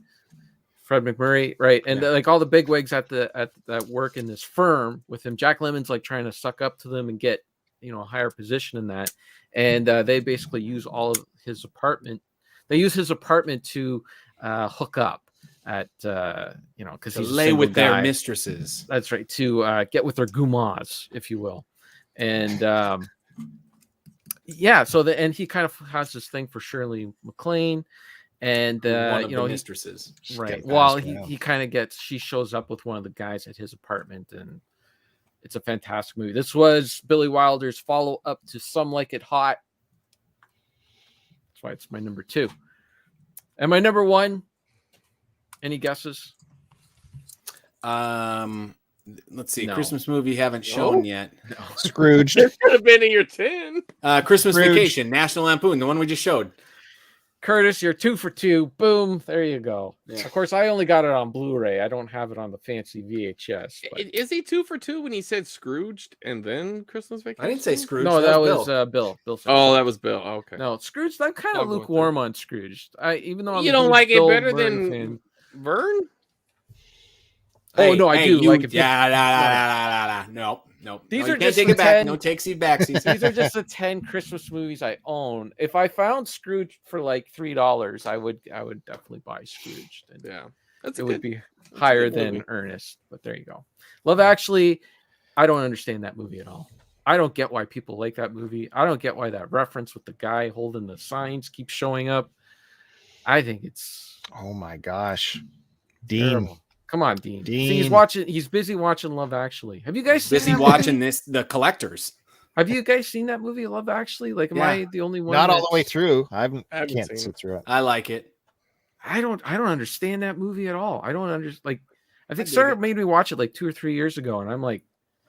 Fred McMurray, right? And like all the bigwigs at that work in this firm with him. Jack Lemmon's like trying to suck up to them and get a higher position in that. And they basically use all of his apartment. They use his apartment to hook up at because he's lay with their mistresses. That's right, to get with their gumas, if you will. And and he kind of has this thing for Shirley MacLaine, and one of the mistresses, right? Well, he kind of gets. She shows up with one of the guys at his apartment, and it's a fantastic movie. This was Billy Wilder's follow up to Some Like It Hot. That's why it's my number 2. And my number 1. Any guesses? Let's see. No. Christmas movie you haven't shown yet. No. Scrooged. This could have been in your 10. Christmas Scrooge. Vacation, National Lampoon, the one we just showed. Curtis, you're 2 for 2. Boom. There you go. Yeah. Of course, I only got it on Blu-ray. I don't have it on the fancy VHS. But... Is he 2 for 2 when he said Scrooged and then Christmas Vacation? I didn't say Scrooge. No, that was Bill. Bill. Bill said Oh, Scrooge. that was Bill. Oh, okay. No, Scrooge. I'm kind I'll of go with lukewarm on Scrooge. Even though I'm You a don't huge like it Bill better Byrne than fan. Vern? Oh, no, I do like it. No. These You are can't just take the it back. 10 No takesy backsies. These are just the 10 Christmas movies I own. If I found Scrooge for like $3, I would definitely buy Scrooge. And Yeah. That's it would be a higher good than movie. Ernest. But there you go. Love Actually, I don't understand that movie at all. I don't get why people like that movie. I don't get why that reference with the guy holding the signs keeps showing up. I think it's Oh my gosh. Dean. terrible. Come on, Dean. See, Dean. he's busy watching Love Actually. Have you guys seen Busy that watching this, The Collectors. Have you guys seen that movie, Love Actually? Like, am Yeah. I the only one? Not all the way that's- through. I haven't can't seen sit it. through it. I like it. I don't understand that movie at all. I don't understand. Like, I think dig Sarah it. made me watch it like 2 or 3 years ago, and I'm like,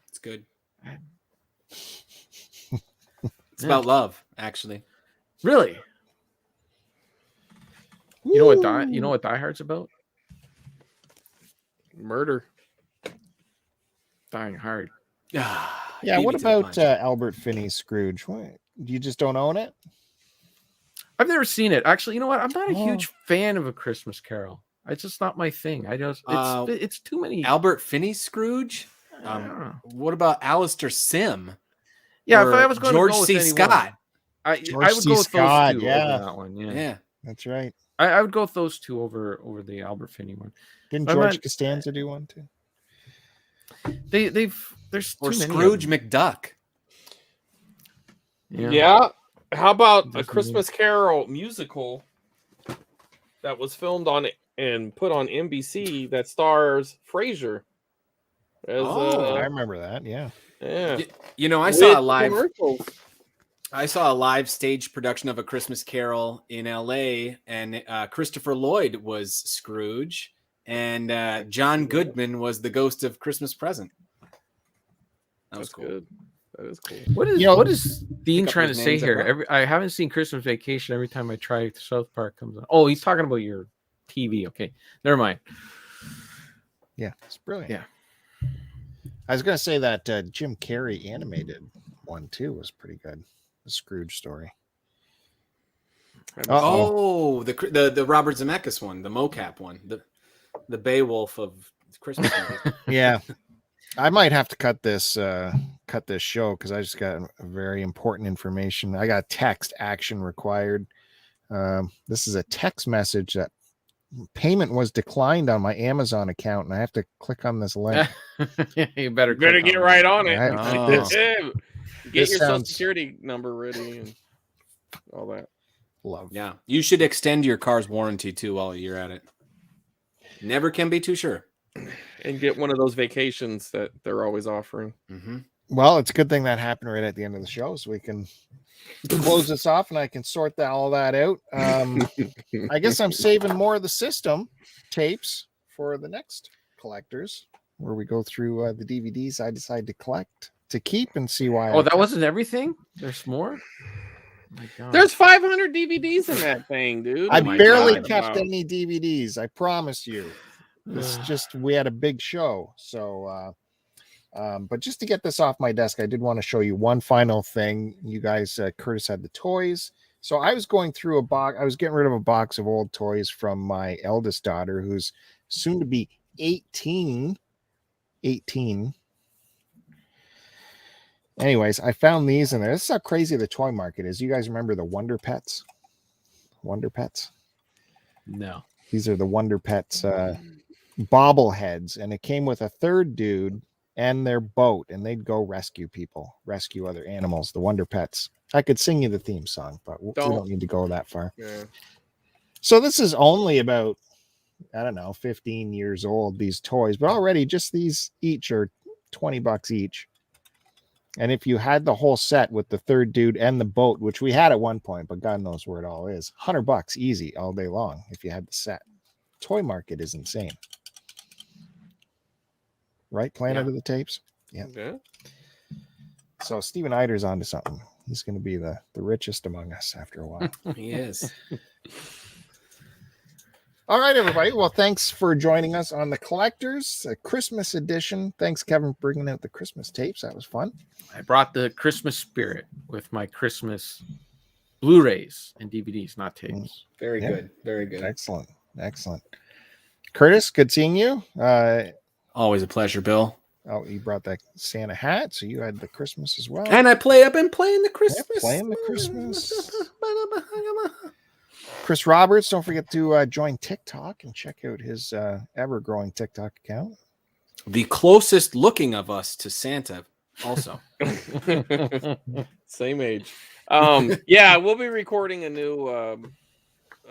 It's good. It's Yeah. about love, actually. really? You know what Die Hard's about? Murder. Dying hard. Yeah. Beat What me to the about punch. Albert Finney's Scrooge? What? You just don't own it? I've never seen it. Actually, you know what? I'm not a Oh. huge fan of A Christmas Carol. It's just not my thing. It's too many. Albert Finney Scrooge? I don't know. What about Alistair Sim? Yeah, if or I was going George to go with C. anyone, Scott. I George would C. go with Scott, those two yeah. over that one. Yeah, Yeah. That's right. I would go with those two over the Albert Finney one. Didn't I'm George not- Costanza do one too? There's Or too many of Scrooge them. McDuck. Yeah. How about a Doesn't Christmas Carol musical that was filmed on and put on NBC that stars Frasier? As, Oh, I remember that. Yeah. yeah. You know, I With saw a live commercials. stage production of A Christmas Carol in LA, and Christopher Lloyd was Scrooge, and John Goodman was the ghost of Christmas Present. That was That's cool. good. That is cool. What is You know- what is Dean Pick up trying to those say names up here? front. I haven't seen Christmas Vacation. Every time I try, South Park comes on. Oh, he's talking about your TV. Okay, never mind. Yeah. It's brilliant. Yeah. I was going to say that Jim Carrey animated one too was pretty good. The Scrooge story. Oh, the Robert Zemeckis one, the mocap one, the Beowulf of Christmas movies. Yeah. I might have to cut this show because I just got very important information. I got text action required. This is a text message that payment was declined on my Amazon account, and I have to click on this link. You better Better click get on right that. on it. Oh. Yeah. Get This your social sounds- security number ready and all that. Love. Yeah, you should extend your car's warranty too while you're at it. Never can be too sure. And get one of those vacations that they're always offering. Mm-hmm. Well, it's a good thing that happened right at the end of the show, so we can close this off and I can sort all that out. I guess I'm saving more of the system tapes for the next collectors, where we go through the DVDs I decide to keep and see why. Oh, that wasn't everything? There's more? My God. There's 500 DVDs in that thing, dude. I my barely God. kept Wow. any DVDs. I promise you. It's just we had a big show, so. But just to get this off my desk, I did want to show you one final thing. You guys, Curtis had the toys. So I was going through a box. I was getting rid of a box of old toys from my eldest daughter, who's soon to be 18. Anyways, I found these in there. This is how crazy the toy market is. You guys remember the Wonder Pets? Wonder Pets? No. These are the Wonder Pets bobbleheads. And it came with a third dude and their boat, and they'd go rescue other animals, the Wonder Pets. I could sing you the theme song, but we don't need to go that far. Yeah. So this is only about, I don't know, 15 years old, these toys, but already just these each are $20 each. And if you had the whole set with the third dude and the boat, which we had at one point, but God knows where it all is, $100 easy all day long if you had the set. Toy market is insane. Right? Planet of the Tapes. Yeah. So Steven Eider's onto something. He's going to be the richest among us after a while. He is. All right, everybody. Well, thanks for joining us on the Collectors Christmas edition. Thanks, Kevin, for bringing out the Christmas tapes. That was fun. I brought the Christmas spirit with my Christmas Blu-rays and DVDs, not tapes. Very Yeah. good. Very good. Excellent. Curtis, good seeing you. Always a pleasure, Bill. Oh, you brought that Santa hat, so you had the Christmas as well. And I've been playing the Christmas. playing the Christmas. Chris Roberts, don't forget to join TikTok and check out his ever-growing TikTok account. The closest looking of us to Santa, also. Same age. Yeah, we'll be recording a new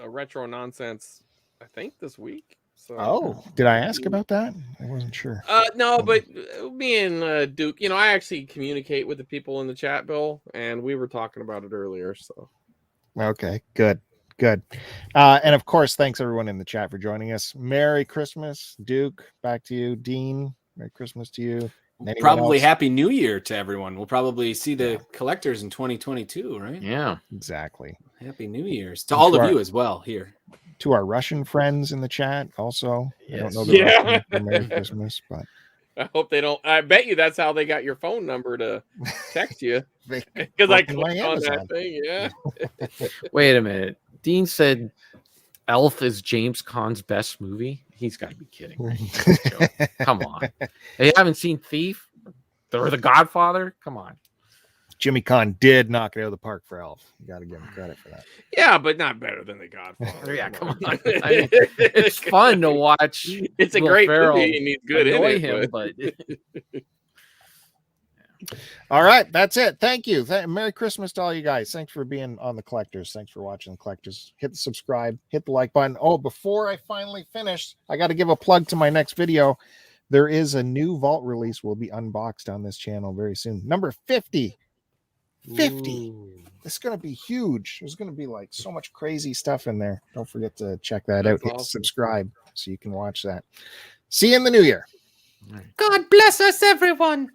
retro nonsense, I think, this week. So. Oh, did I ask about that? I wasn't sure. No, but me and Duke, I actually communicate with the people in the chat, Bill, and we were talking about it earlier. So, Okay, good. And of course, thanks everyone in the chat for joining us. Merry Christmas, Duke. Back to you, Dean. Merry Christmas to you. Anyone Probably else? Happy New Year to everyone. We'll probably see the collectors in 2022, right? Yeah. Exactly. Happy New Year's to all of you as well here. To our Russian friends in the chat, also. I don't Yes. know the Yeah. Russian for Merry Christmas, but I hope they don't. I bet you that's how they got your phone number to text you they because I broke my clicked on Amazon. that thing. Yeah. Wait a minute. Dean said Elf is James Caan's best movie. He's got to be kidding. Come on. You haven't seen Thief or The Godfather? Come on. Jimmy Caan did knock it out of the park for Elf. You got to give him credit for that. Yeah, but not better than The Godfather. Yeah, come on. I mean, it's fun to watch. It's a Will great Ferrell movie and he's good in annoy it. him, but- but All right, that's it. Thank you. Merry Christmas to all you guys. Thanks for being on the Collectors. Thanks for watching the Collectors. Hit the subscribe, hit the like button. Oh, before I finally finish, I got to give a plug to my next video. There is a new Vault release will be unboxed on this channel very soon. Number 50. 50. It's going to be huge. There's going to be like so much crazy stuff in there. Don't forget to check that out. That's Hit awesome. subscribe so you can watch that. See you in the new year. God bless us, everyone.